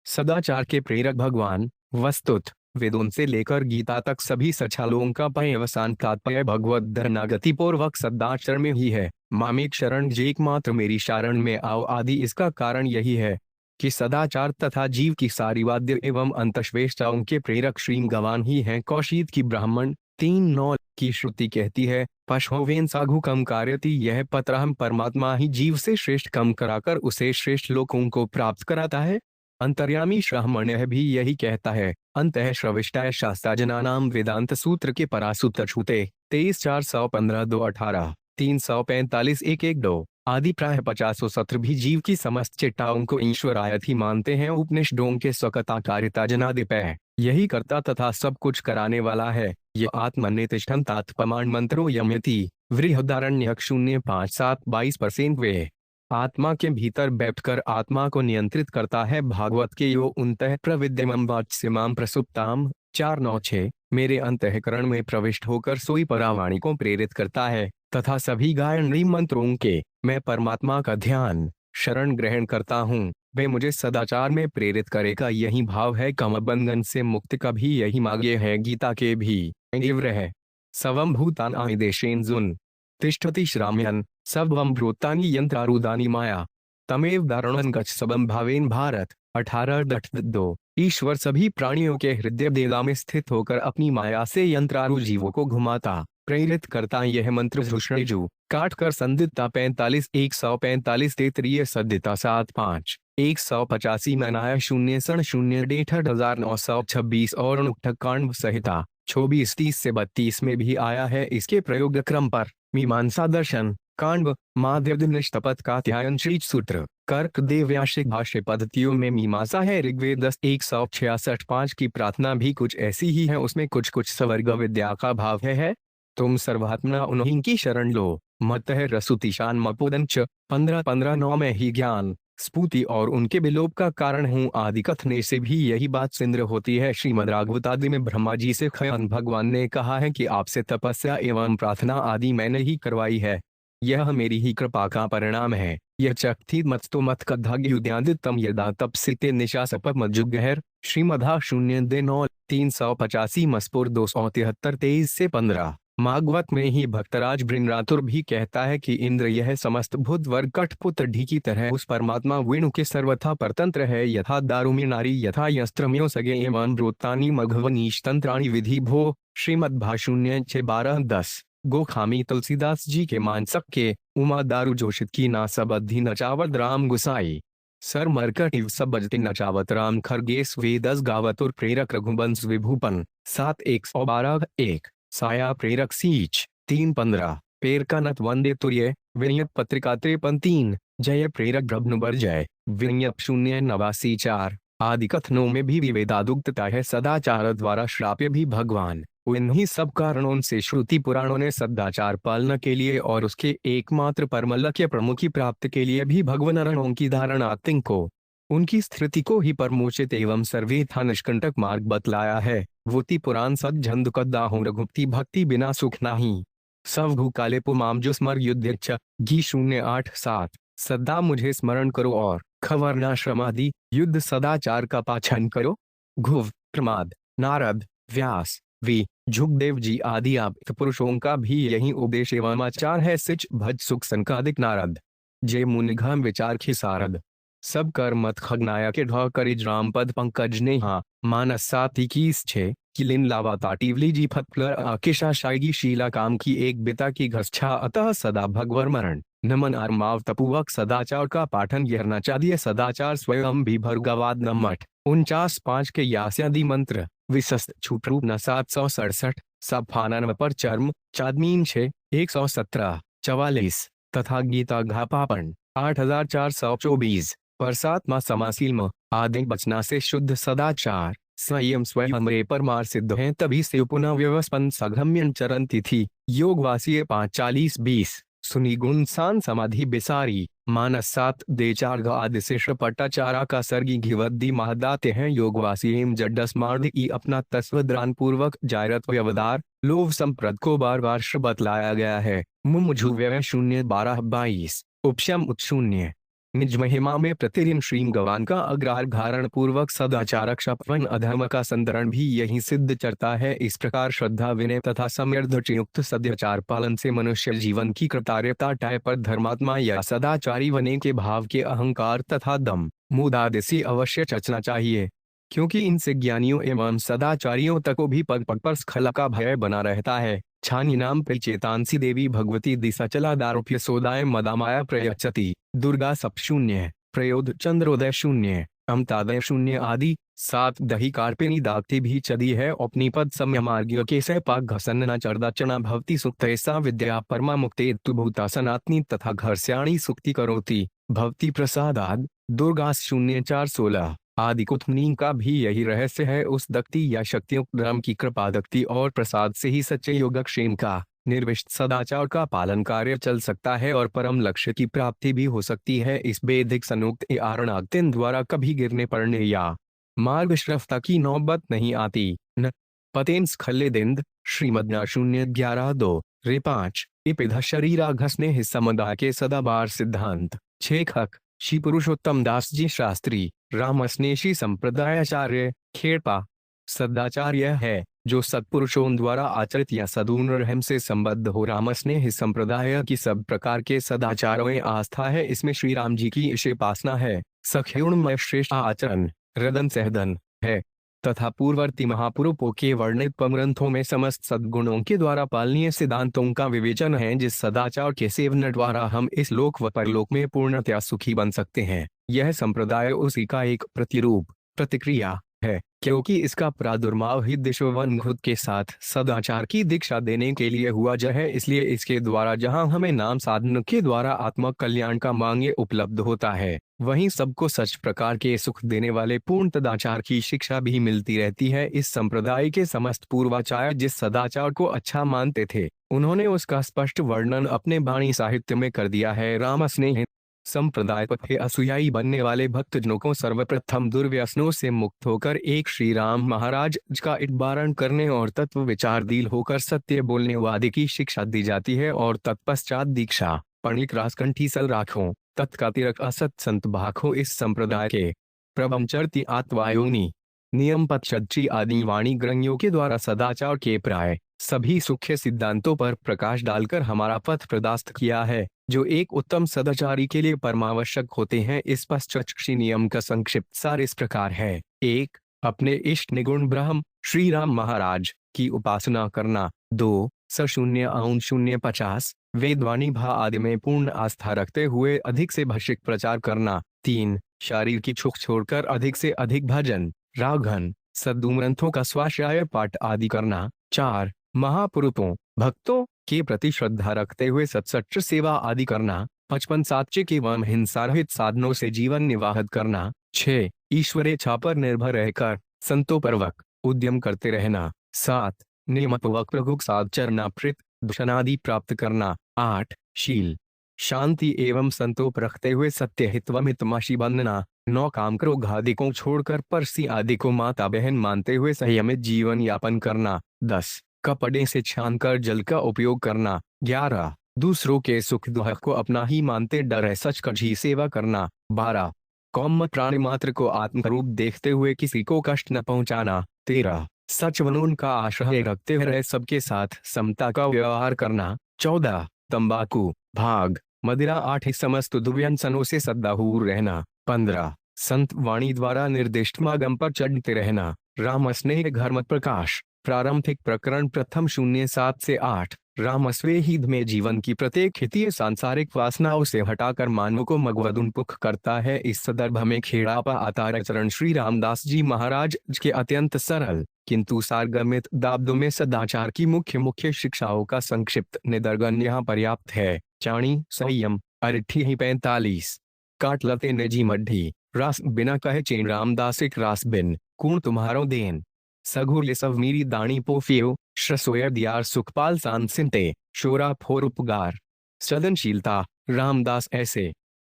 सदाचार के प्रेरक भगवान। वस्तुत वेदों से लेकर गीता तक सभी सचालों का पर्यवसान तात्पर्य भगवत धर्नागति पूर्वक सदाचार में ही है। मामेक शरण एकमात्र मेरी शरण में आओ आदि। इसका कारण यही है कि सदाचार तथा जीव की सारी वाद्य एवं अंतश्वेष्टाओं के प्रेरक श्री भगवान ही हैं। कौशिक की ब्राह्मण 3:9 की श्रुति कहती है, पशुवेन साघु कम कार्यति। यह पत्रहम परमात्मा ही जीव से श्रेष्ठ कम कराकर उसे श्रेष्ठ लोकों को प्राप्त कराता है। अंतर्यामी श्राह्मण्य भी यही कहता है। अंतः श्रविष्टाय शास्त्राजनानाम वेदांत सूत्र के परासूत्र छूते 23:415 2:18 345 112 आदि प्राय 50 सत्र भी जीव की समस्त चिट्टाओं को ईश्वरायत ही मानते हैं। उपनिषदों के स्वकता कारिता जनादिपय यही करता तथा सब कुछ कराने वाला है। यह आत्मनितिष्ठन तात्पमान मंत्रो यम्यति बृहदारण्यक 0:5-7-22% वे आत्मा के भीतर बैठकर आत्मा को नियंत्रित करता है। भागवत के यो उन्तः प्रविद्यमं वाच्यमां प्रसुप्ताम 4:9-6 मेरे अंतःकरण में प्रविष्ट होकर सोई परावाणी को प्रेरित करता है तथा सभी गायत्री मंत्रों के मैं परमात्मा का ध्यान शरण ग्रहण करता हूँ। वे मुझे सदाचार में प्रेरित करेगा। यही भाव है कामबंधन से मुक्ति का भी यही मार्ग है। गीता के भी है सवम भूतानि देशेन्जुन तिष्ठति श्राम्यन सर्वं भूतानि यंत्रारूढ़ानि माया तमेव दारुणं गच्छ सबं भावेन भारत 18:2 ईश्वर सभी प्राणियों के हृदय देला में स्थित होकर अपनी माया से यंत्रारूढ़ जीवों को घुमाता प्रेरित करता। यह मंत्र धृष्णेजु काट कर संदिता 45 145 तेतरीय सद्दिता 7:5 185 मनाया 0:0 और अनुष्ठकांड संहिता 24:30-32 में भी आया है। इसके प्रयोग क्रम पर मीमांसा दर्शन कांड माध्यनिष्ठपद का ध्यान श्री सूत्र कर्क देव्याशिक भाष्य पद्धतियों में मीमांसा है। ऋग्वेद 166:5 की प्रार्थना भी कुछ ऐसी ही है। उसमें कुछ कुछ स्वर्ग विद्या का भाव है। तुम सर्वात्मना उन्हीं की शरण लो। मतः रसुतिशान मपोदंच 15:15-9 में ही ज्ञान स्फूर्ति और उनके विलोप का कारण हूँ आदि कथने से भी यही बात सिंद्र होती है। श्रीमद् भागवतादि में ब्रह्मा जी से स्वयं भगवान ने कहा है कि आपसे तपस्या एवं प्रार्थना आदि मैंने ही करवाई है। यह मेरी ही कृपा का परिणाम है। यह चक्ति मत्तो मत कद्धाग्युद्यादितम यदा तपसिते निशासप मज्जुगहर श्रीमद्भा 0:9 385 मस्पुर 273 23-15 भागवत में ही भक्तराज बृहरातुर भी कहता है कि इंद्र यह समस्त भूत वर्ग कठपुत्र ढी की तरह उस परमात्मा वेणु के सर्वथा परतंत्र है। यथा दारुमी नारी यथा यस्त्रम्यो सगे एवं ब्रोतानी मघवनीश तंत्राणी विधि भो श्रीमद्भा 0:6-12-10 गोखामी तुलसीदास जी के मानसक के उमा दारू जोशित की ना सबद्धि नचावत राम गुसाई सर मरकटिव सबजति नचावत राम खरगेश वेदस गावतुर प्रेरक रघुवंश विभूपन 7:112-1 साया प्रेरक सीच 3:15 पेर का नत वंदे तुर्य विनियत पत्रिका 53 जय प्रेरक ब्रह्मबर जय विनियत 0:89-4 आदि कथनों में भी विवेदादुक्तता है। सदाचार द्वारा श्राप्य भी भगवान। इन्हीं सब कारणों से श्रुति पुराणों ने सदाचार पालना के लिए और उसके एकमात्र परमलक्ष्य प्रमुखी प्राप्त के लिए भी भगवनरणों की धारणा को उनकी स्थिति को ही परमोचित एवं सर्वेथा निष्कंटक मार्ग बतलाया है। वोति पुराण सद झंद कद्दाहु रघुपति भक्ति बिना सुख नाही सव काले पुमाम जो स्मर युद्ध गी 0:8-7 सदा मुझे स्मरण करो और खवरना श्रमादि युद्ध सदाचार का पाछन करो। घुव प्रमाद नारद व्यास वी झुकदेव जी आदि आप पुरुषों का भी यही उपदेश एवं आचार है। सिच भज सुख संकादिक नारद जय मुनिघम विचार खिसारद सब कर मत खगनाया के ढ करिज राम पद पंकज नेहा मानस 7:21-6 किलिन लावा ताटिवली जी फतफलर आकिशा शायगी शीला काम की एक बिता की घस्छा अतः सदा भगवर मरण नमन आरमाव तपुवक सदाचार का पाठन यह नचादिय सदाचार स्वयं भी भर्गवाद नमठ 49:5 के यास्यादि मंत्र विशस्त छूट रूप न 767 सफानन पर चर्म चादमीन 6 117 तथा गीता घापापन 8424 परसात्मा समासील्म आदि बचना से शुद्ध सदाचार स्वयं रे परमार सिद्ध हैं। तभी से पुनः व्यवस्थन सघम्यन चरण तिथि योगवासी 5:40-20 सुनी गुण सान समाधि बिसारी मानस 7 देचार आदि से पट्टाचारा का सर्गी घिवद्दी महदाते हैं। योगवासी एम जड्डस मार्द की अपना तस्वद्रान पूर्वक जायरत व्यवदार लोभ संप्रद को बार बार बतलाया गया है। मुमुझु व्यय 0:12-22 उपशम उत 0 निज महिमा में प्रतिदिन श्री भगवान का अग्रहार धारण पूर्वक सदाचार क्षपवन अधर्म का संतरण भी यही सिद्ध चरता है। इस प्रकार श्रद्धा विनय तथा सम्यर्दयुक्त सदाचार पालन से मनुष्य जीवन की कृतार्थता टाय पर धर्मात्मा या सदाचारी बनने के भाव के अहंकार तथा दम मुदादे से अवश्य चचना चाहिए, क्योंकि इनसे ज्ञानियों एवं सदाचारियों तक को भी पग पग पर स्खला का भय बना रहता है। छानी नाम पे चेतांसी देवी भगवती दिशा चला दारूप्य सोदाय मदामाया प्रयच्छति दुर्गा सप शून्य प्रयोद चंद्रोदय शून्य अमतादय शून्य आदि। सात दही कार्पिणी दागती भी चदी है अपनी पद समय मार्ग के सह पाक घसन न चरदा चना भवती सुक्त ऐसा विद्या परमा मुक्ते भूता सनातनी तथा घरस्याणी सुक्ति करोति भवती प्रसादाद दुर्गा शून्य 416 आदि कुथनी का भी यही रहस्य है। उस दक्ति या शक्तियुक्त राम की कृपा दक्ति और प्रसाद से ही सच्चे योगक्षेम का निर्विष्ट सदाचार का पालन कार्य चल सकता है और परम लक्ष्य की प्राप्ति भी हो सकती है। इस बेधिक सनुक्त आरणाग्तिन द्वारा कभी गिरने पड़ने या मार्ग श्रफता की नौबत नहीं आती। न पतेन स्खल्ले दिंद श्रीमद्ना 011-2 रे 5 इपिध शरीरा घसने ही समुदाय के सदाबार सिद्धांत 6 खक श्री पुरुषोत्तम दास जी शास्त्री रामस्नेशी संप्रदायाचार्य खेड़पा। सदाचार्य है जो सत्पुरुषों द्वारा आचरित या सदून रहम से संबद्ध हो। रामस्नेह संप्रदाय की सब प्रकार के सदाचारों में आस्था है। इसमें श्री राम जी की ईशेपासना है, सख्युणमय श्रेष्ठ आचरण हृदन सहदन है तथा पूर्ववर्ती महापुरुषों के वर्णित ग्रंथों में समस्त सद्गुणों के द्वारा पालनीय सिद्धांतों का विवेचन है, जिस सदाचार के सेवन द्वारा हम इस लोक व परलोक में पूर्णतया सुखी बन सकते हैं। यह संप्रदाय उसी का एक प्रतिरूप प्रतिक्रिया है, क्योंकि इसका प्रादुर्भाव ही दिशोवन्मुख के साथ सदाचार की दीक्षा देने के लिए हुआ है। इसलिए इसके द्वारा जहां हमें नाम साधन के द्वारा आत्मक कल्याण का मांगे उपलब्ध होता है, वहीं सबको सच प्रकार के सुख देने वाले पूर्ण सदाचार की शिक्षा भी मिलती रहती है। इस संप्रदाय के समस्त पूर्वाचार्य जिस सदाचार को अच्छा मानते थे, उन्होंने उसका स्पष्ट वर्णन अपने वाणी साहित्य में कर दिया है। रामस्नेह संप्रदाय पर असुयाई बनने वाले भक्तजनों को सर्वप्रथम दुर्व्यसनों से मुक्त होकर एक श्री राम महाराज का इटबारण करने और तत्व विचारशील होकर सत्य बोलने वादे की शिक्षा दी जाती है और तत्पश्चात दीक्षा पणिक रासकंठी सल राखों तत्कातिरक असत संत भाखों। इस संप्रदाय के प्रबंचरती आत्वायोनी नियम पक्षी आदि वाणी ग्रंथियों के द्वारा सदाचार के प्राय सभी सूक्ष्म सिद्धांतों पर प्रकाश डालकर हमारा पथ प्रदास्त किया है, जो एक उत्तम सदाचारी के लिए परमावश्यक होते हैं। इस पश्चक्षी नियम का संक्षिप्त सार इस प्रकार है। 1. अपने इष्ट निगुण ब्रह्म श्री राम महाराज की उपासना करना। 2. सशून्य औन शून्य 50 वेदवाणी भा आदि में पूर्ण आस्था रखते हुए अधिक से भौतिक प्रचार करना। 3. शरीर की छुक छोड़कर अधिक से अधिक भजन राघन सद्गुणग्रंथों का स्वाध्याय पाठ आदि करना। 4. महापुरुषों भक्तों के प्रति श्रद्धा रखते हुए सत्सच्च सेवा आदि करना। 55 सात्विक एवं हिंसा रहित साधनों से जीवन निर्वाहित करना। 6. ईश्वर इच्छा पर निर्भर रहकर संतोषपूर्वक उद्यम करते रहना। 7. नियमपूर्वक प्रभु साधचरना प्रीत दूषणादि प्राप्त करना। 8. शील शांति एवं संतोष रखते हुए सत्य हितवमितमाशी बनना। 9. काम क्रोध आदि को छोड़कर परसी आदि को माता बहन मानते हुए संयमित जीवन यापन करना। 10. कपड़े से छानकर जल का उपयोग करना। 11. दूसरों के सुख दुख को अपना ही मानते डरे सच कझी सेवा करना। 12. कौम प्राणी मात्र को आत्मरूप देखते हुए किसी को कष्ट न पहुंचाना। 13. सच वनून का आश्रय रखते हुए सबके साथ समता का व्यवहार करना। 14. तंबाकू भाग मदिरा 8 समस्त दुर्व्यसनों से सद्दाहूर रहना। 15. संत वाणी द्वारा निर्दिष्ट मार्ग पर चढ़ते रहना। रामस्नेह घर्मत प्रकाश प्रारंभिक प्रकरण प्रथम 07 से 8। रामस्नेहित में जीवन की प्रत्येक हितीय सांसारिक वासनाओं से हटाकर मानव को मगवद उन्मुख करता है। इस संदर्भ में खेड़ापा आचार्य चरण श्री रामदास जी महाराज के अत्यंत सरल किंतु सारगर्भित दाब्दों में सदाचार की मुख्य शिक्षाओं का संक्षिप्त निदर्शन यहाँ पर्याप्त है। चाणी संयम अरिठी ही 45 काट लते निजी मड्ढी रास बिना कहे चेन रामदास एक रास बिन कूण तुम्हारो देन सघुर ले सब मीरी दाणी पोफियो श्रसोयर दियार सुखपाल सांसिंते शोरा फोर उपगार सदनशीलता रामदास ऐसे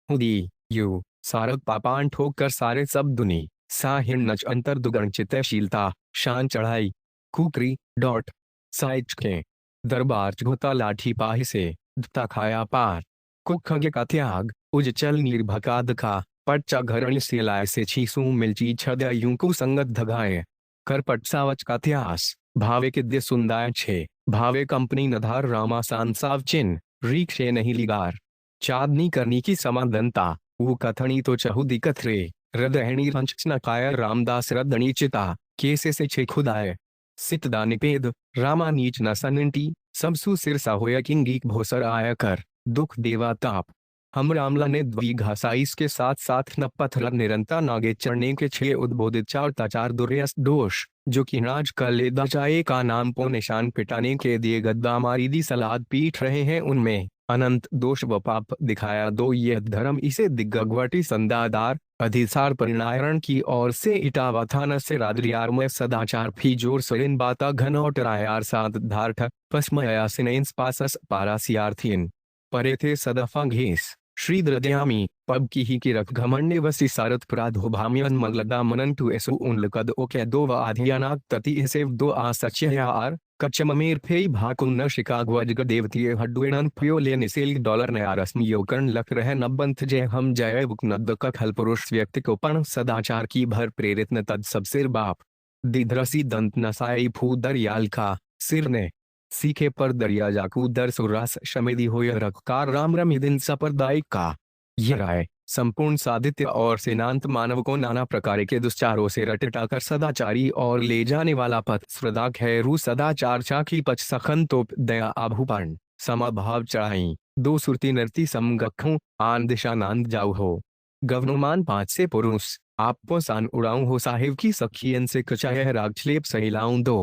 हुदी यू सारक पापान ठोक कर सारे सब दुनी साहिण नच अंतर दुगण चित्तशीलता शान चढ़ाई कुकरी डॉट साइच के दरबार घोता लाठी पाही से दत्ता खाया पार कुखंगे का त्याग उजचल निर्भकाद का पट्चा घरण से लाय से छीसू मिलची छदयूं को संगत धगाए कर पटसावच का इतिहास भावे किद्य सुंदाय छे भावे कंपनी नधार रामा सांसाव चिन्ह रीक्षे नहीं लिगार चादनी करनी की समादनता वो कथनी तो चहु दिकथ रे हृदयणी रंचना कायर रामदास रदनी चिता केसे से छे खुदाए सितदा निपेद रामा नीच न सनिंटी सबसु सिरसा होया किंगीक भोसर आया कर दुख देवा ताप हम रामला ने द्विघासाइस के साथ साथ न पत्थर निरंतर नागे चढ़ने के छह उद्बोधित चार ताचार दुर्यस दोष जो कि राज का लेदा चाहे का नाम पो निशान पिटाने के दिए गद्दा मारीदी सलाद पीट रहे हैं उनमें अनंत दोष व पाप दिखाया दो ये धर्म इसे दिग्गवटी संदादार अधिसार परिणायरण की ओर से इटावा थाना से राद्रियार में सदाचार फी जोर सुरिन बाता घनौट रायार सात धारठ पस्मया सिनेन्स पासस पारासियार्थियन परे थे सदफा घेस श्री द्रदयामी पब की रख घमंडे वसी सारथ प्राधो भाम्यन मंगलदा मनन टू एसु उनलकद ओके दो व आधियानाक तति एसे दो आसच्ययार कच्चममेर फेई भाकुल न शिकाग वजग देवतीय हड्डुएनन प्यो ले निसेल डॉलर नया रस्म योकरण लख रहे नबंथ जय हम जय बुक नद का खल पुरुष व्यक्ति को पण सदाचार की भर प्रेरित न तद सब सिर बाप दिधरसी दंत नसाई फू दरियाल का सिर ने सीखे पर दरिया जाकू दर सुरास शमेदी हो रखकार राम रमिदिन सपरदायिक का यह राय संपूर्ण सादित्य और सेनांत मानव को नाना प्रकार के दुष्चारों से रटटाकर सदाचारी और ले जाने वाला पथ श्रद्धा खैरू सदाचार चाकी पच सखन तोप दया आभूपर्ण समाभाव चढ़ाई दो सुरती नरती समगखों आन दिशा नांद जाऊ हो गवनुमान पांच से पुरुष आपो सान उड़ाऊं हो साहिब की सखियन से कचाय रागछलेप सहिलाऊं दो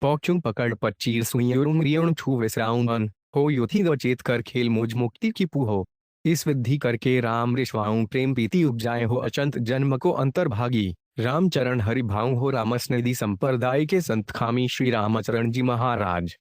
पौचुं पकड़ पच्चीर सुइयुरुंग रियुण छू विसराऊं मन हो युथी द चेत कर खेल मुझ मुक्ति की पूहो इस विधि करके राम रिश्वाऊं प्रेम प्रीति उपजाए हो अचंत जन्म को अंतर्भागी रामचरण हरि भाऊ हो रामस्निधि संप्रदाय के संत खामी श्री रामचरण जी महाराज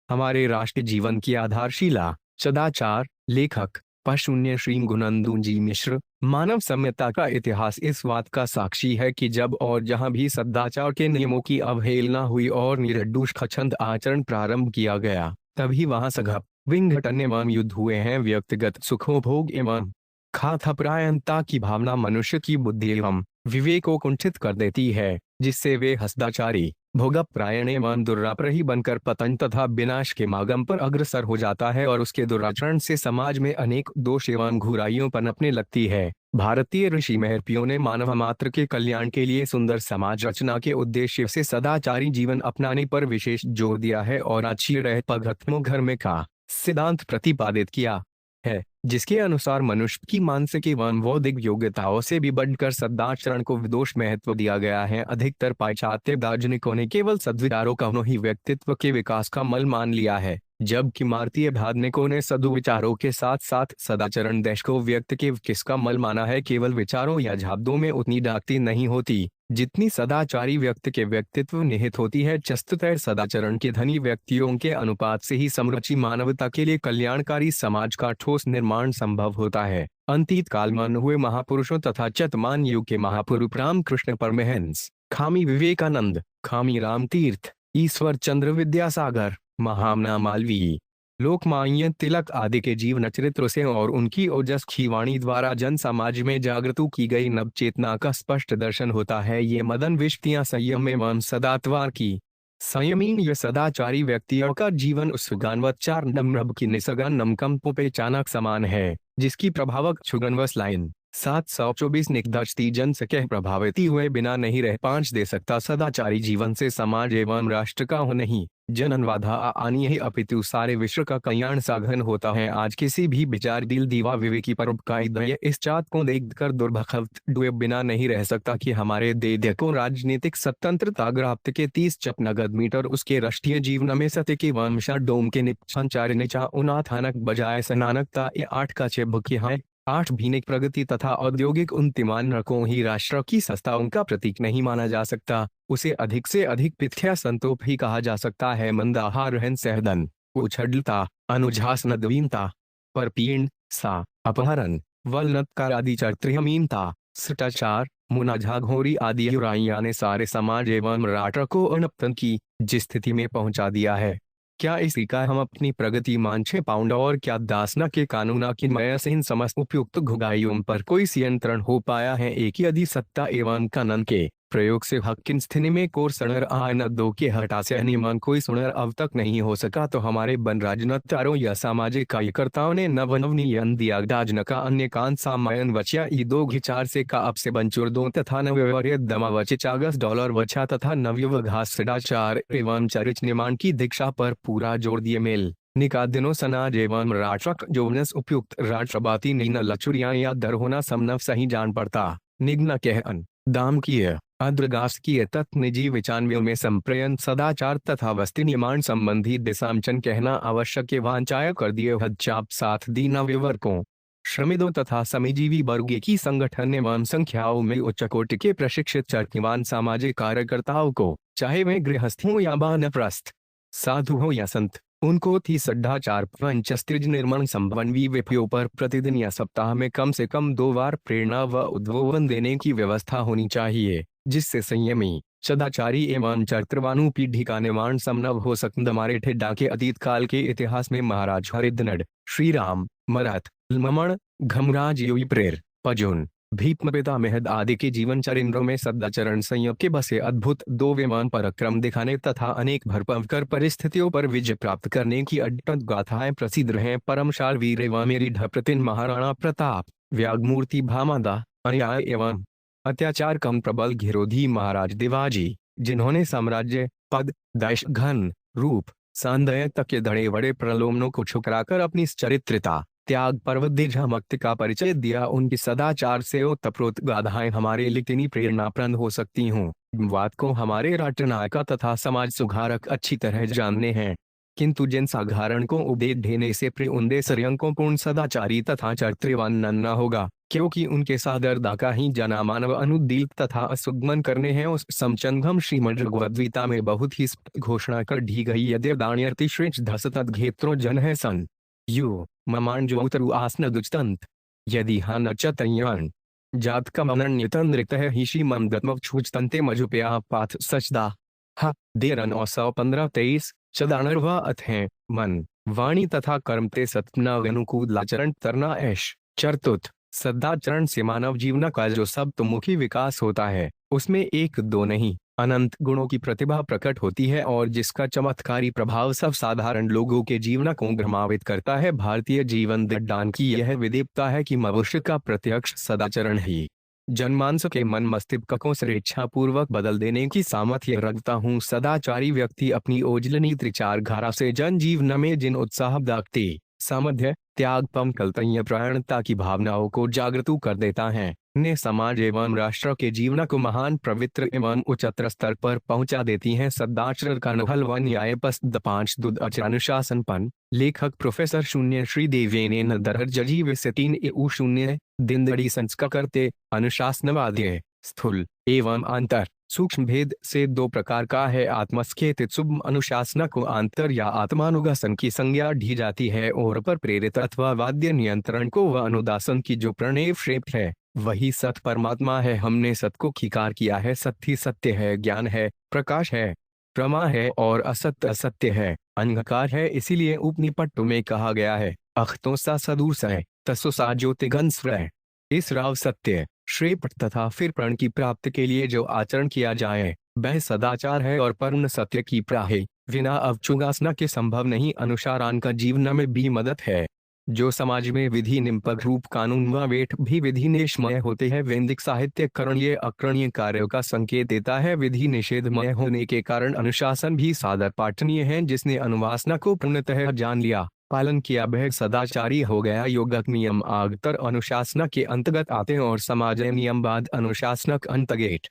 हमारे राष्ट्र जीवन की आधारशिला सदाचार लेखक पशून्य श्री गुणनंदू जी मिश्र मानव सम्यता का इतिहास इस बात का साक्षी है कि जब और जहां भी सदाचार के नियमों की अवहेलना हुई और निर्दोष खचंद आचरण प्रारंभ किया गया तभी वहां सघप विघटन एवं युद्ध हुए हैं। व्यक्तिगत सुखोभोग एवं खाथपरायणता की भावना मनुष्य की बुद्धि एवं विवेक को कुंठित कर देती है जिससे वे हसदाचारी भोगपरायण एवं दुर्राप्रही बनकर पतन तथा विनाश के मार्ग पर अग्रसर हो जाता है और उसके दुराचरण से समाज में अनेक दोष एवं घुराइयों पनपने लगती है। भारतीय ऋषि महर्षियों ने मानव मात्र के कल्याण के लिए सुंदर समाज रचना के उद्देश्य से सदाचारी जीवन अपनाने पर विशेष जोर दिया है और अच्छी रह पगत्मो घर में का सिद्धांत प्रतिपादित किया है जिसके अनुसार मनुष्य की मानसिक एवं बौद्धिक योग्यताओं से भी बढ़कर सदाचरण को विदोष महत्व दिया गया है। अधिकतर पाश्चात्य दार्शनिकों ने केवल सद्विचारों का ही व्यक्तित्व के विकास का मल मान लिया है जबकि भारतीय दार्शनिकों ने सदुविचारों के साथ साथ सदाचरण देश को व्यक्त के किसका मल माना है। केवल विचारों या शब्दों में उतनी डाकती नहीं होती जितनी सदाचारी व्यक्ति के व्यक्तित्व निहित होती है। चस्तुतः सदाचरण के धनी व्यक्तियों के अनुपात से ही समरुचि मानवता के लिए कल्याणकारी समाज का ठोस निर्माण संभव होता है। अंतीत काल में हुए महापुरुषों तथा चतमान युग के महापुरुष रामकृष्ण परमहंस, खामी विवेकानंद, खामी रामतीर्थ, ईश्वर चंद्र विद्यासागर, महामना मालवीय, लोकमान्य तिलक आदि के जीवन चरित्र से और उनकी ओजस्वी वाणी द्वारा जन समाज में जागृत की गई नव चेतना का स्पष्ट दर्शन होता है। ये मदन विष्टियां संयम एवं सदात्वार की संयमीन ये सदाचारी व्यक्तियों का जीवन उस गानवच्चार नम्रभ की निसगन नमकंपों पे चाणक समान है जिसकी प्रभावक छुगनवस लाइन 724 निकदर्शती जन से कह प्रभावित हुए बिना नहीं रह पांच दे सकता। सदाचारी जीवन से समाज एवं राष्ट्र का हो नहीं जनन बाधा आनी है अपितु सारे विश्व का कल्याण साधन होता है। आज किसी भी विचार दिल दीवा विवेकी परोपकारी इस चात को देख कर दुर्भखवत डुए बिना नहीं रह सकता कि हमारे देश को राजनीतिक स्वतंत्रता प्राप्त के 30 चपनगद मीटर उसके राष्ट्रीय जीवन में सत्य के वंशा डोम के निचार निचा उनाथानक बजाय सनानकता 8 का छेबक है। 8 भीनिक प्रगति तथा औद्योगिक उन्नतिमान रखों ही राष्ट्र की सत्ताओं का प्रतीक नहीं माना जा सकता। उसे अधिक से अधिक पिथ्या संतोप ही कहा जा सकता है। मंदाहार रहन सहदन उछलता अनुझास नदवीनता परपीण सा अपहरण वलनत्कार आदि चरित्रहीनता शिष्टाचार मुनाझा घोरी आदि युराइया ने सारे समाज एवं राष्ट्र को अनपतन की जिस स्थिति में पहुंचा दिया है। क्या इसी का हम अपनी प्रगति मान 6 पाउंड और क्या दासना के कानूना की मय से इन समस्त उपयुक्त घुगाइयों पर कोई नियंत्रण हो पाया है। एक यदि सत्ता एवं कानून के प्रयोग से हक्किन स्थिति में कोर सणर आयन दो के हटा से नियमन कोई सुनर अब तक नहीं हो सका तो हमारे वन राजनतारों या सामाजिक कार्यकर्ताओं ने नवनियन दिया दाजन का अन्य कान सामयन वच्या ई दो घिचार से का अब से बंचुर दो तथा नव्य दमा वचे $40 वचा तथा नव्य घास सदाचार एवं चरित्र निर्माण की दीक्षा पर पूरा जोर दिए मेल निकादिनो समाज एवं राष्ट्रक जोनस उपयुक्त राष्ट्रबाती निग्न लचुरियां या दर होना समनव सही जान पड़ता निग्न कहन दाम किए अद्रगास की तत्व निजी विचानव्यों में संप्रयन सदाचार तथा वस्ती निर्माण संबंधी दिशामचन कहना आवश्यक वांचाया कर दिए हदचाप साथ दीना विवर्कों श्रमिकों तथा समीजीवी वर्ग की संगठन एवं संख्याओं में उच्च कोटि के प्रशिक्षित चरकिवान सामाजिक कार्यकर्ताओं को चाहे वे गृहस्थ हों या वानप्रस्थ साधु हो या संत उनको थी सदाचार पंचस्त्रिज निर्माण संबंधी विषयों पर प्रतिदिन या सप्ताह में कम से कम 2 बार प्रेरणा व उद्बोधन देने की व्यवस्था होनी चाहिए जिससे संयमी सदाचारी एवं चरित्रवानु पीढ़ी का निर्माण संभव हो सकता। हमारे ठेडा के अतीत काल के इतिहास में महाराज हरिद्रनड श्री राम मरथ ममण घमराज योगी प्रेर पजुन भीष्म पितामह आदि के जीवन चरित्रों में सदाचरण संयोग के बसे अद्भुत 2 विमान पराक्रम दिखाने तथा अनेक भरपंकर परिस्थितियों पर विजय प्राप्त करने की अद्भुत गाथाएं प्रसिद्ध हैं। परमशाल वीर एवं मेरी ढप्रतिन महाराणा प्रताप व्यागमूर्ति भामादा अन्याय एवं अत्याचार कम प्रबल घिरोधी महाराज देवाजी जिन्होंने साम्राज्य पद देश घन रूप सांदय तक के धड़े बड़े प्रलोभनों को ठुकराकर अपनी चरित्रता त्याग पर्वत झमक्त का परिचय दिया। उनकी सदाचार से ओतप्रोत गाथाएं हमारे लिए इतनी प्रेरणाप्रद हो सकती हूँ बात को हमारे राष्ट्रनायक तथा समाज सुधारक अच्छी तरह जानने हैं किंतु जिन साधारण को उपदेश देने से उनके सरयंकों पूर्ण सदाचारी तथा चरित्रवान न होगा क्योंकि उनके सादरदा का ही जना मानव अनुदील तथा असुगमन करने हैं। उस समचंगम श्रीमद् भगवद्गीता में बहुत ही स्पष्ट घोषणा कर दी गई यदि दाण्यर्ति श्रेष्ठ धसतद घेत्रो जन है सन यो ममान जो उतरु आसन दुचतंत यदि हा नचतयन जात का मनन्यतन रिक्त है हिशी मम दत्मक छूचतंते मजुपया पाथ सचदा हा देरन और 115-23 चदानरवा अथ हैं मन वाणी तथा कर्म ते सत्ना अनुकूल आचरण तरना ऐश चरतुत सदाचरण से मानव जीवन का जो सप्तमुखी विकास होता है उसमें 1-2 नहीं अनंत गुणों की प्रतिभा प्रकट होती है और जिसका चमत्कारी प्रभाव सब साधारण लोगों के जीवन को प्रभावित करता है। भारतीय जीवन विज्ञान की यह विदिप्ता है कि मनुष्य का प्रत्यक्ष सदाचरण ही जनमानस के मन मस्तिष्क को स्वेच्छा पूर्वक बदल देने की सामर्थ्य रखता हूँ। सदाचारी व्यक्ति अपनी ओजलनी त्रिचारधारा से जन जीवन में जिन उत्साह दाखती सामर्थ्य त्याग पंकलतय प्राणता की भावनाओं को जागृत कर देता है ने समाज एवं राष्ट्र के जीवन को महान पवित्र एवं उच्चतर स्तर पर पहुंचा देती हैं। सदाचरण का नहल व न्याय पस्त 5 दुद अनुशासनपन लेखक प्रोफेसर शून्य श्री देवेने न दरज जजीव से 3 EU 0 दिनदड़ी संस्कार करते अनुशासनवाद्य स्थूल एवं अंतर सूक्ष्म भेद से 2 प्रकार का है। आत्मस्खेत शुभ अनुशासन को आंतर या आत्मानुगासन की संज्ञा दी जाती है और पर प्रेरित अथवा वाद्य नियंत्रण को व अनुदासन की जो प्रणय श्रेष्ठ है वही सत परमात्मा है। हमने सत को खिकार किया है। सत्य सत्य है, ज्ञान है, प्रकाश है, प्रमा है और असत्य असत्य है, अंधकार है। इसीलिए उपनिषद में कहा गया है अख्तो सा सदूर है तसो सा ज्योतिगन स्वर। इस राव सत्य श्रेष्ठ तथा फिर प्रण की प्राप्ति के लिए जो आचरण किया जाए वह सदाचार है और पूर्ण सत्य की प्राहे बिना अवचुगासना के संभव नहीं। अनुसारान का जीवन में भी मदद है। जो समाज में विधि निम्पक रूप कानून व वेट भी विधि निषेधमय होते हैं। वैदिक साहित्य करणीय अकरणीय कार्यों का संकेत देता है। विधि निषेधमय होने के कारण अनुशासन भी सादर पाठनीय है। जिसने अनुवासना को पूर्णतः जान लिया पालन किया वह सदाचारी हो गया। योगक नियम आगतर अनुशासना के अंतर्गत आते हैं और समाज नियम बाद अनुशासनक अंतर्गत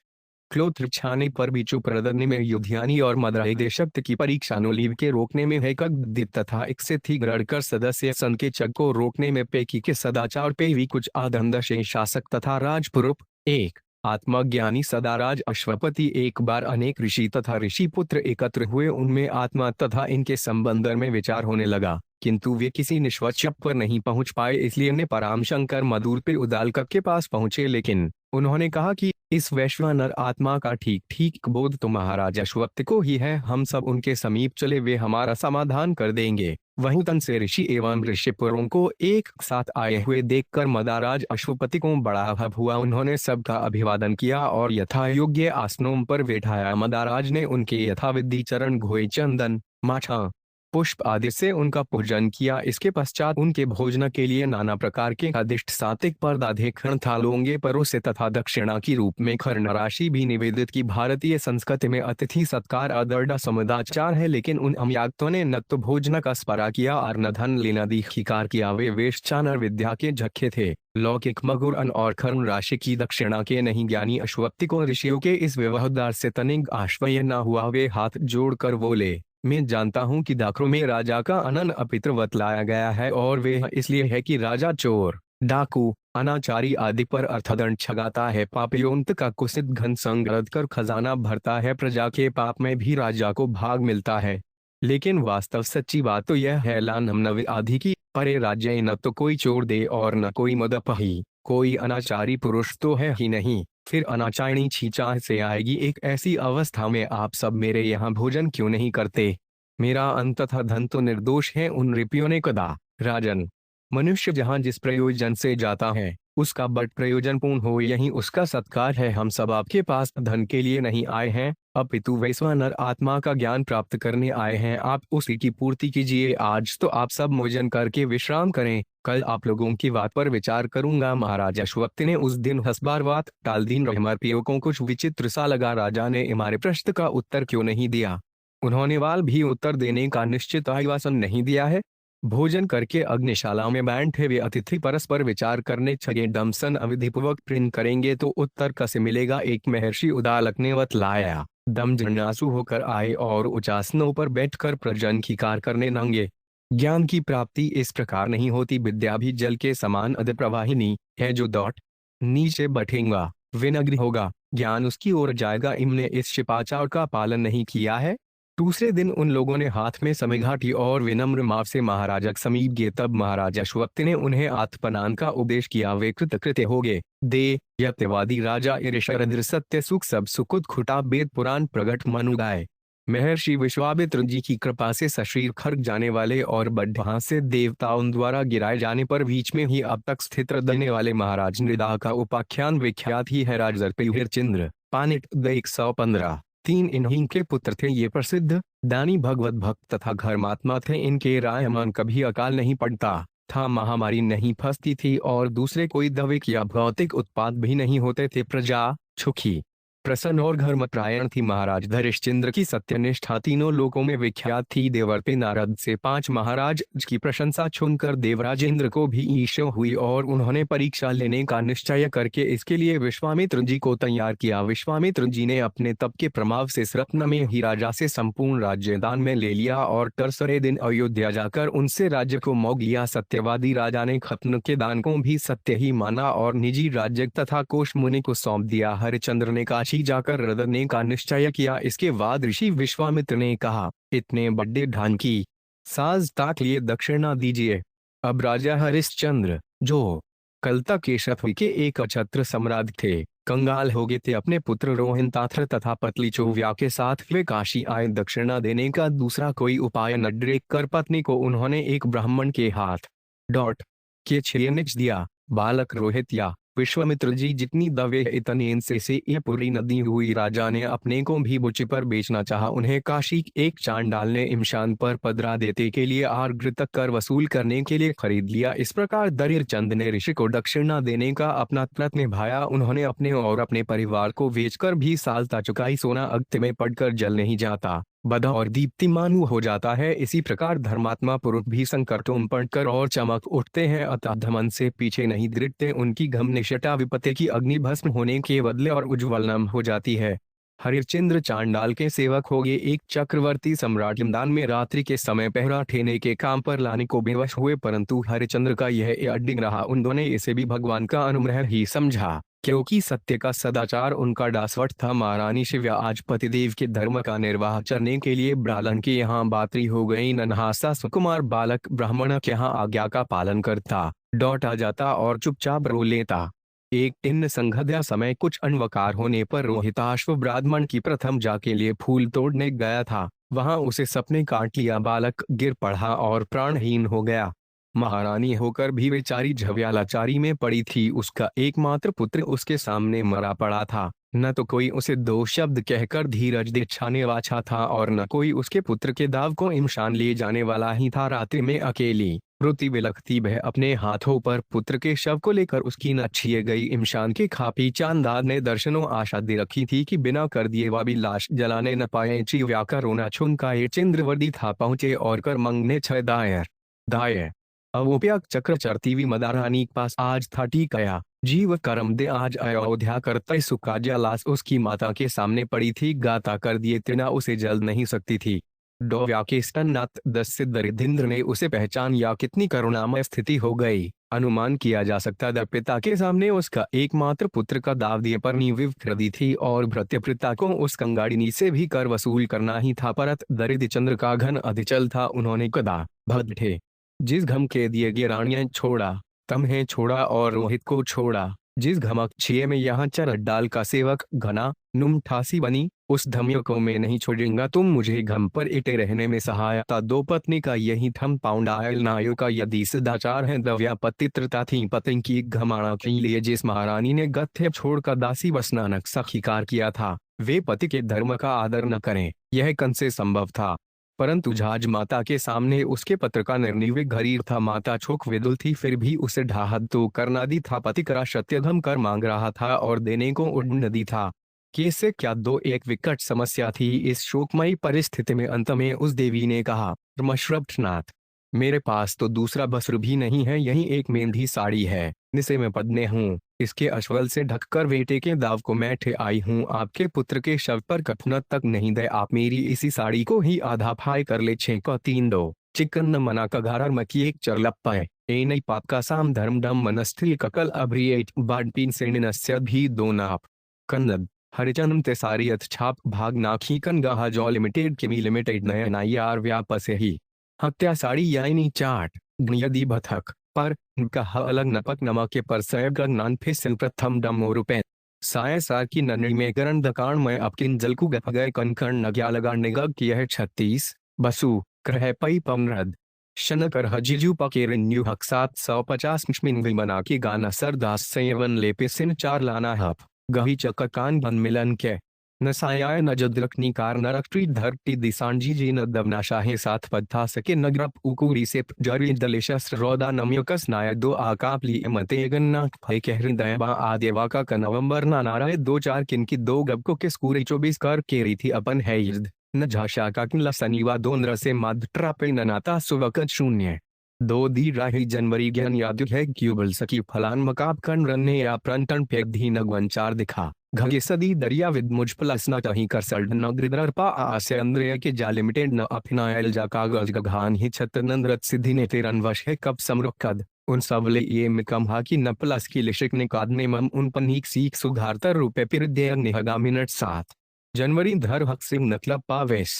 क्लोत्र छाने पर भी चुप प्रदर्शनी में युद्धानी और मदराई देशक्त की परीक्षा अनुलीव के रोकने में है दित तथा इकसित ही ग्रहण कर सदस्य सन के चक को रोकने में पैकी के सदाचार पे भी कुछ आदंदश शासक तथा राजपुरुष। 1 आत्मज्ञानी सदाराज अश्वपति एक बार अनेक ऋषि तथा ऋषि पुत्र एकत्र हुए। उनमें आत्मा तथा इनके संबंध में विचार होने लगा। किंतु वे किसी निष्कर्ष पर नहीं पहुंच पाए, इसलिए उन्हें परामशंकर मधुरपे उदालक के पास पहुंचे। लेकिन उन्होंने कहा कि इस वैश्वानर आत्मा का ठीक ठीक बोध तो महाराज अश्वत्थ को ही है, हम सब उनके समीप चले, वे हमारा समाधान कर देंगे। वहीं तन से ऋषि एवं ऋषिपुरों को एक साथ आए हुए देखकर मदाराज अश्वपति को बड़ा हर्ष हुआ। उन्होंने सबका अभिवादन किया और यथा योग्य आसनों पर बैठाया। मदाराज ने उनके यथाविधि चरण धोए, चंदन, माठा, पुष्प आदि से उनका पूजन किया। इसके पश्चात उनके भोजन के लिए नाना प्रकार के स्वादिष्ट सात्विक पदार्थ थालोंगे परोसे तथा दक्षिणा की रूप में खर्ण राशि भी निवेदित की। भारतीय संस्कृति में अतिथि सत्कार आदर समुदाचार है, लेकिन उन अम्याक्तों ने न तो भोजन का स्परा किया और न धन लेना दीक्षिकार किया। वे वेश्चानर विद्या के झक्के थे, लौकिक मगुर अन्न और खर्ण राशि की दक्षिणा के नहीं। ज्ञानी अश्वत्थ को ऋषियों के इस व्यवहार से तनिक आश्चर्य न हुआ। वे हाथ जोड़कर बोले, मैं जानता हूँ कि दाखरों में राजा का अनन अपितृवत लाया गया है, और वे इसलिए है कि राजा चोर, डाकू, अनाचारी आदि पर अर्थदंड छगाता है, पापयोंत का कुसित घन संग्रह कर खजाना भरता है, प्रजा के पाप में भी राजा को भाग मिलता है। लेकिन वास्तव सच्ची बात तो यह है लानमनव आदि की, परे राज्य न तो कोई चोर दे और न कोई मदपही, कोई अनाचारी पुरुष तो है ही नहीं, फिर अनाचारिणी छींचा से आएगी। एक ऐसी अवस्था में आप सब मेरे यहाँ भोजन क्यों नहीं करते? मेरा अन्न तथा धन तो निर्दोष है। उन रिपियों ने कहा, राजन, मनुष्य जहाँ जिस प्रयोजन से जाता है उसका बट प्रयोजन पूर्ण हो, यही उसका सत्कार है। हम सब आपके पास धन के लिए नहीं आए हैं, अपितु वैश्वानर आत्मा का ज्ञान प्राप्त करने आए हैं। आप उसी की पूर्ति कीजिए। आज तो आप सब भोजन करके विश्राम करें, कल आप लोगों की बात पर विचार करूंगा। महाराज अश्वत्थ ने उस दिन हंसबार बात टाल दी। रहमरपियों को कुछ विचित्र सा लगा, राजा ने हमारे प्रश्न का उत्तर क्यों नहीं दिया? उन्होंने वाल भी उत्तर देने का निश्चित आश्वासन नहीं दिया है। भोजन करके अग्निशाला में बैठे वे अतिथि परस्पर विचार करने छगे, डमसन अविधिपूर्वक प्रिंट करेंगे तो उत्तर कैसे मिलेगा? एक महर्षि उदालक ने बतलाया, दम जिज्ञासु होकर आए और उचासनों पर बैठकर प्रजन की कार करने लगे। ज्ञान की प्राप्ति इस प्रकार नहीं होती। विद्या भी जल के समान अध प्रवाहिनी है, जो दौट नीचे बैठेगा विनग्न होगा, ज्ञान उसकी ओर जाएगा। इनने इस शिष्टाचार का पालन नहीं किया है। दूसरे दिन उन लोगों ने हाथ में समेघाटी और विनम्र भाव से महाराजा के समीप गए। तब महाराज अश्वत्थ ने उन्हें आत्मज्ञान का उपदेश किया। वे कृतकृत्य हो गए। दे यत्यवादी राजा ईर्षरद्र सत्य सुख सब सुकुत खुटा वेद पुराण प्रगट मनुगाय। महर्षि विश्वामित्र जी की कृपा से सशरीर खर्ग जाने वाले और बड्ढा से देवताओं द्वारा गिराए जाने पर बीच में ही अब तक स्थित रहने वाले महाराज नृदा का उपाख्यान विख्यात ही है। राजर्पिचंद्र पानिट 115 तीन इन्हीं के पुत्र थे। ये प्रसिद्ध दानी भगवत भक्त तथा धर्मात्मा थे। इनके रायमान कभी अकाल नहीं पड़ता था, महामारी नहीं फंसती थी और दूसरे कोई दैविक या भौतिक उत्पाद भी नहीं होते थे। प्रजा सुखी, प्रसन्न और धर्मपरायण थी। महाराज धरिश्चंद्र की सत्यनिष्ठा तीनों लोकों में विख्यात थी। देवर्षि नारद से 5 महाराज की प्रशंसा सुनकर देवराजेंद्र को भी ईर्ष्या हुई और उन्होंने परीक्षा लेने का निश्चय करके इसके लिए विश्वामित्र जी को तैयार किया। विश्वामित्र जी ने अपने तप के प्रभाव से रत्न में ही राजा से संपूर्ण राज्य दान में ले लिया और तरसरे दिन अयोध्या जाकर उनसे राज्य को मोह लिया। सत्यवादी राजा ने खत्न के दान को भी सत्य ही माना और निजी राज्य तथा कोश मुनि को सौंप दिया। हरिश्चंद्र ने काशी जाकर रदने का निश्चय किया। इसके बाद ऋषि विश्वामित्र ने कहा, इतने बड़े ढान की साज ताक लिए दक्षिणा दीजिए। अब राजा हरिश्चंद्र, जो कल तक केशव के एक अछत्र सम्राट थे, कंगाल हो गए थे। अपने पुत्र रोहितात्र तथा पतली चौव्या के साथ वे काशी आए। दक्षिणा देने का दूसरा कोई उपाय न देख कर पत्नी को उन्होंने एक ब्राह्मण के हाथ डॉट के छियनिच दिया। बालक रोहित्या विश्वामित्र जी जितनी दवे इतने इनसे से ये पूरी नदी हुई। राजा ने अपने को भी बुच पर बेचना चाहा। उन्हें काशी एक चांडाल ने इमशान पर पदरा देते के लिए आर्घ्य तक कर वसूल करने के लिए खरीद लिया। इस प्रकार दरिरचंद ने ऋषि को दक्षिणा देने का अपना व्रत निभाया। उन्होंने अपने और अपने परिवार को बेचकर भी सालता चुकाई। सोना अग्नि में पड़कर जल नहीं जाता, बधा और दीप्तिमान हो जाता है। इसी प्रकार धर्मात्मा पुरुष भी संकटों में पड़कर और चमक उठते हैं, अतः धमन से पीछे नहीं दृढ़ते। उनकी घम निष्ठा विपत्ति की अग्नि भस्म होने के बदले और उज्ज्वलनम हो जाती है। हरिश्चंद्र चांडाल के सेवक हो गए। एक चक्रवर्ती सम्राट मैदान में रात्रि के समय पहरा ठेने के काम पर लाने को बेवश हुए, परंतु हरिश्चंद्र का यह अड्डिंग रहा। उन दोनों ने इसे भी भगवान का अनुग्रह ही समझा। क्योंकि सत्य का सदाचार उनका दासवट था। महारानी शिव्या आज पतिदेव के धर्म का निर्वाह करने के लिए ब्राह्मण के यहाँ बातरी हो गई। नन्हासा सुकुमार बालक ब्राह्मण के यहाँ आज्ञा का पालन करता, लौट जाता और चुपचाप रो लेता। एक दिन संध्या समय कुछ अनवकार होने पर रोहिताश्व ब्राह्मण की प्रथम जा के लिए फूल तोड़ने गया था। वहां उसे सपने काट लिया। बालक गिर पड़ा और प्राणहीन हो गया। महारानी होकर भी बेचारी झव्या लाचारी में पड़ी थी। उसका एकमात्र पुत्र उसके सामने मरा पड़ा था। न तो कोई उसे दो शब्द कहकर धीरज दिखाने वाला था और न कोई उसके पुत्र के दाव को इमशान ले जाने वाला ही था। रात्रि में अकेली रोती बिलखती वह अपने हाथों पर पुत्र के शव को लेकर उसकी न छिए गई इमशान के खापी चांदार ने दर्शनों आशा दे रखी थी कि बिना कर दिए वा भी लाश जलाने न पाए। चिव्या का रोना छुनका ये चंद्रवर्दी था पहुंचे और कर मंगने छह दायर अवोप्या चक्र चरतीवी मदारानी पास आज था टीकया। जीव कर्म दे आज अयोध्या करते सुकाज्या लाश उसकी माता के सामने पड़ी थी। गाता कर दिए तिना उसे जल नहीं सकती थी। डोव्या के स्तननाथ दस से दरिद्र ने उसे पहचान या कितनी करुणामय स्थिति हो गई। अनुमान किया जा सकता था पिता के सामने उसका एकमात्र पुत्र का दाव दिए पर नींव खरीदी थी और भृत्य पिता को उस कंगाड़िनी से भी कर वसूल करना ही था। परत दरिद्र चंद्र का घन अधिचल था। उन्होंने कदा भद्ठे जिस घम के दिए गे रानियां छोड़ा तम्हें छोड़ा और रोहित को छोड़ा। जिस घमक छिए में यहाँ चर डाल का सेवक घना नुम ठासी बनी उस धमियों को मैं नहीं छोड़ूंगा। तुम मुझे घम पर इटे रहने में सहायता दो। पत्नी का यही थम पाउंडायल नायो का यदि सदाचार है। दव्या पतित्रता थी पत्नी की घमाणा के लिए जिस महारानी ने गत्थे छोड़कर दासी बसना नक्शा खिकार किया था वे पति के धर्म का आदर न करें यह कन से संभव था। परंतु झाज माता के सामने उसके पत्र का निर्णय गरीब था। माता छोक विदुल थी फिर भी उसे ढाहद तो करना दी था। पति करा सत्यधम कर मांग रहा था और देने को उड़ नदी था। कैसे क्या दो एक विकट समस्या थी। इस शोकमयी परिस्थिति में अंत में उस देवी ने कहा ब्रह्मश्रवनाथ मेरे पास तो दूसरा वस्त्र भी नहीं है। यही एक मेंढी साड़ी है जिसे मैं पदने हूँ। इसके अश्वल से ढककर बेटे के दाव को मैं ठे आई हूँ। आपके पुत्र के शव पर कफन तक नहीं दे। आप मेरी इसी साड़ी को ही आधा फाई कर ले। 6 का 3 दो चिकन न मना का घारा मकी एक चरलप्पा है ए नहीं पाप का साम धर्म डम मनस्त्री ककल अभ्रियट बाडपीन से भी दो नाप कन्नद हरिचंद तेसारियत छाप भाग नाखी कन गहा जॉ लिमिटेड केमी लिमिटेड नया नाइयार व्याप से ही हत्या साड़ी यानी चाट यदि बथक पर कहा अलग नपक नमक के पर सैग नान फिर प्रथम डमो रुपए साय सार की नन्नी में करण दकान में अपकिन जल को गए कनकण नग्या लगा निगग की है 36 बसु क्रह पई पमरद शन कर हजीजू पकेर न्यू हक 750 मिनवी बना के गाना सरदास संयवन लेपे सिन 4 लाना हप गही चक्कर कान बन मिलन के नसायाय न जद्रकनी कार नरकटी धरती दिसांजी जी न दबना शाहे साथ पद्धा सके नगरप उकुरी से जरी दलेशस्त्र रोदा नम्यकस नाय दो आकापली मते गन्ना भय के हृदय बा आदेवा का नवंबर ना नाराय 2-4 किनकी 2 गबको के स्कूरे 24 कर के रही थी अपन है युद्ध न झाशा का किला शनिवा 2 नर से माध्रा पे ननाता सुवकत 0 2 दी राही जनवरी ज्ञान याद है क्यूबल सकी फलान मकाब कन रन्ने या प्रंटन फेक धी नगवन 4 दिखा घगे सदी दरिया विद मुझ प्लस न कहीं कर सल्ड न ग्रिदर पा आसे अंद्रय के जा लिमिटेड न अफिनायल जा कागज गघान ही छत्रनंद्रत सिद्धि ने तेरन वश है कब समरुकद उन सबले ये मिकम हा की न प्लस की लिशिक ने कादने मम उन पनीक सीख सुधारतर रूपे फिर देर निहगा मिनट 7 जनवरी धर हक सिंह नकलब पावेश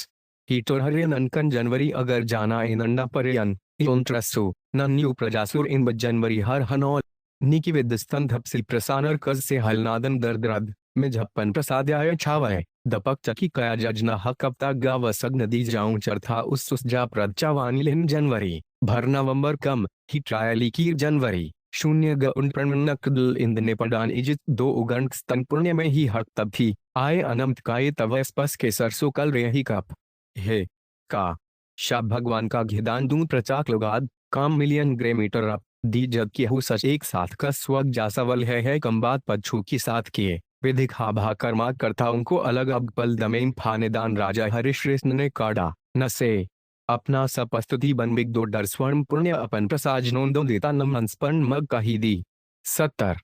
हीटोर हरियन अनकन जनवरी अगर जाना नंडा परयन ट्रसो नन्यू प्रजासुर इन जनवरी हर हनौल निकी विदस्तन धपसी प्रसानर कज से हलनादन दर्दरद में झप्पन प्रसाद्याय छावय दपक चकी कया जजना हक अपता गावसग नदी जाऊं चरथा उस जा प्रदचा वानिलिन जनवरी भर नवंबर कम ही ट्रायली की जनवरी 0 ग उन प्रणनकदल इंदने पडान इजित 2 उगंड स्तन पुण्य में ही हक तब थी आए अनंत काय तव स्पस के सरसों कल रही कप हे का शाब भगवान का घिदान दूं प्रचाक लोगाद काम मिलियन ग्रे मीटर अप दी जब की हु सच एक साथ का स्वग जासवल है कम्बात पच्छू की साथ किए विधिक हाभा कर्मा करता उनको अलग अब पल दमेन फानेदान राजा हरिश्रेष्ठ ने काढ़ा न से अपना सपस्तुति बनबिक 2 डर स्वर्ण पुण्य अपन प्रसाज नोंदो देता नमनस्पर्ण मग कही दी 70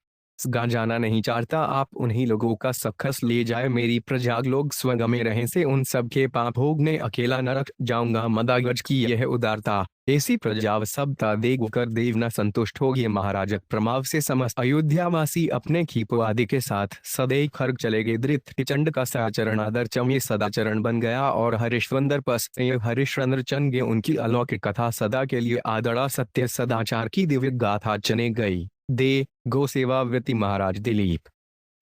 गा जाना नहीं चाहता, आप उन्हीं लोगों का सखस ले जाए, मेरी प्रजा लोग स्वर्ग में रहें से उन सब के पाप भोगने अकेला नरक जाऊंगा। मदागज की यह उदारता ऐसी प्रजा सबता देखकर देव न संतुष्ट होगी। महाराज प्रमाव से समस्त अयोध्यावासी अपने खीपो आदि के साथ सदैव खर्ग चले गए। धृतराष्ट्र का सदाचरण आदर में सदाचरण बन गया और हरिश्चंद्र पस हरिश्चंद्र चंद उनकी अलौकिक कथा सदा के लिए आदड़ा सत्य सदाचार की दिव्य गाथा चने गई। दे गो सेवा वृत्ति महाराज दिलीप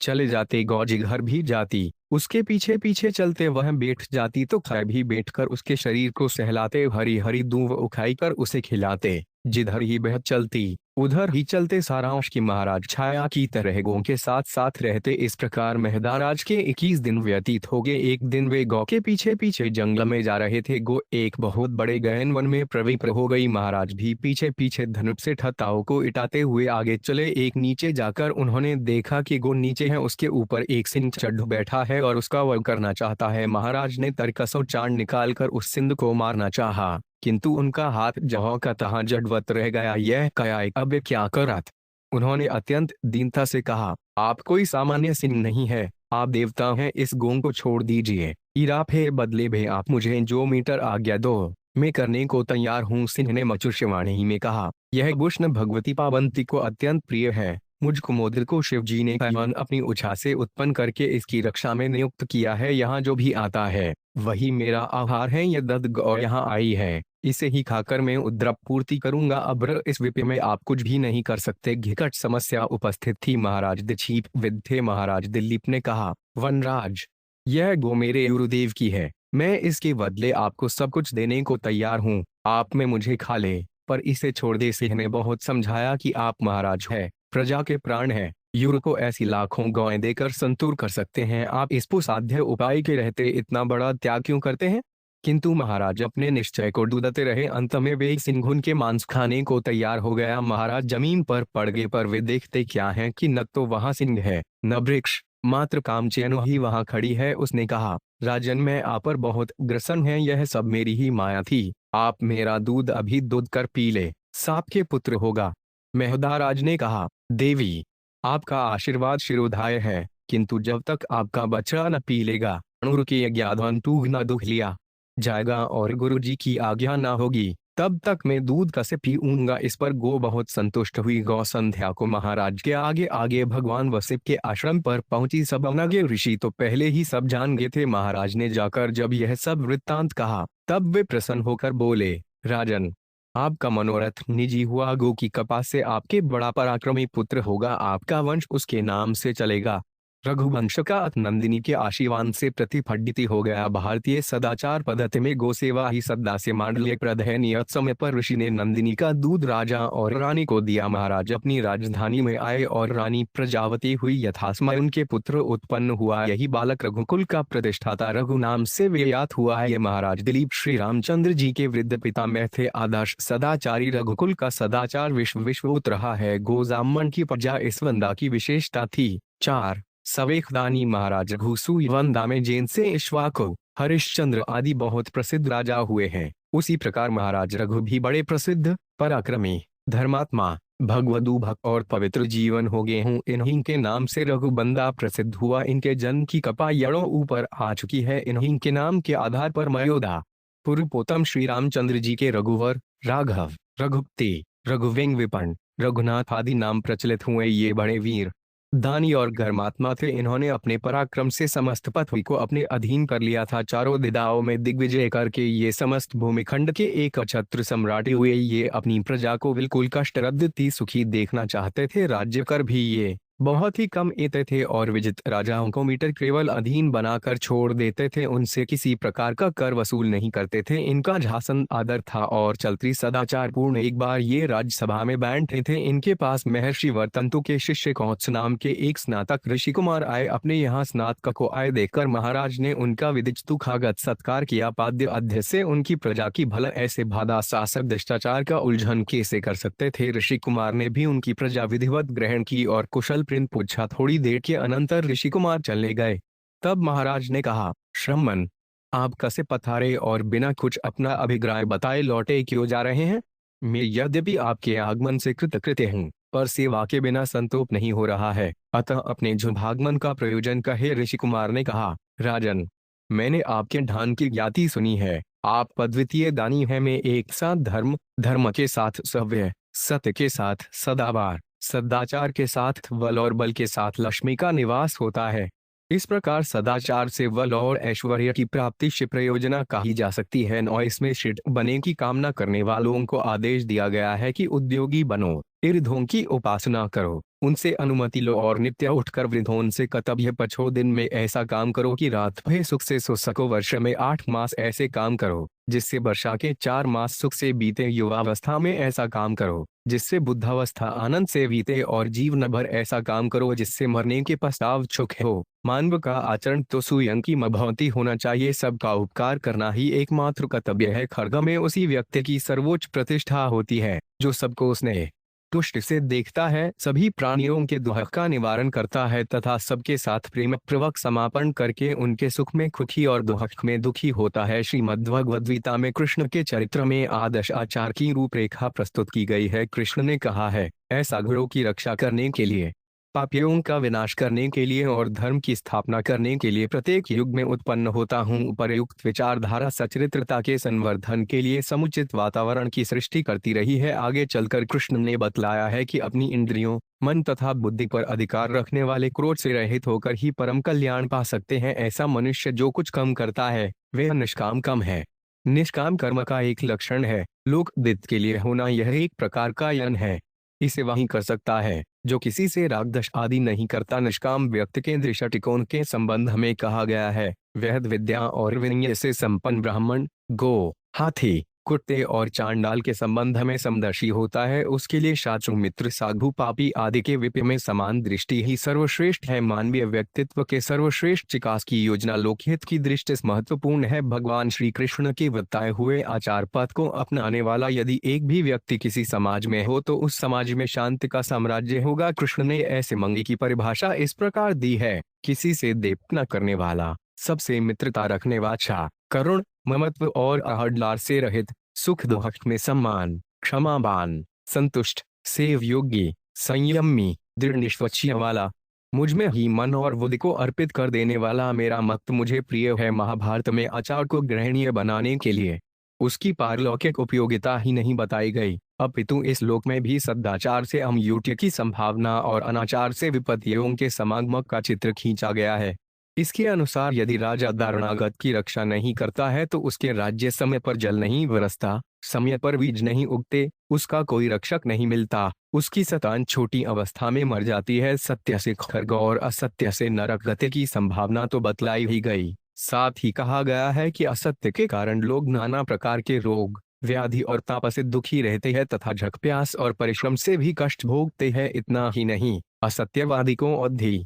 चले जाते, गौजी घर भी जाती, उसके पीछे पीछे चलते, वह बैठ जाती तो खै भी बैठकर उसके शरीर को सहलाते, हरी हरी दूब उखाई कर उसे खिलाते। जिधर ही वह चलती उधर ही चलते, सारांश की महाराज छाया की तरह गौ के साथ साथ रहते। इस प्रकार मेहदाराज के 21 दिन व्यतीत हो गए। एक दिन वे गौ के पीछे पीछे जंगल में जा रहे थे। गौ एक बहुत बड़े गहन वन में प्रविष्ट हो गई। महाराज भी पीछे पीछे धनुष से ठताओं को इटाते हुए आगे चले। एक नीचे जाकर उन्होंने देखा कि गौ नीचे है, उसके ऊपर एक सिंह चढ़ बैठा है और उसका वध करना चाहता है। महाराज ने तरकसों चांद निकालकर उस सिंह को मारना चाहा, किंतु उनका हाथ जहाँ का तहाँ जड़वत रह गया। यह काया अब क्या करत? उन्होंने अत्यंत दीनता से कहा, आप कोई सामान्य सिंह नहीं है, आप देवता हैं, इस गौ को छोड़ दीजिए। इराप है, बदले में आप मुझे जो मीटर आज्ञा दो मैं करने को तैयार हूँ। सिंह ने मचुष्यवाणी में कहा, यह वैष्णव भगवती पावंती को अत्यंत प्रिय है। मुझ कुमोदर को शिव जी ने मन अपनी उछा से उत्पन्न करके इसकी रक्षा में नियुक्त किया है। यहाँ जो भी आता है वही मेरा आहार है। यह दत्त गौ यहाँ आई है, इसे ही खाकर मैं उद्रव पूर्ति करूंगा। अब इस विपय में आप कुछ भी नहीं कर सकते। घिकट समस्या उपस्थित थी। महाराज दीक्षित विद थे। महाराज दिलीप ने कहा, वनराज, यह गौ मेरे गुरुदेव की है, मैं इसके बदले आपको सब कुछ देने को तैयार हूँ। आप में मुझे खा ले, पर इसे छोड़ दे। सिंह ने बहुत समझाया कि आप महाराज है, प्रजा के प्राण है, युर को ऐसी लाखों गौएं देकर संतुर कर सकते हैं। आप इस पुसाध्य उपाय के रहते इतना बड़ा त्याग क्यों करते हैं? किंतु महाराज अपने निश्चय को डूदते रहे। अंत में वे सिंह उनके मांस खाने को तैयार हो गया। महाराज जमीन पर पड़ गए, पर वे देखते क्या है कि न तो वहां सिंह है न वृक्ष, मात्र कामचेन ही वहां खड़ी है। उसने कहा, राजन, मैं आप पर बहुत ग्रसन है, यह सब मेरी ही माया थी। आप मेरा दूध अभी दूध कर पी ले, सांप के पुत्र होगा। मेहदाराज ने कहा, देवी, आपका आशीर्वाद शिरोधाय है, किंतु जब तक आपका बछड़ा न पी लेगा, अणुर के अज्ञान टूग न दुख लिया जाएगा और गुरुजी की आज्ञा न होगी, तब तक मैं दूध कैसे पीऊंगा। इस पर गो बहुत संतुष्ट हुई। गौ संध्या को महाराज के आगे आगे भगवान वशिष्ठ के आश्रम पर पहुंची। सब अवनगे ऋषि तो पहले ही सब जान गए थे। महाराज ने जाकर जब यह सब वृत्तांत कहा, तब वे प्रसन्न होकर बोले, राजन, आपका मनोरथ निजी हुआ। गो की कपास से आपके बड़ा पराक्रमी पुत्र होगा, आपका वंश उसके नाम से चलेगा। रघुवंश का नंदिनी के आशीर्वाद से प्रतिफलित हो गया। भारतीय सदाचार पद्धति में गो सेवा ही सदा से मांडल्य प्रद है। नियत समय पर ऋषि ने नंदिनी का दूध राजा और रानी को दिया। महाराज अपनी राजधानी में आए और रानी प्रजावती हुई। यथासमय उनके पुत्र उत्पन्न हुआ। यही बालक रघुकुल का प्रतिष्ठाता रघु नाम से व्ययात हुआ है। ये महाराज दिलीप श्री रामचंद्र जी के वृद्ध पिता में थे। आदर्श सदाचारी रघुकुल का सदाचार विश्वभूत रहा है। गोजामन की प्रजा इस वंदा की विशेषता थी। 4 सवेखदानी महाराज रघुसूवंदा में जैन से इक्ष्वाकु, हरिश्चंद्र आदि बहुत प्रसिद्ध राजा हुए हैं। उसी प्रकार महाराज रघु भी बड़े प्रसिद्ध, पराक्रमी, धर्मात्मा, भगवदू भक्त और पवित्र जीवन हो गए हूँ। इन्हीं के नाम से रघुबंदा प्रसिद्ध हुआ। इनके जन्म की कपा यड़ों ऊपर आ चुकी है। इन्हीं के नाम के आधार पर मयोधा पुरुपोतम श्री रामचंद्र जी के रघुवर, राघव, रघुपति, रघुवेंग विपण, रघुनाथ आदि नाम प्रचलित हुए। ये बड़े वीर, दानी और धर्मात्मा थे। इन्होंने अपने पराक्रम से समस्त पृथ्वी को अपने अधीन कर लिया था। चारों दिशाओं में दिग्विजय करके ये समस्त भूमिखंड के एक छत्र सम्राट हुए। ये अपनी प्रजा को बिल्कुल कष्टरहित सुखी देखना चाहते थे। राज्य कर भी ये बहुत ही कम एते थे और विजित राजाओं को मीटर केवल अधीन बनाकर छोड़ देते थे। उनसे किसी प्रकार का कर वसूल नहीं करते थे। इनका शासन आदर था और चलती सदाचार पूर्ण। एक बार ये राज्यसभा में बैठे थे। इनके पास महर्षि वर्तंतु के शिष्य कौत्स नाम के एक स्नातक ऋषि कुमार आए। अपने यहाँ स्नातक को आए देखकर महाराज ने उनका विदितुखागत सत्कार किया। पाद्य अध्यय से उनकी प्रजा की भला ऐसे भादा शासक भ्रष्टाचार का उल्झन कैसे कर सकते थे। ऋषि कुमार ने भी उनकी प्रजा विधिवत ग्रहण की और कुशल पूछा। थोड़ी देर के अनंतर ऋषि कुमार चलने गए। तब महाराज ने कहा, श्रमण, आप कसे पथारे और बिना कुछ अपना अभिप्राय बताए लौटे क्यों जा रहे हैं? मैं यद्यपि आपके आगमन से कृतकृत्य हूँ, पर सेवा के बिना संतोष नहीं हो रहा है, अतः अपने जो भागमन का प्रयोजन कहे। ऋषि कुमार ने कहा, राजन, मैंने आपके ढान की ज्ञाति सुनी है। आप अद्वितीय दानी हैं। मैं एक साथ धर्म, धर्म के साथ सव्य, सत्य के साथ सदाचार, सदाचार के साथ बल और बल के साथ लक्ष्मी का निवास होता है। इस प्रकार सदाचार से बल और ऐश्वर्य की प्राप्ति से प्रयोजना कही जा सकती है। और इसमें शिष्ट बने की कामना करने वालों को आदेश दिया गया है कि उद्योगी बनो, ऋद्धों की उपासना करो, उनसे अनुमति लो और नित्य उठकर वृद्धों से कर्तव्य पछो। दिन में ऐसा काम करो कि रात भर सुख से सो सको। वर्ष में 8 मास ऐसे काम करो जिससे वर्षा के 4 मास सुख से बीते। युवावस्था में ऐसा काम करो जिससे बुद्धावस्था आनंद से बीते, और जीवन भर ऐसा काम करो जिससे मरने के पश्चात सुख हो। मानव का आचरण तो स्वयं की मभौती होना चाहिए। सबका उपकार करना ही एकमात्र कर्तव्य है। खड्ग में उसी व्यक्ति की सर्वोच्च प्रतिष्ठा होती है जो सबको स्नेह तुष्ट से देखता है, सभी प्राणियों के दुख का निवारण करता है तथा सबके साथ प्रेम पूर्वक समापन करके उनके सुख में खुशी और दुख में दुखी होता है। श्रीमद् भगवद गीता में कृष्ण के चरित्र में आदर्श आचार की रूपरेखा प्रस्तुत की गई है। कृष्ण ने कहा है, ऐसा गुरु की रक्षा करने के लिए, पापियों का विनाश करने के लिए और धर्म की स्थापना करने के लिए प्रत्येक युग में उत्पन्न होता हूँ। उपयुक्त विचारधारा सचरित्रता के संवर्धन के लिए समुचित वातावरण की सृष्टि करती रही है। आगे चलकर कृष्ण ने बतलाया है कि अपनी इंद्रियों, मन तथा बुद्धि पर अधिकार रखने वाले क्रोध से रहित होकर ही परम कल्याण पा सकते हैं। ऐसा मनुष्य जो कुछ कम करता है वह निष्काम कम है। निष्काम कर्म का एक लक्षण है लोक दित के लिए होना। यह एक प्रकार का यज्ञ है। इसे वही कर सकता है जो किसी से राग द्वेष आदि नहीं करता। निष्काम व्यक्ति के दृष्टिकोण के संबंध में कहा गया है, वेद विद्या और विनय से संपन्न ब्राह्मण, गो, हाथी, कुत्ते और चांडाल के संबंध में समदर्शी होता है। उसके लिए शास्त्र, मित्र, साधु, पापी आदि के विपरीत में समान दृष्टि ही सर्वश्रेष्ठ है। मानवीय व्यक्तित्व के सर्वश्रेष्ठ विकास की योजना लोकहित की दृष्टि से महत्वपूर्ण है। भगवान श्री कृष्ण के बताए हुए आचार पथ को अपनाने वाला यदि एक भी व्यक्ति किसी समाज में हो तो उस समाज में शांति का साम्राज्य होगा। कृष्ण ने ऐसे मंगी की परिभाषा इस प्रकार दी है, किसी से देप न करने वाला, सबसे मित्रता रखने वाला, करुण, ममत्व और अहंकार से रहित, सुख दुख में सम्मान, क्षमावान, संतुष्ट, सेव योगी, संयमी, दृढ़ निश्चय वाला, मुझ में ही मन और बुद्धि को अर्पित कर देने वाला। मेरा मत मुझे प्रिय है। महाभारत में आचार को ग्रहणीय बनाने के लिए उसकी पारलौकिक उपयोगिता ही नहीं बताई गई, अपितु इस लोक में भी सदाचार से अमयूट्य की संभावना और अनाचार से विपत्तियों के समागम का चित्र खींचा गया है। इसके अनुसार यदि राजा दारुणागत की रक्षा नहीं करता है तो उसके राज्य समय पर जल नहीं बरसता, समय पर बीज नहीं उगते, उसका कोई रक्षक नहीं मिलता, उसकी संतान छोटी अवस्था में मर जाती है। सत्य से खड्ग और असत्य से नरक गति की संभावना तो बतलाई ही गई। साथ ही कहा गया है कि असत्य के कारण लोग नाना प्रकार के रोग, व्याधि और ताप से दुखी रहते हैं तथा झक प्यास और परिश्रम से भी कष्ट भोगते हैं। इतना ही नहीं, असत्यवादी को अवधि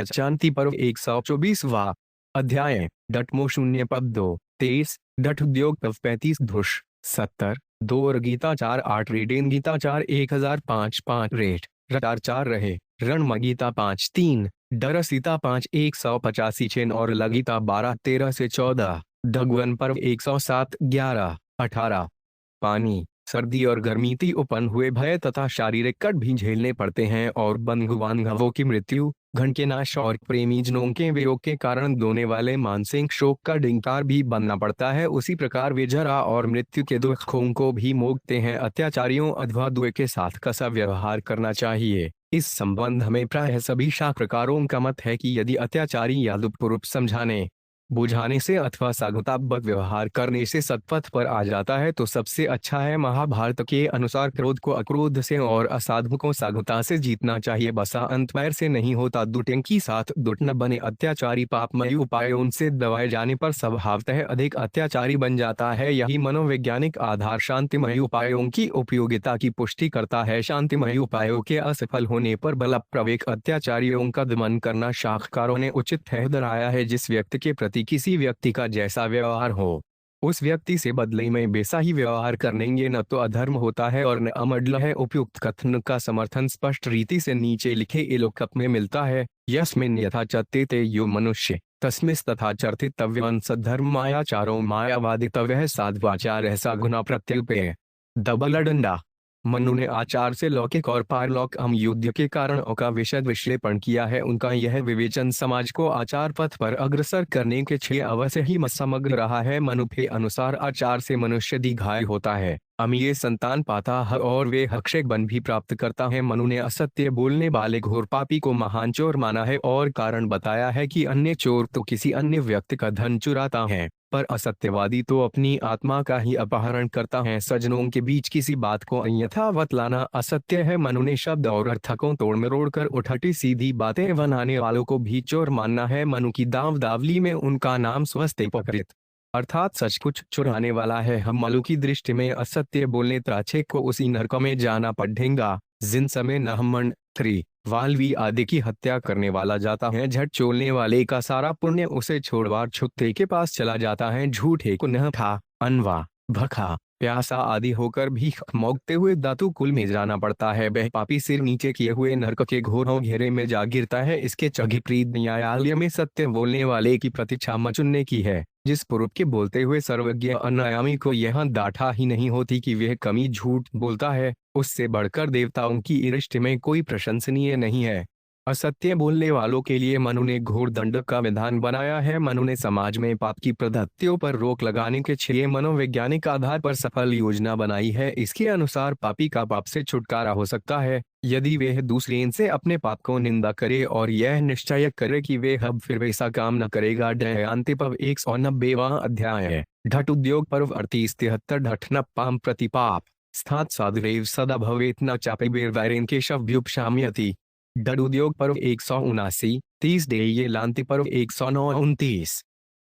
शांति पर्व 124वां अध्याय, डटमो 0 पद 2 23, डट उद्योग पव 35 धुष 70 2 और गीता 4:8 रेडेन गीता 4:1005 रेट रटार 4 रहे रण गीता 5:3 डर सीता 5:185 चेन और लगीता 12:13 से 14 डगवन पर्व 107:11-18 पानी, सर्दी और गर्मीति उत्पन्न हुए भय तथा शारीरिक कष्ट भी झेलने पड़ते हैं और बंधु बांधवों की मृत्यु, घन के नाश और प्रेमी जनों के वियोग के कारण दोने वाले मानसिक शोक का डिंकार भी बनना पड़ता है। उसी प्रकार वे जरा और मृत्यु के दुखों को भी मोगते हैं। अत्याचारियों अथवा द्वे के साथ कैसा व्यवहार करना चाहिए, इस संबंध में प्रायः सभी शास्त्रकारों का मत है कि यदि अत्याचारी या दुष्पूर्व समझाने बुझाने से अथवा साधुतापूर्वक व्यवहार करने से सत्पथ पर आ जाता है तो सबसे अच्छा है। महाभारत के अनुसार क्रोध को अक्रोध से और असाधु को साधुता से जीतना चाहिए। बसा अंत पैर से नहीं होता, दुटें की साथ दुट न बने। अत्याचारी पापमय उपायों से दबाए जाने पर स्वभावतः अधिक अत्याचारी बन जाता है। यही मनोवैज्ञानिक आधार शांतिमय उपायों की उपयोगिता की पुष्टि करता है। शांतिमय उपायों के असफल होने पर बलप्रयोग अत्याचारियों का दमन करना शास्त्रकारों ने उचित ठहराया है। जिस व्यक्ति के प्रति किसी व्यक्ति का जैसा व्यवहार हो उस व्यक्ति से बदले में वैसा ही व्यवहार करेंगे न तो अधर्म होता है और न अमंडल है। उपयुक्त कथन का समर्थन स्पष्ट रीति से नीचे लिखे एलोकप में मिलता है, यस्मिन् यथा चर्तेते यो मनुष्य तस्मिस् तथा चर्तितव्यं सद्धर्म मायाचारो मायावादितव्यः साध्वाचारः सगुणः प्रत्यल्पः। डबल डंडा मनु ने आचार से लौकिक और पारलौकिक युद्ध के कारणों का विशद विश्लेषण किया है। उनका यह विवेचन समाज को आचार पथ पर अग्रसर करने के 6 अवश्य ही समग्र रहा है। मनु के अनुसार आचार से मनुष्य दीर्घायु होता है, अमीर संतान पाता है और वे अक्षय बन भी प्राप्त करता है। मनु ने असत्य बोलने वाले घोर पापी को महान चोर माना है और कारण बताया है कि अन्य चोर तो किसी अन्य व्यक्ति का धन चुराता है, पर असत्यवादी तो अपनी आत्मा का ही अपहरण करता है। सज्जनों के बीच किसी बात को यथावत लाना असत्य है। मनु ने शब्द और अर्थ को तोड़ मरोड़ कर उठटी सीधी बातें बनाने वालों को भी चोर मानना है। मनु की दावदावली में उनका नाम स्वस्तिपकृत अर्थात सच कुछ चुराने वाला है। हम मनु की दृष्टि में असत्य बोलने त्राचे को उसी नरक में जाना पड़ेगा जिन समय नहमन थ्री वाल्वी आदि की हत्या करने वाला जाता है। झट चोलने वाले का सारा पुण्य उसे छोड़वार छुत्ते के पास चला जाता है। झूठे को न था अनवा भखा प्यासा आदि होकर भी मौगते हुए दातु कुल में जाना पड़ता है। वह पापी सिर नीचे किए हुए नरक के घोरों घेरे में जा गिरता है। इसके विपरीत न्यायालय में सत्य बोलने वाले की प्रतीक्षा मचुनने की है। जिस पुरुष के बोलते हुए सर्वज्ञ अनायामी को यह डांटा ही नहीं होती कि वह कमी झूठ बोलता है, उससे बढ़कर देवताओं की दृष्टि में कोई प्रशंसनीय नहीं है। असत्य बोलने वालों के लिए मनु ने घोर दंड का विधान बनाया है। मनु ने समाज में पाप की प्रवृत्तियों पर रोक लगाने के 6 मनोवैज्ञानिक आधार पर सफल योजना बनाई है। इसके अनुसार पापी का पाप से छुटकारा हो सकता है यदि वह दूसरे से अपने पाप को निंदा करे और यह निश्चय करे कि वे अब फिर वैसा काम न करेगा। दयांतिपव 190वां अध्याय है। ढट उद्योग पर्व 38-73 ढट न पाम प्रतिपाप स्थात साधुरेव सदा भवेत न चापे वैरेन के शव्युपशाम्यति। ढट उद्योग पर्व 179 30 ये लांति पर्व 109-29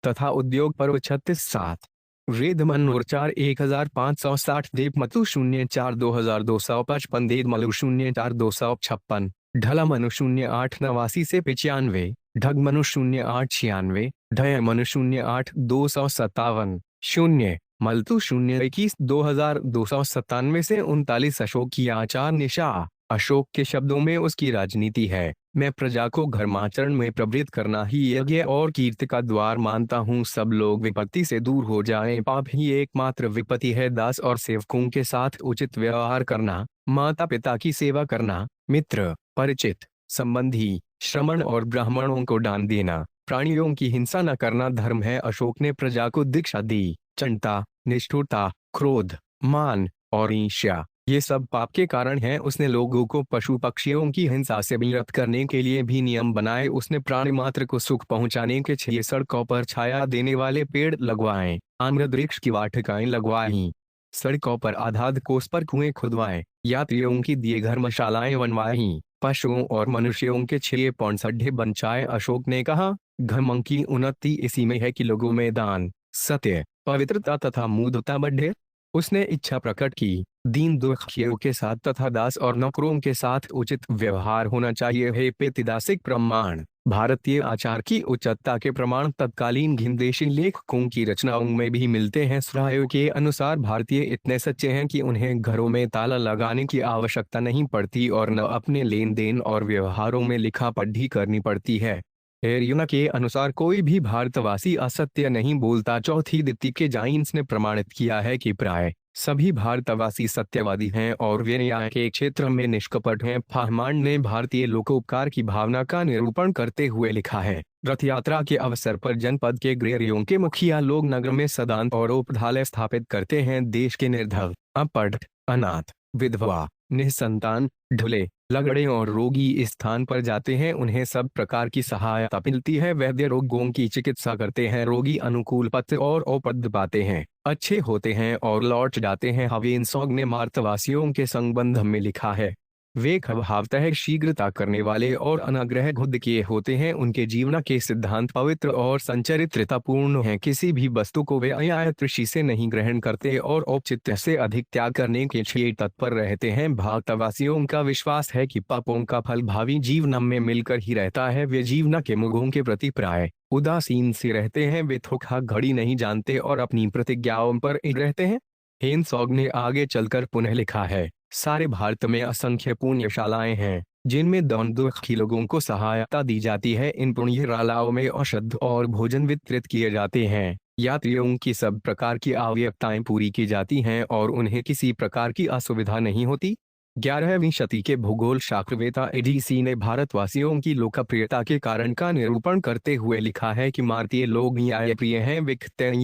तथा उद्योग पर्व 36-7। वेद मनोरचार 1560 देव मतु 04 2255 देव मलु 04 256 ढला मनु 08 89 से 95 ढग मनु 08 96 ढय मनु 08 257 0 मलतु 021 2297 से 39। अशोक की आचार निशा। अशोक के शब्दों में उसकी राजनीति है। मैं प्रजा को धर्माचरण में प्रवृत्त करना ही यज्ञ और कीर्ति का द्वार मानता हूँ। सब लोग विपत्ति से दूर हो जाएं, पाप ही एकमात्र विपत्ति है। दास और सेवकों के साथ उचित व्यवहार करना, माता पिता की सेवा करना, मित्र परिचित संबंधी श्रमण और ब्राह्मणों को दान देना, प्राणियों की हिंसा न करना धर्म है। अशोक ने प्रजा को दीक्षा दी। चंटा, निष्ठुरता, क्रोध, मान और ईर्ष्या ये सब पाप के कारण हैं। उसने लोगों को पशु पक्षियों की हिंसा से विरत करने के लिए भी नियम बनाए। उसने प्राणी मात्र को सुख पहुंचाने के 6 सड़कों पर छाया देने वाले पेड़ लगवाए, आम्र वृक्ष की वाटिकाएं लगवाई, सड़कों पर आधाद कोस पर कुएं खुदवाए, यात्रियों की दिए धर्मशालाएं बनवाई, पशुओं और मनुष्यों के 6 पौंसड्ढे बनचाए। अशोक ने कहा, घमंड की उन्नति इसी में है कि लोगों में दान, सत्य, पवित्रता तथा मूढ़ता बढ़े। उसने इच्छा प्रकट की, दीन दुखियों के साथ तथा दास और नौकरों के साथ उचित व्यवहार होना चाहिए। है ऐतिहासिक प्रमाण। भारतीय आचार की उच्चता के प्रमाण तत्कालीन घिनदेशी लेखकों की रचनाओं में भी मिलते हैं। सुरायो के अनुसार भारतीय इतने सच्चे हैं कि उन्हें घरों में ताला लगाने की आवश्यकता नहीं पड़ती और न अपने लेन देन और व्यवहारों में लिखा पढ़ी करनी पड़ती है। एरियोना के अनुसार कोई भी भारतवासी असत्य नहीं बोलता। चौथी दित्ती के जाइंस ने प्रमाणित किया है कि प्राय सभी भारतवासी सत्यवादी हैं और वे न्याय के क्षेत्र में निष्कपट हैं। फाहमान ने भारतीय लोकोपकार की भावना का निरूपण करते हुए लिखा है, रथ यात्रा के अवसर पर जनपद के गृहरियों के मुखिया लोग नगर में सदान और उपधालय स्थापित करते हैं। देश के निर्धन, अपढ़, अनाथ, विधवा, निसंतान, ढुले, लगड़े और रोगी इस स्थान पर जाते हैं। उन्हें सब प्रकार की सहायता मिलती है। वैद्य रोगों की चिकित्सा करते हैं। रोगी अनुकूल पत्र और औषध पाते हैं, अच्छे होते हैं और लौट जाते हैं। हवेनसौग ने मार्तवासियों के संबंध में लिखा है, वे स्वभावतः शीघ्रता करने वाले और अनाग्रह खुद किए होते हैं। उनके जीवन के सिद्धांत पवित्र और संचरित्रतापूर्ण हैं। किसी भी वस्तु को वे अयातृषि से नहीं ग्रहण करते और औचित्य से अधिक त्याग करने के लिए तत्पर रहते हैं। भारतवासियों का विश्वास है कि पापों का फल भावी जीवन में मिलकर ही रहता है। वे जीवन के मुगों के प्रति प्राय उदासीन से रहते हैं। वे धोखा घड़ी नहीं जानते और अपनी प्रतिज्ञाओं पर अड़े रहते हैं। हेनसौग ने आगे चलकर पुनः लिखा है, सारे भारत में असंख्य पुण्यशालाएं हैं, जिनमें दौन दुखी लोगों को सहायता दी जाती है। इन पुण्यशालाओं में औषध और भोजन वितरित किए जाते हैं। यात्रियों की सब प्रकार की आवश्यकताएं पूरी की जाती हैं और उन्हें किसी प्रकार की असुविधा नहीं होती। 11वीं शती के भूगोल शास्त्रवेत्ता एडीसी ने भारतवासियों की लोकप्रियता के कारण का निरूपण करते हुए लिखा है कि भारतीय लोग न्यायप्रिय हैं, वे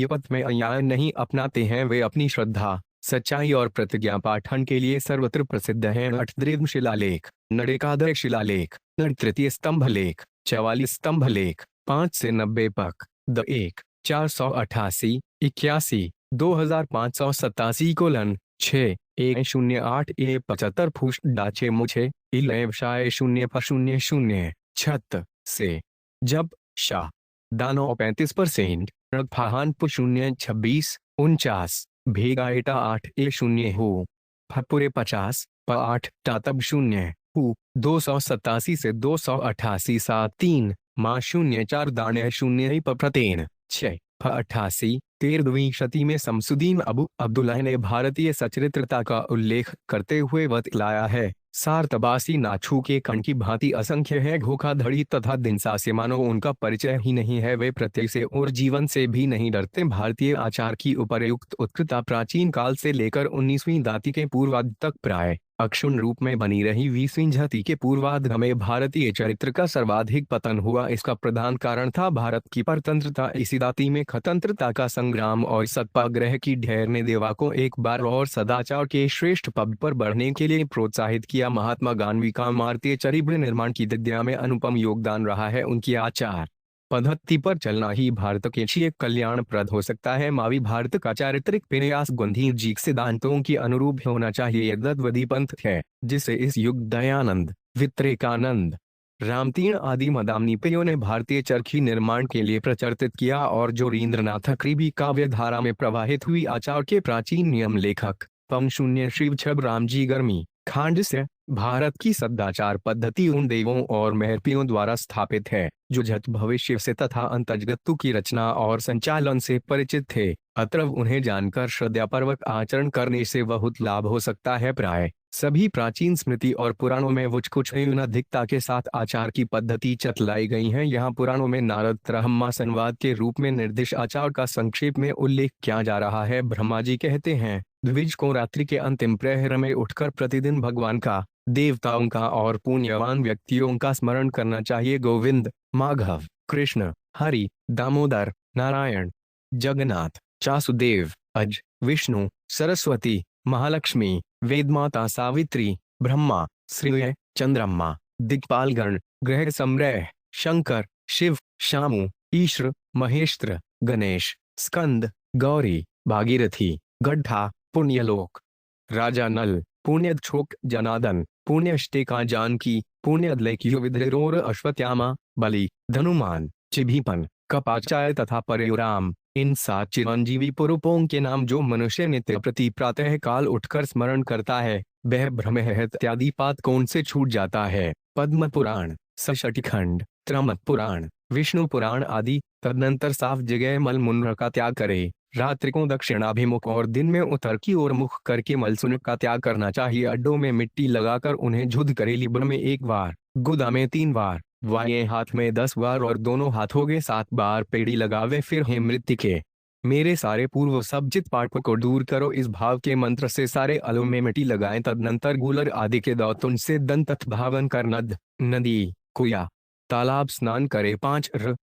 पथ में अन्याय नहीं अपनाते हैं, वे अपनी श्रद्धा, सच्चाई और प्रतिज्ञा पाठन के लिए सर्वत्र प्रसिद्ध हैं। अष्टदृढ़ शिलालेख, नरेकादय शिलालेख, नर तृतीय स्तंभ लेख, 44 स्तंभ लेख, 5 से 90 पक, द 1, 488, 81, 2587:6, 108 75 फूस डाचे मुझे इलेवशाय 0:00 छत से जब शाह दानो 35%, रगफाहान पु 0:26 भेगा एटा 8 हो फपुरे 50 प8 टातब 0 हु 287 से 288 73 माँ 04 दाने 0 प्रतेन 6 88 13वीं शती में शमसुद्दीन अबू अब्दुल्लाह ने भारतीय सचरित्रता का उल्लेख करते हुए बतलाया है। सार तबासी नाछू के कण की भांति असंख्य है, धोखाधड़ी तथा दिनसा से मानो उनका परिचय ही नहीं है। वे प्रत्यय से और जीवन से भी नहीं डरते। भारतीय आचार की उपर्युक्त उत्कृता प्राचीन काल से लेकर 19वीं दाती के पूर्वार्ध तक प्राय अक्षुण्ण रूप में बनी रही। 20वीं शती के पूर्वार्ध में भारतीय चरित्र का सर्वाधिक पतन हुआ। इसका प्रधान कारण था भारत की परतंत्रता। इसी दाती में स्वतंत्रता का संग्राम और सत्याग्रह की ढेर ने देवा को एक बार और सदाचार के श्रेष्ठ पद पर बढ़ने के लिए प्रोत्साहित किया। महात्मा गांधी का भारतीय चरित्र निर्माण की दिद्या में अनुपम योगदान रहा है। उनकी आचार पद्धति पर चलना ही भारत के लिए कल्याणप्रद हो सकता है। मावी भारत का चारित्रिक प्रयास गांधी जी के सिद्धांतों की अनुरूप होना चाहिए। यद्यपि पंथ है जिसे इस युग दयानंद, विवेकानंद, रामतीर्ण आदि मदामनीपयों ने भारतीय चरखी निर्माण के लिए प्रचलित किया और जो रवींद्रनाथ करीबी काव्य धारा में प्रवाहित हुई आचार के प्राचीन नियम लेखक पम 0 शिव छब रामजी गर्मी खांड से भारत की सदाचार पद्धति उन देवों और महर्षियों द्वारा स्थापित है जो जगत भविष्य से तथा अंतर्जगतु की रचना और संचालन से परिचित थे। अतः उन्हें जानकर श्रद्धापूर्वक आचरण करने से बहुत लाभ हो सकता है। प्राय सभी प्राचीन स्मृति और पुराणों में कुछ अधिकता के साथ आचार की पद्धति चतलाई गई है। यहाँ पुराणों में नारद ब्रह्मा संवाद के रूप में निर्दिष्ट आचार का संक्षेप में उल्लेख किया जा रहा है। ब्रह्मा जी कहते हैं, द्विज को रात्रि के अंतिम प्रहर में उठकर प्रतिदिन भगवान का, देवताओं का और पुण्यवान व्यक्तियों का स्मरण करना चाहिए। गोविंद, माधव, कृष्ण, हरि, दामोदर, नारायण, जगन्नाथ, वासुदेव, अज, विष्णु, सरस्वती, महालक्ष्मी, वेदमाता सावित्री, ब्रह्मा, श्रेय, चंद्रमा, दिक्पालगण, ग्रह सम्राट, शंकर, शिव, शामु, ईश्वर, महेश्वर, गणेश, स्कंद, गौरी, भागीरथी, गड्ढा, पुण्यलोक, राजा नल, पुण्यक्षोक जनादन, पुण्यष्टिका जानकी, पुण्यदलेख युविधरोर अश्वत्थामा, बलि, धनुमान, चिभीपन, कपाचाय तथा परयुराम। इन 7 चिरंजीवी पुरुषों के नाम जो मनुष्य नित्य प्रति प्रातः काल उठकर स्मरण करता है वह भ्रम इत्यादि पात कौन से छूट जाता है। पद्म पुराण, सशटिखंड, त्रमत पुराण, विष्णु पुराण आदि। तदनंतर साफ जगह मल मूत्र का त्याग करे। रात्रि को दक्षिणाभिमुख और दिन में उत्तर की ओर मुख करके मलसून का त्याग करना चाहिए। अड्डों में मिट्टी लगाकर उन्हें शुद्ध करे। लिब्र में 1 बार, गुदा में 3 बार, बाएं हाथ में 10 बार और दोनों हाथों के 7 बार पेड़ी लगावे। फिर हे मृत्तिके, मेरे सारे पूर्व सब्जित पाप को दूर करो। इस भाव के मंत्र से सारे अलों में मिट्टी लगाएं। तदनंतर गूलर आदि के दातुन से दंत भावन कर नदी, कुया, तालाब स्नान करे। 5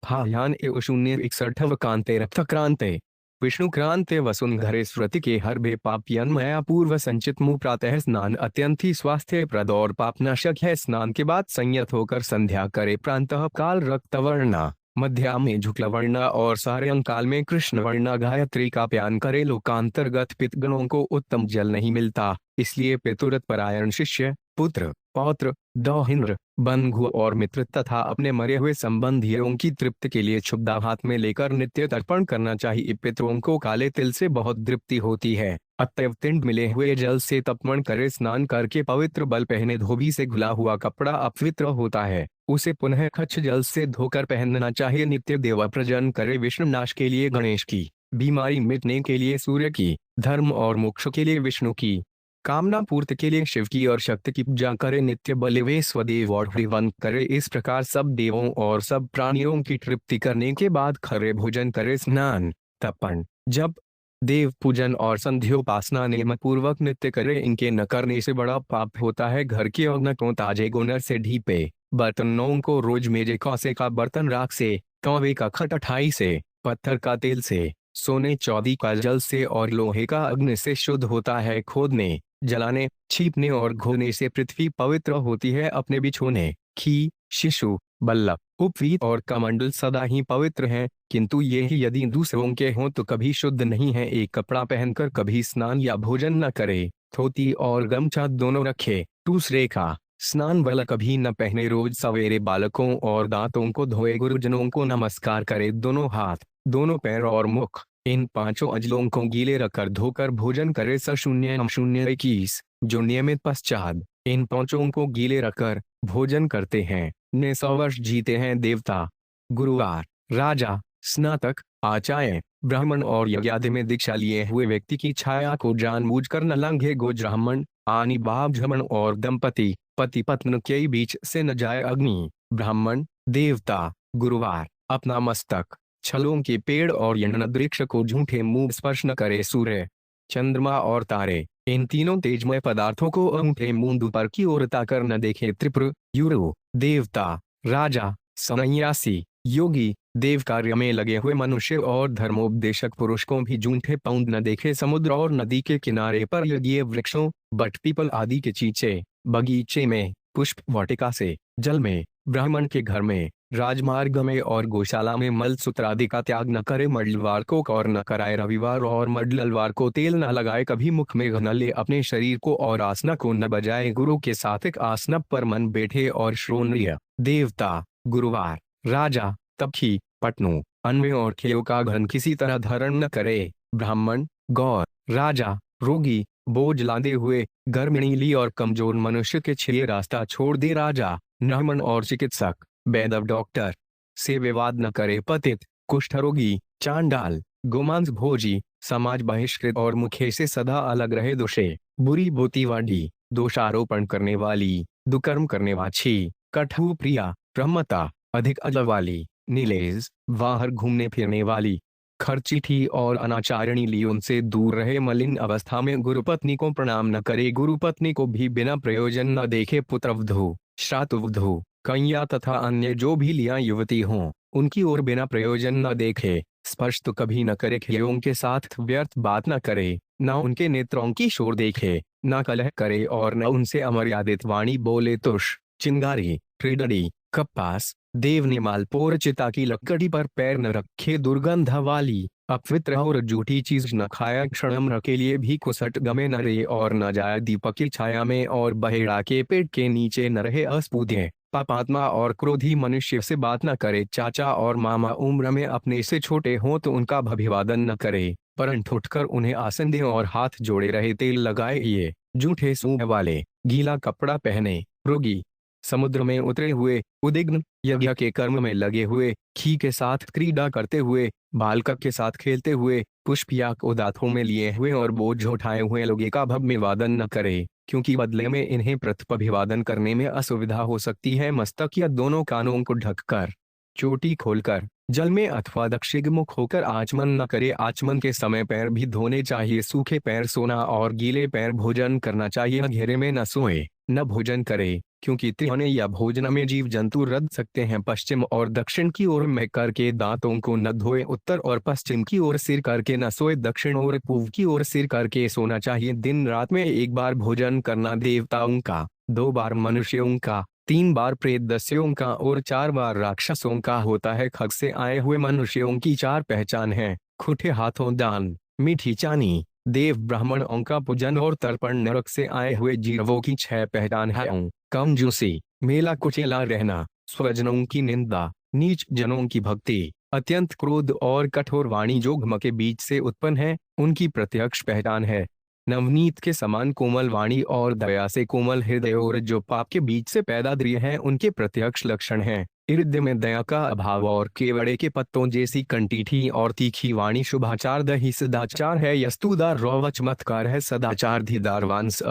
हायान 061 कांते रक्तक्रांते, विष्णु क्रांते वसुंधरे स्मृति के हर बे पापियन मया पूर्व संचित मुँह। प्रातः स्नान अत्यंत ही स्वास्थ्यप्रद और पापनाशक है। स्नान के बाद संयत होकर संध्या करे। प्रातः काल रक्तवर्णा, मध्या में शुक्लवर्णा और सायंकाल में कृष्णवर्णा गायत्री का पान करे। लोकांतर्गत पितृगणों को उत्तम जल नहीं मिलता, इसलिए पितुरत परायण शिष्य, पुत्र, पौत्र, दौहिंद्र, बंधु और मित्र तथा अपने मरे हुए संबंधियों की तृप्ति के लिए क्षुब्धा हाथ में लेकर नित्य तर्पण करना चाहिए। पितरों को काले तिल से बहुत तृप्ति होती है, अतएव तिंड मिले हुए जल से तर्पण करे। स्नान करके पवित्र बल पहने। धोबी से घुला हुआ कपड़ा अपवित्र होता है, उसे पुनः खच्छ जल से धोकर पहनना चाहिए। नित्य देवा प्रजन करे। विष्णु नाश के लिए गणेश की, बीमारी मिटने के लिए सूर्य की, धर्म और मोक्ष के लिए विष्णु की, कामना पूर्ति के लिए शिव की और शक्ति की पूजा करे, नित्य बलिवे स्वदेव और हरिवंत करे। इस प्रकार सब देवों और सब प्राणियों की तृप्ति करने के बाद खरे भोजन करे। स्नान, तर्पण, जप, देव पूजन और संध्योपासना नियम पूर्वक नित्य करे। इनके न करने से बड़ा पाप होता है। घर के अग्न को ताजे गोनर से ढीपे, बर्तनों को रोज मेजे कौसे का बर्तन राख से, तौवे का खटठाई से, पत्थर का तेल से, सोने चांदी का जल से और लोहे का अग्नि से शुद्ध होता है। खोदने, जलाने, छीपने और घोने से पृथ्वी पवित्र होती है। अपने बिछोने, खी, शिशु, बल्लभ, उपवीत और कमंडल सदा ही पवित्र हैं, किंतु ये ही यदि दूसरों के हों तो कभी शुद्ध नहीं है। एक कपड़ा पहनकर कभी स्नान या भोजन न करे। धोती और गमछा दोनों रखे। दूसरे का स्नान वाला कभी न पहने। रोज सवेरे बालकों और दांतों को धोए। गुरुजनों को नमस्कार करे। दोनों हाथ, दोनों पैर और मुख, इन पांचों अजलों को गीले रखकर धोकर भोजन करे। स0:21 जो नियमित पश्चात इन पांचों को गीले रखकर भोजन करते हैं ने 100 वर्ष जीते हैं। देवता, गुरुवार, राजा, स्नातक, आचार्य, ब्राह्मण और यज्ञादि में दीक्षा लिए हुए व्यक्ति की छाया को जानबूझकर न लांघे। गोब्राह्मण, आनी बाप ब्राह्मण और दंपति, पति पत्नी के बीच से न जाए। अग्नि, ब्राह्मण, देवता, गुरुवार, अपना मस्तक, छलों के पेड़ और यज्ञवृक्ष को झूठे मुंह स्पर्श न करे। सूर्य, चंद्रमा और तारे, इन तीनों तेजमय पदार्थों को अंगूठे मुंह ऊपर की ओर ताकर न देखे। त्रिपुर, युरु, देवता, राजा, सन्यासी, योगी, देव कार्य में लगे हुए मनुष्य और धर्मोपदेशक पुरुष को भी झूठे पौंध न देखे। समुद्र और नदी के किनारे पर यज्ञीय वृक्षों, बट पीपल आदि के चीचे, बगीचे में, पुष्प वाटिका से, जल में, ब्राह्मण के घर में, राजमार्ग में और गौशाला में मल सूत्र आदि का त्याग न करे। मंगलवार को कौर न कराए। रविवार और मंगलवार को तेल न लगाए। कभी मुख में न ले। अपने शरीर को और आसना को न बजाए। गुरु के सात्विक आसन पर मन बैठे और श्रोणीय। देवता, गुरुवार, राजा, तपखी, पटनु, अन्वय और खेयों का घन किसी तरह धारण न करे। ब्राह्मण, गौर, राजा, रोगी, बोझ लादे हुए, गर्मिणी और कमजोर मनुष्य के लिए रास्ता छोड़ दे। राजा, ब्राह्मण और चिकित्सक, वैद्य, डॉक्टर से विवाद न करे। पतित, कुष्ठरोगी, चांडाल, गोमांस भोजी, समाज बहिष्कृत और मुखे से सदा अलग रहे। दोषे, बुरी बोतीवाडी, दोषारोपण करने वाली, दुष्कर्म करने वाली, कटु प्रिया, ब्रह्मता, अधिक अजब वाली, नीलेज, बाहर घूमने फिरने वाली, खर्चिठी और अनाचारिणी ली, उनसे दूर रहे। मलिन अवस्था में गुरुपत्नी को प्रणाम न करे। गुरुपत्नी को भी बिना प्रयोजन न देखे। पुत्रवधू, श्रातुवधू, कन्या तथा अन्य जो भी लिया युवती हों, उनकी ओर बिना प्रयोजन न देखे। स्पर्श तो कभी न करे। खेयों के साथ व्यर्थ बात न करे। न उनके नेत्रों की शोर देखे, न कलह करे और न उनसे अमर्यादित वाणी बोले। तुष, चिंगारी, त्रिडड़ी, कपास, देवनीमाल, पोरचिता की लकड़ी पर पैर न रखे। दुर्गंध वाली, अपवित्र और झूठी चीज न खाया। क्षणम्र के लिए भी कुसट गमे न रहे और न जाए। दीपक की छाया में और बहेड़ा के पेड़ के नीचे न रहे। अस्पूध्य, पापात्मा और क्रोधी मनुष्य से बात न करे। चाचा और मामा उम्र में अपने से छोटे हों तो उनका अभिवादन न करे, परंतु उठकर उन्हें आसन दे और हाथ जोड़े रहे। तेल लगाए ये झूठे सूंघ वाले, गीला कपड़ा पहने, रोगी, समुद्र में उतरे हुए, उद्विग्न, यज्ञ के कर्म में लगे हुए, खी के साथ क्रीड़ा करते हुए, बालक के साथ खेलते हुए, पुष्प या को दांतों में लिए हुए और बोझ उठाए हुए लोगों का अभिवादन न करे, क्योंकि बदले में इन्हें प्रत्यभिवादन करने में असुविधा हो सकती है। मस्तक या दोनों कानों को ढककर, चोटी खोलकर, जल में अथवा दक्षिणमुख होकर आचमन न करे। आचमन के समय पैर भी धोने चाहिए। सूखे पैर सोना और गीले पैर भोजन करना चाहिए। घेरे में न सोए, न भोजन करे, क्योंकि त्रिहने या भोजन में जीव जंतु रद सकते हैं। पश्चिम और दक्षिण की ओर में करके दांतों को न धोए। उत्तर और पश्चिम की ओर सिर करके न सोए। दक्षिण और पूर्व की ओर सिर करके सोना चाहिए। दिन रात में एक बार भोजन करना देवताओं का, 2 बार मनुष्यों का, 3 बार प्रेत दस्युओं का और 4 बार राक्षसों का होता है। खग से आए हुए मनुष्यों की 4 पहचान है। खुटे हाथों दान, मीठी चानी, देव ब्राह्मणों का पूजन और तर्पण। नरक से आए हुए जीवों की 6 पहचान है। कंजूसी, मेला कुचेला रहना, स्वजनों की निंदा, नीच जनों की भक्ति, अत्यंत क्रोध और कठोर वाणी जो घम के बीच से उत्पन्न है, उनकी प्रत्यक्ष पहचान है। नवनीत के समान कोमल वाणी और दया से कोमल हृदय और जो पाप के बीच से पैदा द्रिय है, उनके प्रत्यक्ष लक्षण हैं। हृदय में दया का अभाव और केवड़े के पत्तों जैसी कंटीठी और तीखी वाणी शुभाचार दही सदाचार है यस्तुदार रौव चमत्कार है सदाचार धीदार वांस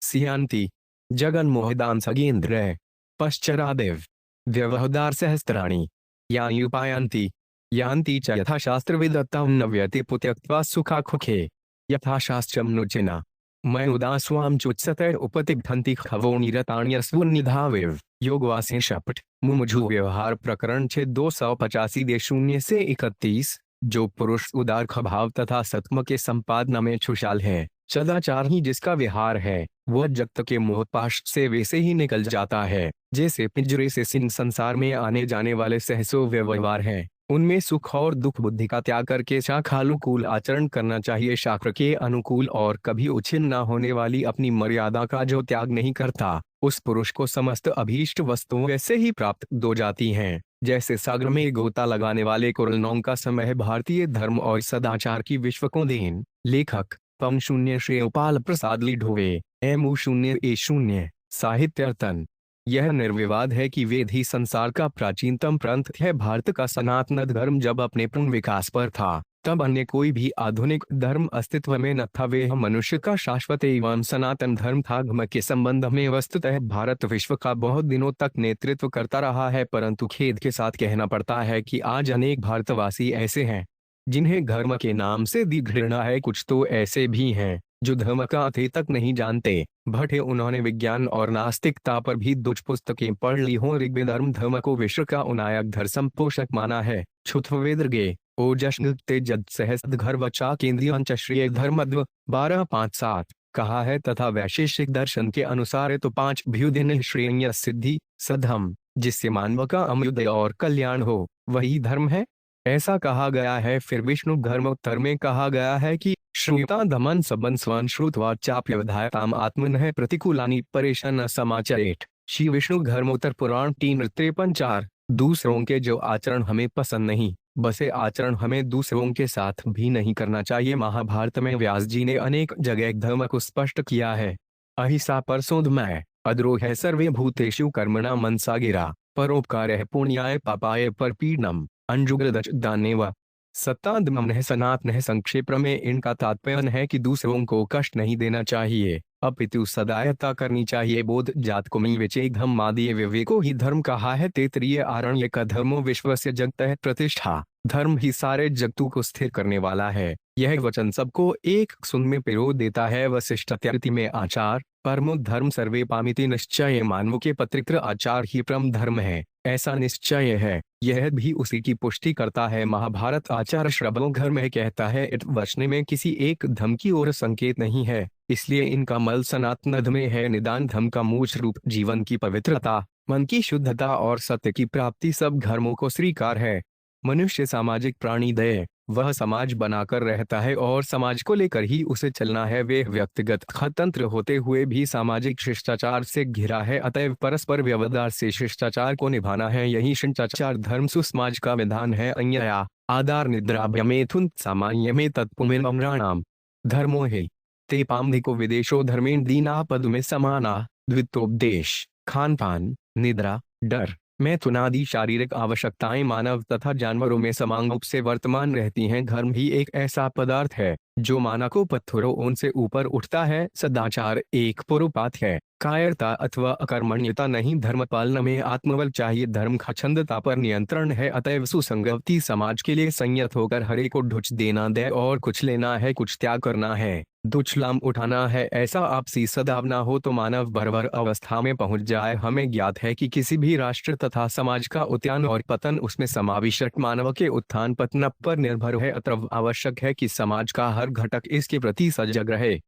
सियांति जगन मोहदान सगेंद्र पश्चरादेव व्यवहदार सहस्त्राणी यायुपायांति यान्ति च यथाशास्त्र विदत्तां नव्यते पुत्यक्त्वा सुखाखुखे यथाशास्त्रम नुचिना मैं उदास्वाम चुत्सतैर उपतिग्धन्ति खवो निरताण्यस्वनिधाविव योगवासे शपथ मुमुझु व्यवहार प्रकरण 6285 जो पुरुष उदार स्वभाव तथा सत्म के संपादन में खुशहाल है सदाचार ही जिसका विहार है वह जगत के मोहपाश से वैसे ही निकल जाता है जैसे पिंजरे से सिंह संसार में आने जाने वाले सहसो व्यवहार है। उनमें सुख और दुख बुद्धि का त्याग करके शाखानुकूल आचरण करना चाहिए। शास्त्र के अनुकूल और कभी उछिन्न न होने वाली अपनी मर्यादा का जो त्याग नहीं करता उस पुरुष को समस्त अभीष्ट वस्तुएं वैसे ही प्राप्त हो जाती हैं जैसे सागर में गोता लगाने वाले कुरलनों का समय है। भारतीय धर्म और सदाचार की विश्व को देन। लेखक पम शून्य श्रेयपाल प्रसाद लिढोवे M0A0 साहित्यार्तन। यह निर्विवाद है कि वेद ही संसार का प्राचीनतम पंथ है। भारत का सनातन धर्म जब अपने पूर्ण विकास पर था तब अन्य कोई भी आधुनिक धर्म अस्तित्व में न था। वह मनुष्य का शाश्वत एवं सनातन धर्म था। धर्म के संबंध में वस्तुतः भारत विश्व का बहुत दिनों तक नेतृत्व करता रहा है, परंतु खेद के साथ कहना पड़ता है कि आज अनेक भारतवासी ऐसे हैं जिन्हें धर्म के नाम से दी घृणा है। कुछ तो ऐसे भी हैं जो धर्म का अर्थ तक नहीं जानते। भट्टे उन्होंने विज्ञान और नास्तिकता पर भी दुष्ट पुस्तकें पढ़ ली हों। ऋग्वेद धर्म को विश्व का उनायक धर्म पोषक माना है। क्षुत्वेदर्गे ओजस्तेजद सहस्द घर्वचा केंद्रीय श्रेय धर्मद्व 1257 कहा है तथा वैशेषिक दर्शन के अनुसार है तो 5 भ्युदिन श्रेय सिद्धि सधम जिससे मानव का अम्युदय और कल्याण हो वही धर्म है ऐसा कहा गया है। फिर विष्णु धर्मोत्तर में कहा गया है कि श्रुता दमन सबन स्वं श्रुत्वा चाप्यवधायताम आत्मनः प्रतिकूलानि परेशान समाचरेट। श्री विष्णु धर्मोत्तर पुराण 3:53-4। दूसरों के जो आचरण हमें पसंद नहीं बसे आचरण हमें दूसरों के साथ भी नहीं करना चाहिए। महाभारत में व्यास जी ने अनेक जगह धर्म को स्पष्ट किया है। अहिंसा परसोदमय अद्रोह सर्वे भूतेषु कर्मणा मनसा गिरा परोपकार पुण्याय पापाय परपीडनम अंजुग्रदच दानेव सत्तादमन सनातन। संक्षेप में इनका तात्पर्य है कि दूसरों को कष्ट नहीं देना चाहिए अपितु सदायता करनी चाहिए। बोध जात कुमि विचे धम मादीय विवेको ही धर्म कहा है। तैत्तिरीय आरण्य का धर्मो विश्वस्य जगतः प्रतिष्ठा। धर्म ही सारे जगतों को स्थिर करने वाला है। यह वचन सबको एक सुन में पिरो देता है। वशिष्ठत्यार्ति में आचार परमो धर्म सर्वे पामिति निश्चय। मानव के पत्रित्र आचार ही परम धर्म है ऐसा निश्चय है। यह भी उसी की पुष्टि करता है। महाभारत आचार श्रवणों घर में कहता है इत वचने में किसी एक धर्म की ओर संकेत नहीं है इसलिए इनका मल सनातन धर्म में है। निदान धर्म का मूल रूप जीवन की पवित्रता मन की शुद्धता और सत्य की प्राप्ति सब धर्मों को स्वीकार है। मनुष्य सामाजिक प्राणी दय वह समाज बनाकर रहता है और समाज को लेकर ही उसे चलना है। वे व्यक्तिगत स्वतंत्र होते हुए भी सामाजिक शिष्टाचार से घिरा है अतएव परस्पर व्यवहार से शिष्टाचार को निभाना है। यही शिष्टाचार धर्म सुसमाज का विधान है। अन्यया आधार निद्रा भ्यमेथुन सामान्य में तत्पुमेराणाम धर्मो है ते पामधिको विदेशो धर्मेण दीना पद में समाना। द्वितोपदेश खान पान निद्रा डर मैथुनादि शारीरिक आवश्यकताएं मानव तथा जानवरों में समान रूप से वर्तमान रहती हैं। धर्म ही एक ऐसा पदार्थ है जो मानव को पत्थरों से ऊपर उठता है। सदाचार एक पुरुपात है कायरता अथवा अकर्मण्यता नहीं। धर्म पालन में आत्मबल चाहिए। धर्म छंदता पर नियंत्रण है अतएव सुसंगति समाज के लिए संयत होकर हरे को ढुच देना दे और कुछ लेना है कुछ त्याग करना है दुछलाम उठाना है ऐसा आपसी सद्भाव न हो तो मानव बर्बर अवस्था में पहुंच जाए। हमें ज्ञात है कि किसी भी राष्ट्र तथा समाज का उत्थान और पतन उसमें समाविष्ट मानव के उत्थान पतन पर निर्भर है। अतः आवश्यक है कि समाज का हर घटक इसके प्रति सजग रहे।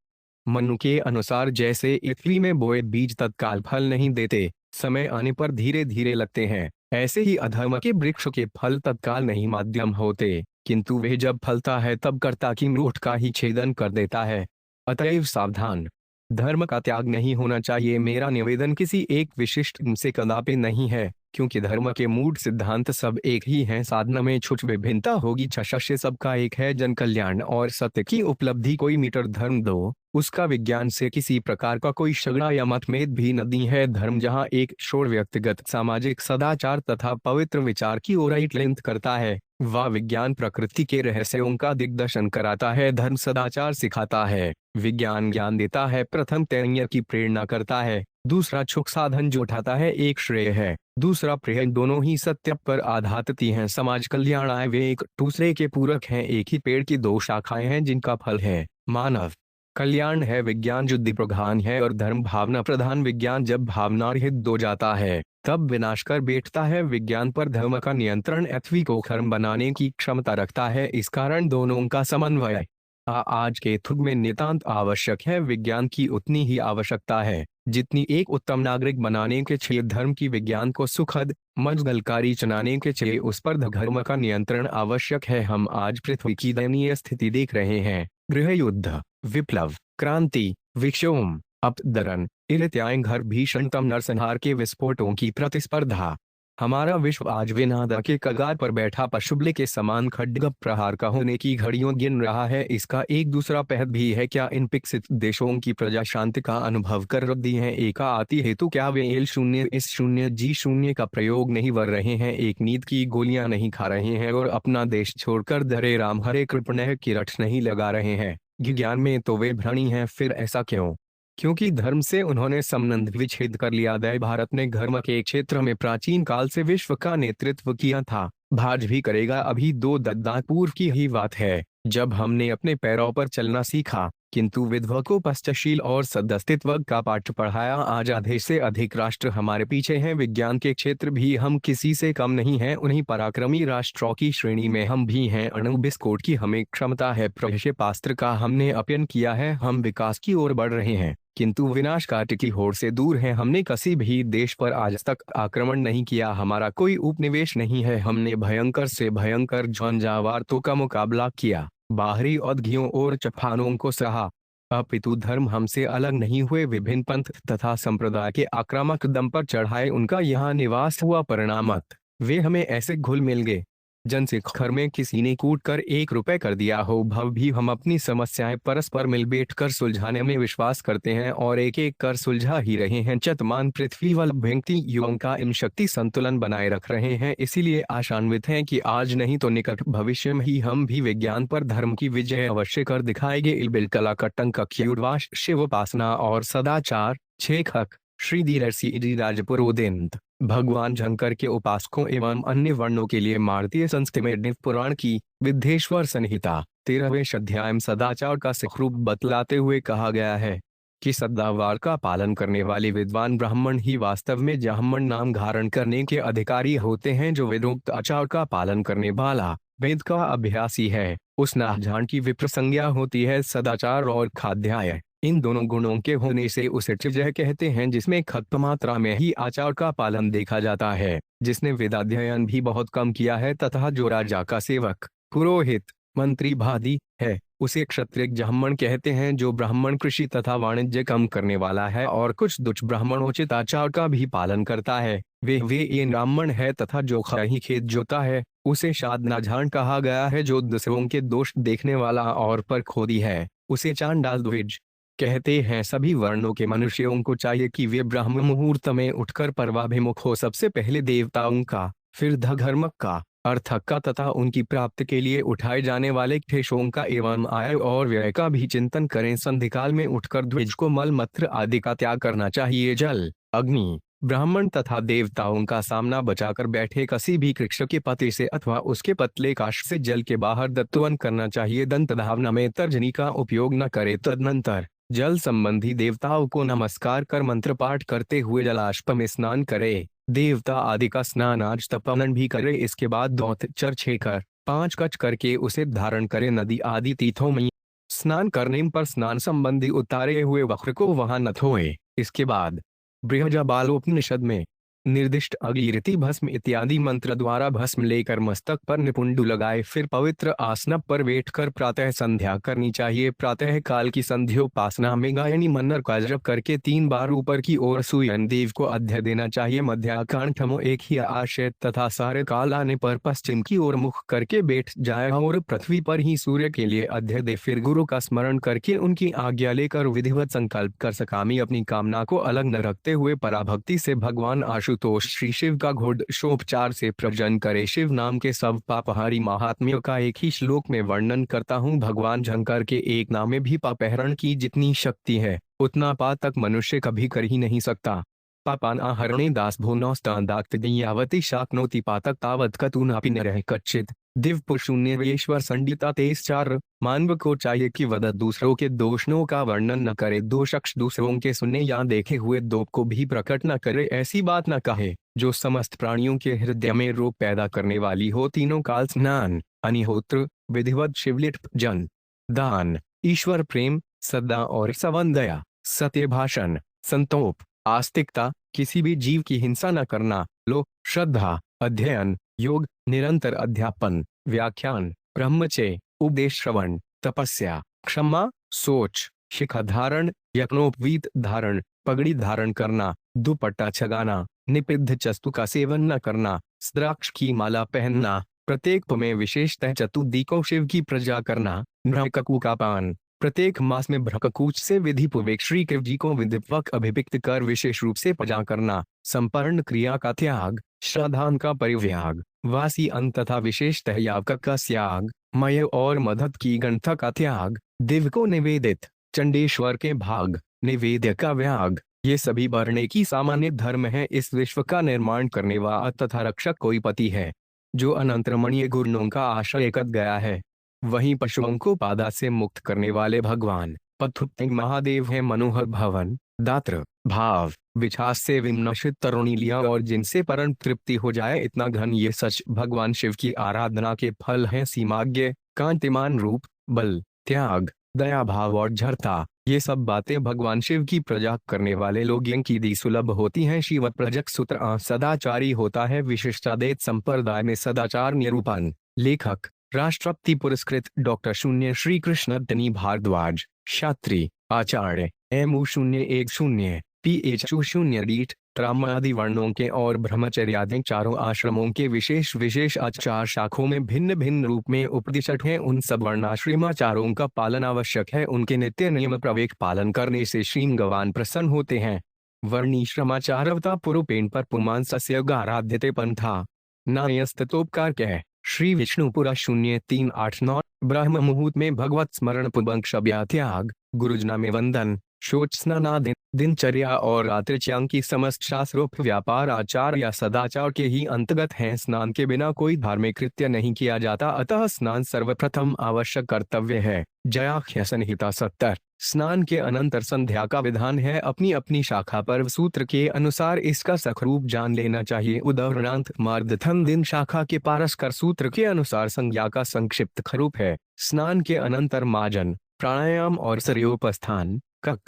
मनु के अनुसार जैसे पृथ्वी में बोए बीज तत्काल फल नहीं देते समय आने पर धीरे धीरे लगते हैं ऐसे ही अधर्म के वृक्ष के फल तत्काल नहीं माध्यम होते किंतु वे जब फलता है तब कर्ता की मूठ का ही छेदन कर देता है। अतएव सावधान। धर्म का त्याग नहीं होना चाहिए। मेरा निवेदन किसी एक विशिष्ट से कदापि नहीं है क्योंकि धर्म के मूल सिद्धांत सब एक ही हैं। साधना में कुछ विभिन्नता होगी। छशस्य सबका एक है जन कल्याण और सत्य की उपलब्धि। कोई मीटर धर्म दो उसका विज्ञान से किसी प्रकार का कोई झगड़ा या मतभेद भी नहीं है। धर्म जहाँ एक शोर व्यक्तिगत सामाजिक सदाचार तथा पवित्र विचार की ओर इंगित करता है, वह विज्ञान प्रकृति के रहस्यों का दिग्दर्शन कराता है। धर्म सदाचार सिखाता है, विज्ञान ज्ञान देता है। प्रथम तैयार की प्रेरणा करता है, दूसरा छुक साधन जो उठाता है। एक श्रेय है, दूसरा प्रेय, दोनों ही सत्य पर आधारित हैं। समाज कल्याण आय वे एक दूसरे के पूरक हैं। एक ही पेड़ की दो शाखाएं हैं जिनका फल है मानव कल्याण है। विज्ञान युद्धि प्रधान है और धर्म भावना प्रधान। विज्ञान जब भावना रहित हो जाता है तब विनाश कर बैठता है। विज्ञान पर धर्म का नियंत्रण पृथ्वी को खर्म बनाने की क्षमता रखता है। इस कारण दोनों का समन्वय आज के युग में नितांत आवश्यक है। विज्ञान की उतनी ही आवश्यकता है जितनी एक उत्तम नागरिक बनाने के लिए धर्म की विज्ञान को सुखद मंगलकारी चुनाने के लिए उस पर धर्म का नियंत्रण आवश्यक है। हम आज पृथ्वी की दयनीय स्थिति देख रहे हैं। गृह युद्ध, विप्लव, क्रांति, विक्षोभ, अपदरण, इत्यादि घर भीषणतम नरसंहार के विस्फोटों की प्रतिस्पर्धा। हमारा विश्व आज विनाद के कगार पर बैठा पशुबले के समान खड्ग प्रहार का होने की घड़ियों गिन रहा है। इसका एक दूसरा पहलू भी है, क्या इन विकसित देशों की प्रजा शांति का अनुभव कर रही है? एका आती हेतु क्या वे एल शून्य इस शून्य जी शून्य का प्रयोग नहीं कर रहे हैं, एक नींद की गोलियां नहीं खा रहे हैं और अपना देश छोड़कर धरे राम हरे कृपण की रट नहीं लगा रहे हैं? विज्ञान में तो वे भ्रणी हैं, फिर ऐसा क्यों? क्योंकि धर्म से उन्होंने संबंध विच्छेद कर लिया। दय भारत ने धर्म के क्षेत्र में प्राचीन काल से विश्व का नेतृत्व किया था, आज भी करेगा। अभी 2 दशक पूर्व की ही बात है जब हमने अपने पैरों पर चलना सीखा, किंतु विधवा को पश्चशील और सदस्तित्व का पाठ पढ़ाया। आज आधे से अधिक राष्ट्र हमारे पीछे हैं। विज्ञान के क्षेत्र भी हम किसी से कम नहीं हैं, उन्हीं पराक्रमी राष्ट्रों की श्रेणी में हम भी हैं। अणु विस्फोट की हमें क्षमता है, प्रक्षेपास्त्र का हमने अध्ययन किया है। हम विकास की ओर बढ़ रहे हैं, किंतु विनाशकाल की होड़ से दूर है। हमने किसी भी देश पर आज तक आक्रमण नहीं किया, हमारा कोई उपनिवेश नहीं है। हमने भयंकर से भयंकर झंझावातों का मुकाबला किया, बाहरी औद्योगियों और चट्टानों को सहा, अपितु धर्म हमसे अलग नहीं हुए। विभिन्न पंथ तथा संप्रदाय के आक्रामक दम पर चढ़ाए उनका यहाँ निवास हुआ। परिणामत वे हमें ऐसे घुल मिल गए जनसिख घर में किसी ने कूट कर 1 रुपए कर दिया हो। भव भी हम अपनी समस्याएं परस्पर मिल बैठ कर सुलझाने में विश्वास करते हैं और एक एक कर सुलझा ही रहे हैं। चतमान पृथ्वी वल भेंकती युगों का इन शक्ति संतुलन बनाए रख रहे हैं। इसीलिए आशान्वित हैं कि आज नहीं तो निकट भविष्य में ही हम भी विज्ञान पर धर्म की विजय अवश्य कर दिखाएंगे। इलबिल कला कटंक क्यूडवाश शिव उपासना और सदाचार 6 खक श्री दी राजपुरोदिंत भगवान शंकर के उपासकों एवं अन्य वर्णों के लिए भारतीय संस्कृति में दिव्य पुराण की विद्धेश्वर संहिता 13वें अध्याय में सदाचार का स्वरूप बतलाते हुए कहा गया है कि सदाचार का पालन करने वाले विद्वान ब्राह्मण ही वास्तव में ब्राह्मण नाम धारण करने के अधिकारी होते हैं। जो वेदोक्त आचार का पालन करने वाला वेद का अभ्यासी है, उस नाजान की विप्र संज्ञा होती है। सदाचार और खाद्याय इन दोनों गुणों के होने से उसे चिजय कहते हैं, जिसमें खत्म मात्रा में ही आचार का पालन देखा जाता है, जिसने वेदाध्ययन भी बहुत कम किया है तथा जो राजा का सेवक पुरोहित मंत्री भादी है, उसे क्षत्रिय ब्राह्मण कहते हैं। जो ब्राह्मण कृषि तथा वाणिज्य कम करने वाला है और कुछ दुष्ट ब्राह्मणोचित आचार का भी पालन करता है, वे ये ब्राह्मण है। तथा जो खही खेत जोता है उसे शादनाझान कहा गया है। जो दूसरों के दोष देखने वाला और पर खोदी है उसे चांडाल द्विज कहते हैं। सभी वर्णों के मनुष्यों को चाहिए कि वे ब्राह्म मुहूर्त में उठकर पर्वाभिमुख हो। सबसे पहले देवताओं का, फिर धर्म का, अर्थ का तथा उनकी प्राप्ति के लिए उठाए जाने वाले क्लेशों का एवं आय और व्यय का भी चिंतन करें। संधिकाल में उठकर द्विज को मल मूत्र आदि का त्याग करना चाहिए। जल, अग्नि, ब्राह्मण तथा देवताओं का सामना बचाकर बैठे किसी भी वृक्ष के पत्ते से अथवा उसके पतले काश से जल के बाहर दत्तवन करना चाहिए। दंत धावना में तर्जनी का उपयोग न करे। तदनंतर जल संबंधी देवताओं को नमस्कार कर मंत्र पाठ करते हुए जलाशय में स्नान करे। देवता आदि का स्नान आज तपन भी करे। इसके बाद दौत चर छेकर 5 कच करके उसे धारण करे। नदी आदि तीर्थों में स्नान करने पर स्नान संबंधी उतारे हुए वक्र को वहां न धोए। इसके बाद बृहजाबालोपनिषद में निर्दिष्ट अगीरति भस्म इत्यादि मंत्र द्वारा भस्म लेकर मस्तक पर निपुंड लगाए, फिर पवित्र आसन पर बैठकर प्रातः संध्या करनी चाहिए। प्रातः काल की संध्योपासना में गायनी मन्नर का जप करके 3 बार ऊपर की ओर सूर्य देव को अर्घ्य देना चाहिए। मध्याकांठमो एक ही आशय तथा सारे काल आने पर पश्चिम की ओर मुख करके बैठ जाए और पृथ्वी पर ही सूर्य के लिए अर्घ्य दे। फिर गुरु का स्मरण करके उनकी आज्ञा लेकर विधिवत संकल्प कर सकामी अपनी कामना को अलग न रखते हुए पराभक्ति से भगवान आशुतोष श्री शिव का घोषोपचार से प्रवचन करे। शिव नाम के सब पापहारी महात्म्यों का एक ही श्लोक में वर्णन करता हूँ। भगवान शंकर के एक नाम में भी पापहरण की जितनी शक्ति है उतना पातक मनुष्य कभी कर ही नहीं सकता। पापानाहरणे दास भुवनौस्तादाक्तयावति शाक्नोति पातक तावत कतूनापि न रह कच्चित। दिव्य पुरुषून्यवेश्वर संडिता 23:4। मानव को चाहिए कि वह दूसरों के दोषों का वर्णन न करे, दो शख्स दूसरों के सुनने या देखे हुए दोष को भी प्रकट न करे, ऐसी बात न कहे जो समस्त प्राणियों के हृदय में रोग पैदा करने वाली हो। तीनों काल स्नान, अनिहोत्र, विधिवत शिवलिट जन दान, ईश्वर प्रेम, सद्दा और सवंदया, सत्य भाषण, संतोप, आस्तिकता, किसी भी जीव की हिंसा न करना, लो, श्रद्धा, अध्ययन, योग, निरंतर अध्यापन, व्याख्यान, ब्रह्मचर्य, उपदेश श्रवण, तपस्या, क्षमा, सोच, शिखा धारण, यज्ञोपवीत धारण, पगड़ी धारण करना, दुपट्टा छगाना, निषिद्ध वस्तु का सेवन न करना, द्राक्ष की माला पहनना, प्रत्येक में विशेषतः चतुर्दिकों शिव की प्रजा करना, ब्रह्मककू का पान, प्रत्येक मास में ब्रह्मकूच से विधि पूर्वक श्री शिव जी को विधिवत अभिषिक्त कर विशेष रूप से पूजा करना, संपूर्ण क्रिया का त्याग, श्राद्धान का परित्याग, वासी अन्न तथा विशेषतः यावक का त्याग, मय और मदद की गणता का त्याग, दिव्य को निवेदित, चंडेश्वर के भाग, निवेद्य का व्याग, ये सभी वर्ण की सामान्य धर्म है। इस विश्व का निर्माण करने वाला तथा रक्षक कोई पति है जो अनंत रमणीय गुणों का आश्रय कर गया है। वहीं पशुओं को बाधा से मुक्त करने वाले भगवान पथुप्तिंग महादेव है। मनोहर भवन, दात्र, भाव, विछास से विमनशित तरुणी लिया और जिनसे परम तृप्ति हो जाए इतना घन, ये सच भगवान शिव की आराधना के फल हैं। सीमाज्ञ, कांतिमान रूप, बल, त्याग, दया भाव और झरता, ये सब बातें भगवान शिव की प्रजा करने वाले लोगों की दी सुलभ होती हैं। शिव प्रजक सूत्र सदाचारी होता है। विशिष्टाद्वैत संप्रदाय में सदाचार निरूपण। लेखक राष्ट्रपति पुरस्कृत डॉक्टर शून्य श्री कृष्ण धनी भारद्वाज, शास्त्री आचार्य MU010 PH0 डीट आदि वर्णों के और ब्रह्मचर्यादि चारों आश्रमों के विशेष विशेष आचार शाखों में भिन्न भिन्न रूप में उपदिष्ट हैं। उन सब वर्णाश्रमाचारों का पालन आवश्यक है। उनके नित्य नियम प्रवेक पालन करने से श्री भगवान प्रसन्न होते हैं। वर्णीश्रमाचारवता पुरुपेण पर पुमांसस्य आराध्यते पंथा नायस्तोपकार कह। श्री विष्णुपुरा 0389। ब्रह्म मुहूर्त में भगवत स्मरण पुबंक्षव्यात्याग, गुरुजना में वंदन, शोच स्नानादि, दिनचर्या और रात्रिच्याग की समस्त शास्त्रोक्त व्यापार आचार या सदाचार के ही अंतर्गत हैं। स्नान के बिना कोई धार्मिक कृत्य नहीं किया जाता, अतः स्नान सर्वप्रथम आवश्यक कर्तव्य है। जयाख्य संहिता 70। स्नान के अनंतर संध्या का विधान है। अपनी अपनी शाखा पर सूत्र के अनुसार इसका सखरूप जान लेना चाहिए। उदाहरणार्थ मार्दथन दिन शाखा के पारस्कर सूत्र के अनुसार संज्ञा का संक्षिप्त खरूप है। स्नान के अनंतर माजन, प्राणायाम और सरयोपस्थान। कक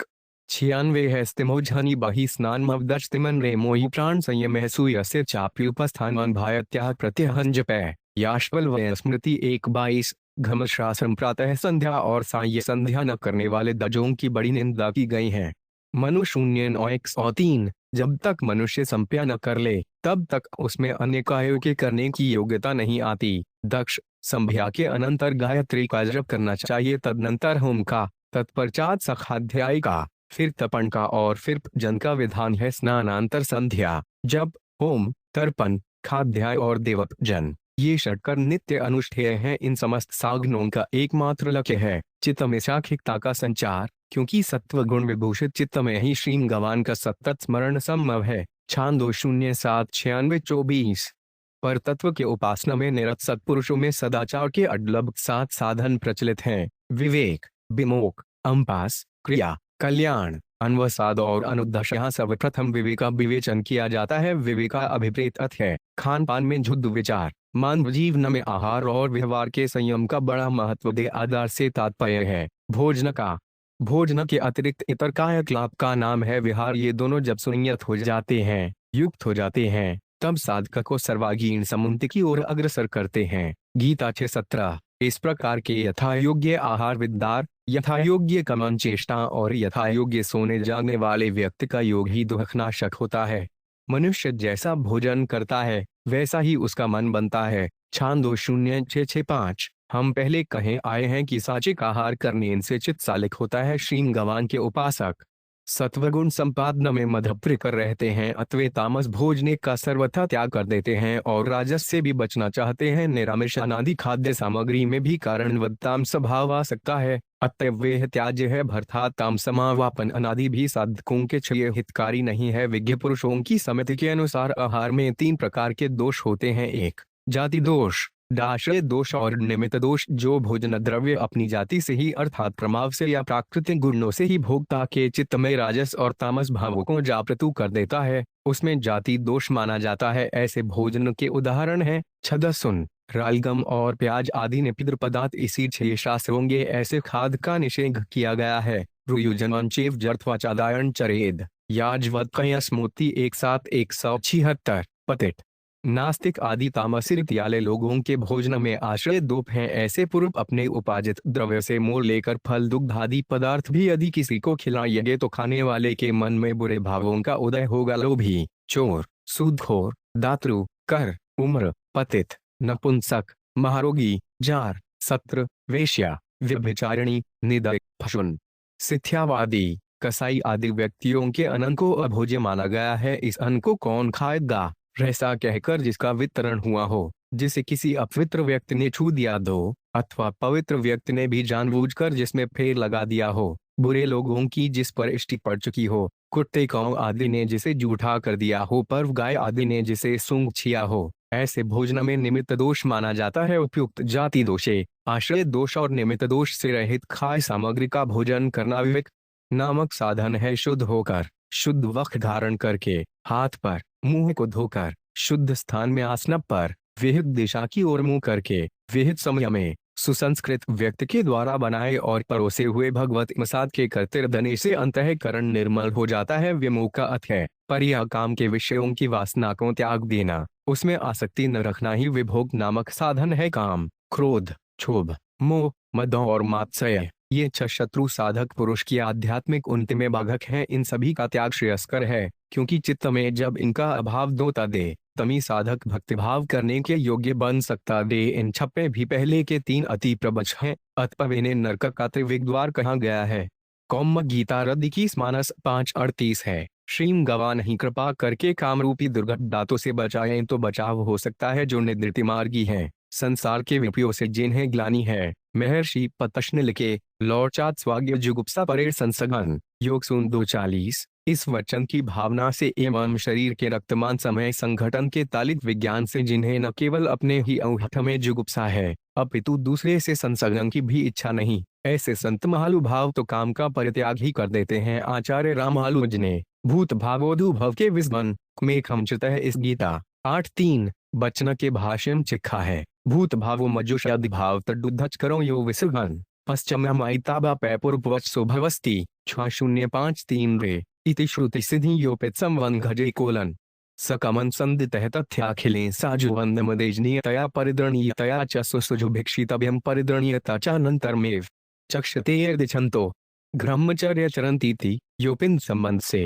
96 है। स्तिमोझनी बही स्नान मवदस्तिमन रे मोहि प्राण संयम सूय से चाप्युपस्थान भायत्याग प्रत्यहंजपै। याश्वल वय स्मृति 1:22। घमशास्त्रम प्रातः संध्या और साय संध्या न करने वाले दजों की बड़ी निंदा की गई है। मनु 0:9-103। जब तक मनुष्य संप्या न कर ले तब तक उसमें अन्य कार्यों के करने की योग्यता नहीं आती। दक्ष संध्या के अनंतर गायत्री का जप करना चाहिए, तदनंतर होम का, तत्पश्चात सखाध्याय का, फिर तपन का और फिर जन का विधान है। स्नानांतर संध्या, जप, होम, तर्पण, खाध्याय और देवप जन, ये षटकर नित्य अनुष्ठेय हैं। इन समस्त साधनों का एकमात्र लक्ष्य है चित्त में सात्विकता का संचार, क्योंकि सत्व गुण विभूषित चित्त में ही श्री भगवान का सतत स्मरण संभव है। छांदो 07:96-24। पर तत्व के उपासना में निरत सत्पुरुषों में सदाचार के अडलब 7 साधन प्रचलित हैं। विवेक, विमोक, अंपास, क्रिया, कल्याण, अनवसाद और अनुद्देश्य। यहाँ सर्वप्रथम विवेक का विवेचन किया जाता है। विवेक का अभिप्रेत अर्थ है खान पान में शुद्ध विचार। मानव जीवन में आहार और व्यवहार के संयम का बड़ा महत्व दे आधार से तात्पर्य है भोजन का। भोजन के अतिरिक्त इतर कायकलाप का नाम है विहार। ये दोनों जब सुनियत हो जाते हैं युक्त हो जाते हैं, तब साधक को सर्वांगीण समुन्नति की ओर अग्रसर करते हैं। गीता 6:17। इस प्रकार के यथा योग्य आहार विद्यार, यथा योग्य कमन चेष्टा और यथा योग्य सोने जागने वाले व्यक्ति का योग ही दुखनाशक होता है। मनुष्य जैसा भोजन करता है वैसा ही उसका मन बनता है। छांदो 0:6-5। हम पहले कहे आए हैं कि सात्विक आहार करने इनसे चित्त सालिक होता है। श्री भगवान के उपासक सत्वगुण संपादन में मदप्र कर रहते हैं, अथवा तामस भोजने का सर्वथा त्याग कर देते हैं और राजस से भी बचना चाहते हैं। निरामिष अनादि खाद्य सामग्री में भी कारणवद तामस भाव आ सकता है, अतएव वे त्याज्य है। भरथा तामसमावापन अनादि भी साधकों के लिए हितकारी नहीं है। विज्ञ पुरुषों की समिति के अनुसार आहार में 3 प्रकार के दोष होते हैं। 1. जाति दोष, दाश्रय दोष और निमित्त दोष। जो भोजन द्रव्य अपनी जाति से ही अर्थात प्रमाव से या प्राकृतिक गुणों से ही भोक्ता के चित्त में राजस और तामस भावों को जागृत कर देता है, उसमें जाति दोष माना जाता है। ऐसे भोजन के उदाहरण हैं छदसुन, रालगम और प्याज आदि निपिद्र पदार्थ। इसी 6 शास्त्रों के ऐसे खाद्य का निषेध किया गया है। रुयुजनचेव जर्थवाचादायन चरेद, याजवत्कय स्मृति 1:7-176। पतित नास्तिक आदि तामसिक याले लोगों के भोजन में आश्रय दोष हैं। ऐसे पूर्व अपने उपार्जित द्रव्य से मोल लेकर फल दुग्ध आदि पदार्थ भी यदि किसी को खिलाएंगे तो खाने वाले के मन में बुरे भावों का उदय होगा। लोभी, चोर, सूदखोर, दातृ, कर, उम्र, पतित, नपुंसक, महारोगी, जार, सत्र, वेश्या, व्यभिचारिणी, निदय, पशुन, सिथ्यावादी, कसाई आदि व्यक्तियों के अन्न को अभोज्य माना गया है। इस अन्न को कौन खाएगा, ऐसा कहकर जिसका वितरण हुआ हो, जिसे किसी अपवित्र व्यक्ति ने छू दिया दो, अथवा पवित्र व्यक्ति ने भी जानबूझकर जिसमें फेर लगा दिया हो, बुरे लोगों की जिस पर इष्टि पड़ चुकी हो, कुत्ते कौ आदि ने जिसे जूठा कर दिया हो, पर्व गाय आदि ने जिसे सूंघ छिया हो, ऐसे भोजन में निमित्त दोष माना जाता है। उपयुक्त जाति दोषे, आश्रय दोष और निमित्त दोष से रहित खाद्य सामग्री का भोजन करना विवेक नामक साधन है। शुद्ध होकर, शुद्ध वस्त्र धारण करके, हाथ पर मुंह को धोकर, शुद्ध स्थान में आसन पर, विहित दिशा की ओर मुंह करके, विहित समय में सुसंस्कृत व्यक्ति के द्वारा बनाए और परोसे हुए भगवत प्रसाद के कर्तव्य से अंतःकरण निर्मल हो जाता है। विमुख का अर्थ है परिया काम के विषयों की वासना को त्याग देना, उसमें आसक्ति न रखना ही विभोग नामक साधन है। काम, क्रोध, क्षोभ, मोह, मद और मात्सर्य, ये 6 शत्रु साधक पुरुष की आध्यात्मिक उन्नति में बाधक हैं। इन सभी का त्याग श्रेयस्कर है, क्योंकि चित्त में जब इनका अभाव दोता दे तभी साधक भक्तिभाव करने के योग्य बन सकता दे। इन 6 भी पहले के 3 अति प्रबल हैं, अतः इन्हें नरक का त्रिविक द्वार कहा गया है। कौम गीता रद्द की मानस 5:38 है। श्री भगवान ही कृपा करके कामरूपी दुर्गत दांतों से बचाएं तो बचाव हो सकता है जो निवृत्ति मार्गी हैं। संसार के विपयों से जिन्हें ग्लानि है। महर्षि पतंजलि लिखे लौचात स्वाग्य जुगुप्सा परे संसगन, योग सून 2:40। इस वचन की भावना से एवं शरीर के रक्तमान समय संगठन के तालित विज्ञान से जिन्हें न केवल अपने ही अंगठ में जुगुप्सा है अपितु दूसरे से संसर्ग की भी इच्छा नहीं, ऐसे संत महानुभाव तो काम का परित्याग ही कर देते हैं। आचार्य रामानुज ने भूत भावोद्भव के विस्मन में खमचतः इस गीता 8:3 बचन के भाष्यम चिखा है। भूत भावो मजुषादि भाव तडुद्धच करो यो विसर्गन पश्चिमाइताबा पैपुरपवच सुभवस्ति 6:053 रे इति श्रुति सिद्धि योपित संवंग घजे कोलन सकमन संदितः तथ्याखिलें साजुवंदमदेजनीयतया परिदृणीयतया च सुसुजुभिक्षितभ्यं परिदृणीयता चानंतरमेव चक्षतेर्दिछन्तो ब्रह्मचर्य चरन्तीति योपिन संबंध से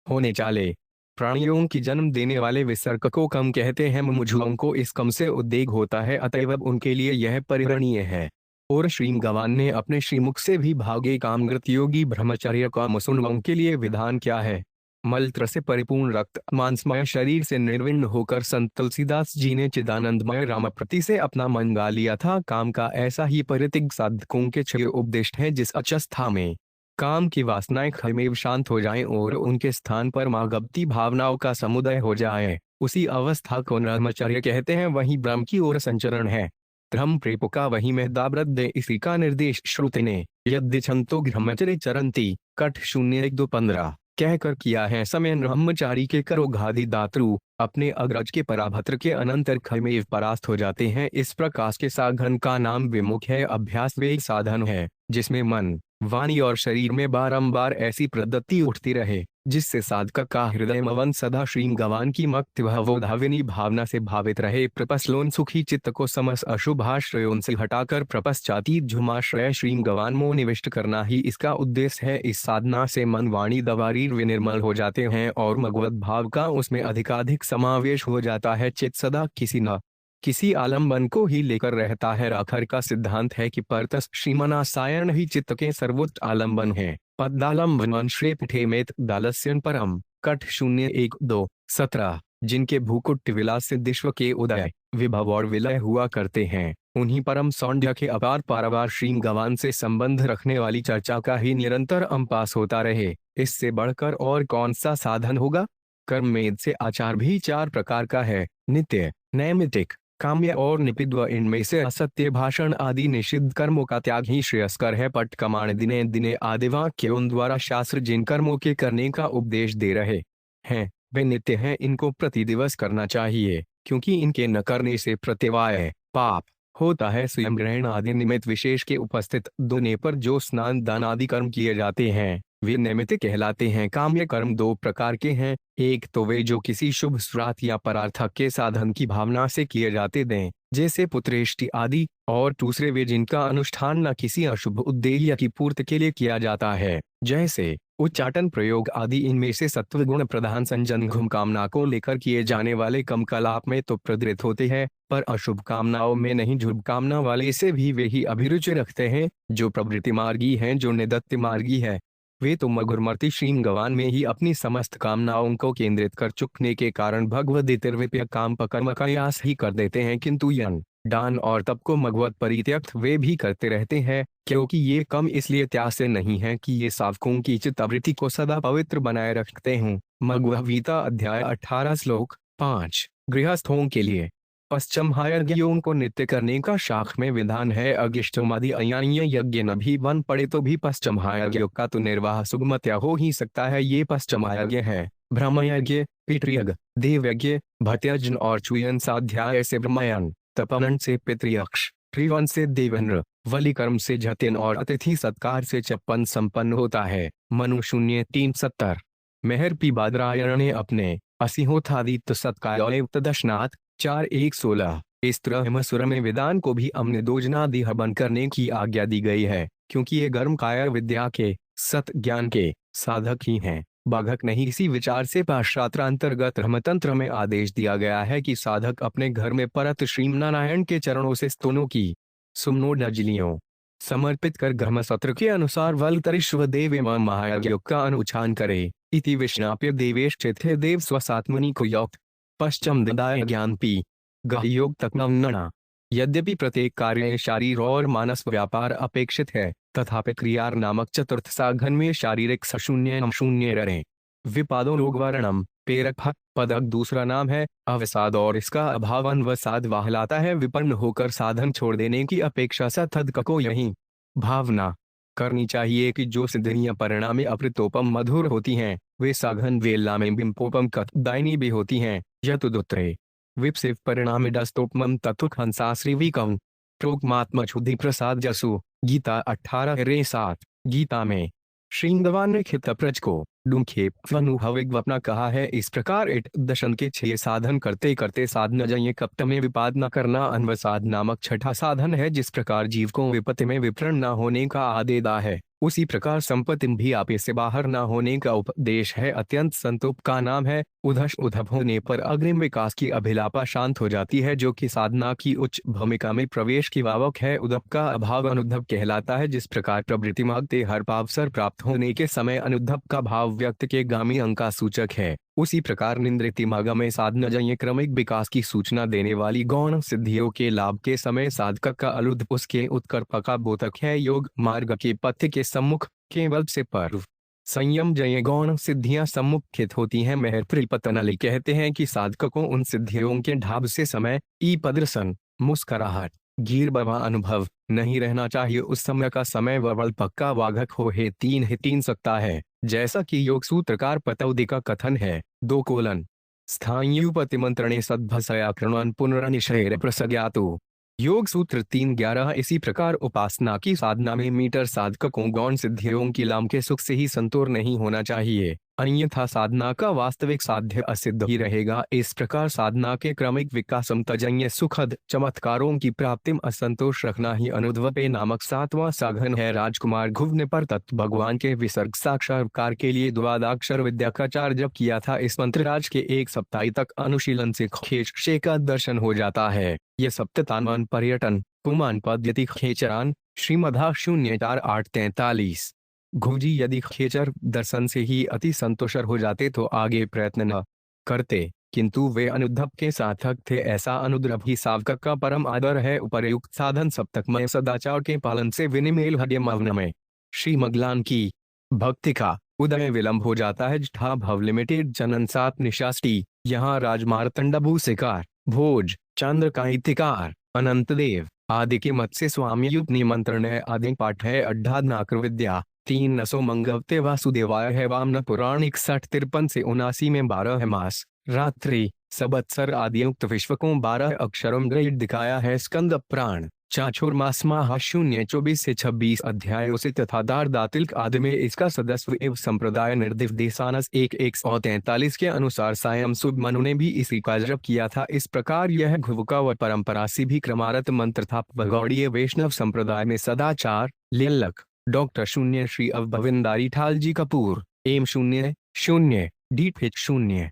होने चाले। प्राणियों की जन्म देने वाले विसर्ग को कम कहते हैं। मुमुक्षुओं को इस कम से उद्वेग होता है, अतएव उनके लिए यह परिगणनीय है। और श्री भगवान ने अपने श्रीमुख से भी भागे कामकृत योगी ब्रह्मचर्य का मुसलमानों के लिए विधान क्या है। मलत्र से परिपूर्ण रक्त मांसमय शरीर से निर्विण्ण होकर संत तुलसीदास जी ने चिदानंदमय रामप्रति से अपना मन गा लिया था। काम का ऐसा ही परितिग साधकों के 6 उपदिष्ट है। जिस अवस्था में काम की वासनाएं खमेव शांत हो जाएं और उनके स्थान पर मागवती भावनाओं का समुदय हो जाए, उसी अवस्था को ब्रह्मचर्य कहते हैं। वही ब्रह्म की ओर संचरण है। धर्म प्रेपो का वही महदाब्रद्ध, इसी का निर्देश श्रुति ने यद्दिछन्तो ब्रह्मचर्य चरंती कठ 0:1-2-15 कहकर किया है। समय ब्रह्मचारी के करोघादि दातृ अपने अग्रज के पराभद्र के अनंतर खमेव परास्त हो जाते हैं। इस प्रकाश के साधन का नाम विमुख है। अभ्यास वे साधन है जिसमें मन, वाणी और शरीर में बारंबार ऐसी प्रवृत्ति उठती रहे जिससे साधक का हृदय मवन सदा श्रीम गवान की मक्त भवोधाविनी भावना से भावित रहे। प्रपस्लोन सुखी चित्त को समस्त अशुभाश्रयों से हटाकर प्रपश्चातीत झुमाश्रय श्रीम गवान मोह निविष्ट करना ही इसका उद्देश्य है। इस साधना से मन वाणी दवारीर विनिर्मल हो जाते हैं और भगवत भाव का उसमें अधिकाधिक समावेश हो जाता है। चित्त सदा किसी न किसी आलम्बन को ही लेकर रहता है। राखर का सिद्धांत है कि परतस श्रीमनासायण ही चित्त के सर्वोच्च आलम्बन है। पदालंबन श्रेपठे मेत दालस्यन परम कठ 0-1-2-17 जिनके भूकुट विलास से विश्व के उदय विभव और विलय हुआ करते हैं, उन्हीं परम सौंदर्य के अपार पारावार श्रीम गवान से संबंध रखने वाली चर्चा का ही निरंतर अम्पास होता रहे। इससे बढ़कर और कौन सा साधन होगा। कर्ममेद से आचार भी 4 प्रकार का है, नित्य, नैमित्तिक, काम्य और निपिद्व। इनमें से असत्य भाषण आदि निषिद्ध कर्मों का त्याग ही श्रेयस्कर है। पट कमाण दिने दिने आदि वाक्यों द्वारा शास्त्र जिन कर्मों के करने का उपदेश दे रहे हैं वे नित्य हैं। इनको प्रतिदिवस करना चाहिए, क्योंकि इनके न करने से प्रत्यवाय पाप होता है। स्वयं ग्रहण आदि निमित्त विशेष के उपस्थित दोने पर जो स्नान दान आदि कर्म किए जाते हैं वे नैमित्त कहलाते हैं। काम्य कर्म 2 प्रकार के हैं, एक तो वे जो किसी शुभ श्राद्ध या परार्थक के साधन की भावना से किए जाते दें, जैसे पुत्रेष्टि आदि, और दूसरे वे जिनका अनुष्ठान न किसी अशुभ उद्देश्य की पूर्ति के लिए किया जाता है, जैसे उच्चाटन प्रयोग आदि। इनमें से सत्व गुण प्रधान संजन घुम कामना को लेकर किए जाने वाले कम कलाप में तो प्रदृत होते हैं, पर अशुभ कामनाओं में नहीं। शुभ कामना वाले से भी वे ही अभिरुचि रखते हैं। जो प्रवृत्ति मार्गी हैं, जो निदत्त मार्गी है, वे तो मगुरमर्ती श्रीम गवान में ही अपनी समस्त कामनाओं को केंद्रित कर चुकने के कारण भगवदितिर्विप्य काम कर्म का यास ही कर देते हैं, किंतु यन दान और तप को मगवत परित्यक्त वे भी करते रहते हैं, क्योंकि ये कम इसलिए त्यासे नहीं है कि ये सावकों की चित्तवृत्ति को सदा पवित्र बनाए रखते हों। मगवगीता अध्याय 18 श्लोक 5 गृहस्थों के लिए पश्चिम यज्ञों को नित्य करने का शाख में विधान है। अगिष्टमादि अयान्य यज्ञ न भी बन पड़े तो भी पश्चिम यज्ञ का तो निर्वाह सुगमतया हो ही सकता है। ये पश्चिम यज्ञ है ब्रह्म यज्ञ, पितृयज्ञ, देव यज्ञ, भत्यजन और चुयन साध्याय से ब्रह्मयन, तपन से पितृयक्ष, त्रिवन से देवेंद्र, वलिकर्म से जतिन और अतिथि सत्कार से 56 संपन्न होता है। मनु 0-3-70 मेहर पी बादरायण ने अपने असिहोथादित्य सत्कार दशनाथ 4-1-16 इस तरह सुर में विधान को भी अम्न दोजनादि हवन करने की आज्ञा दी गई है, क्योंकि ये गर्म कायर विद्या के सत ज्ञान के साधक ही हैं, बाधक नहीं। इसी विचार से पाश्चात्रांतर्गत धर्मतंत्र में आदेश दिया गया है कि साधक अपने घर में परत श्रीनारायण के चरणों से स्तोनों की सुमनोडजलियों समर्पित कर धर्मसत्र के अनुसार वलतरिश्व देव महायज्ञ का अनुष्ठान करे। इति विष्णाप्य देवेश चिथे देव स्वसात्मनि को योक्त पश्चिम ददाय ज्ञान पी गहयोग तक नमना। यद्यपि प्रत्येक कार्य शारीर और मानस व्यापार अपेक्षित है, तथापि क्रियार नामक चतुर्थ साधन में शारीरिक सशून्य शून्य रहे। विपादों रोगवारणम पेरक पदक दूसरा नाम है अवसाद, और इसका अभाव अनवसाद वहलाता है। विपन्न होकर साधन छोड़ देने की अपेक्षा सतधक को यही भावना करनी चाहिए कि जो सिद्धियां परिणामी अप्रतोपम मधुर होती हैं, वे साधन वेला में बिंपोपम कथदायिनी भी होती हैं। यतुदुत्रे विपसिव परिणामी डस्तोपम तथुक हंसाश्रीविकम प्रोक्मात्मशुद्धि प्रसाद जसु। गीता 18-7 गीता में श्रींगवान ने क्षिप्रज को डूंखेप अनुभविग्वपना कहा है। इस प्रकार इट दशन के 6 साधन करते करते साधन जय कप्त में विपाद न करना अनवसाद नामक छठा साधन है। जिस प्रकार जीव को विपत्ति में विपरण न होने का आदेदा है, उसी प्रकार संपत्ति भी आपे से बाहर न होने का उपदेश है। अत्यंत संतोप का नाम है उधश। उधव होने पर अग्रिम विकास की अभिलापा शांत हो जाती है, जो कि साधना की उच्च भूमिका में प्रवेश की वावक है। उद्धव का अभाव अनुद्धव कहलाता है। जिस प्रकार प्रवृत्ति मार्ग हर पावसर प्राप्त होने के समय अनुद्धव का भाव व्यक्त के गामी अंक का सूचक है, उसी प्रकार निंद्रिति मार्ग में साधनजन्य क्रमिक विकास की सूचना देने वाली गौण सिद्धियों के लाभ के समय साधक का अलुद्ध उसके उत्कर्प का बोधक है। योग मार्ग के पथ के सम्मुख केवल से पर्व संयम जय गौण सिद्धियां सम्मुखित होती हैं। मेहर प्रिपतनली कहते हैं कि साधक को उन सिद्धियों के ढाब से समय ई पदरसन मुस्कराहट गीर बवा अनुभव नहीं रहना चाहिए। उस समय का समय वबल पक्का वाघक हो है 3 सकता है, जैसा कि योग सूत्रकार पतौदी का कथन है। 2 स्थायुपतिमंत्रणे सद्भसयाकृण्वन् पुनरनिशयरे प्रसज्ञातु। योग सूत्र 3:11 इसी प्रकार उपासना की साधना में मीटर साधक को गौण सिद्धियों की लाम के सुख से ही संतोर नहीं होना चाहिए। अन्यथा साधना का वास्तविक साध्य असिद्ध ही रहेगा। इस प्रकार साधना के क्रमिक विकासम तजन्य सुखद चमत्कारों की प्राप्ति में असंतोष रखना ही अनुद्वपे नामक 7वां साधन है। राजकुमार घुव ने पर तत्व भगवान के विसर्ग साक्षात्कार के लिए द्वादक्षर विद्या का चार जप किया था। इस मंत्रराज के 1 सप्ताह तक अनुशीलन से खेचे का दर्शन हो जाता है। ये सप्ततानवन पर्यटन पुमान पद्धति खेचरान श्रीमद् 04-8-43। घुवजी यदि खेचर दर्शन से ही अति संतोषर हो जाते तो आगे प्रयत्न न करते, किंतु वे अनुद्धव के साधक थे। ऐसा अनुद्रव ही सावक का परम आदर है। उपर्युक्त साधन सप्तकमय सदाचार के पालन से विनिमेल हड्य मग्न में श्री मगलान की भक्ति का उदय विलंब हो जाता है। जठा भव लिमिटेड जनन 7 निशास्टी। यहाँ राजमार्तंडभू शिकार भोज चंद्र कांतिकार अनंत देव आदि के मत से स्वामी युक्त निमंत्रण है। आदि पाठ है अड्ढानाक्र विद्या 3 नसो मंगवते वासुदेवाय है। वामन पुराण 61-53 से 79 में 12 है मास रात्रि सबत्सर आदि युक्त विश्व को 12 अक्षरों ग्रेड दिखाया है। स्कंद प्राण चाचुर मास माह 0-24 से 26 अध्यायों से तथा दातिल्क आदि में इसका सदस्व एवं संप्रदाय निर्दिवदेशानस 1-143 के अनुसार सायं सुब मनु ने भी इसी का जप किया था। इस प्रकार यह घुवका व परंपरा से भी क्रमारत मंत्र था। भगौड़ीय वैष्णव संप्रदाय में सदाचार लेलक डॉक्टर 0 श्री अवभविंदारी ठालजी कपूर एम 0-0 डीठ 0।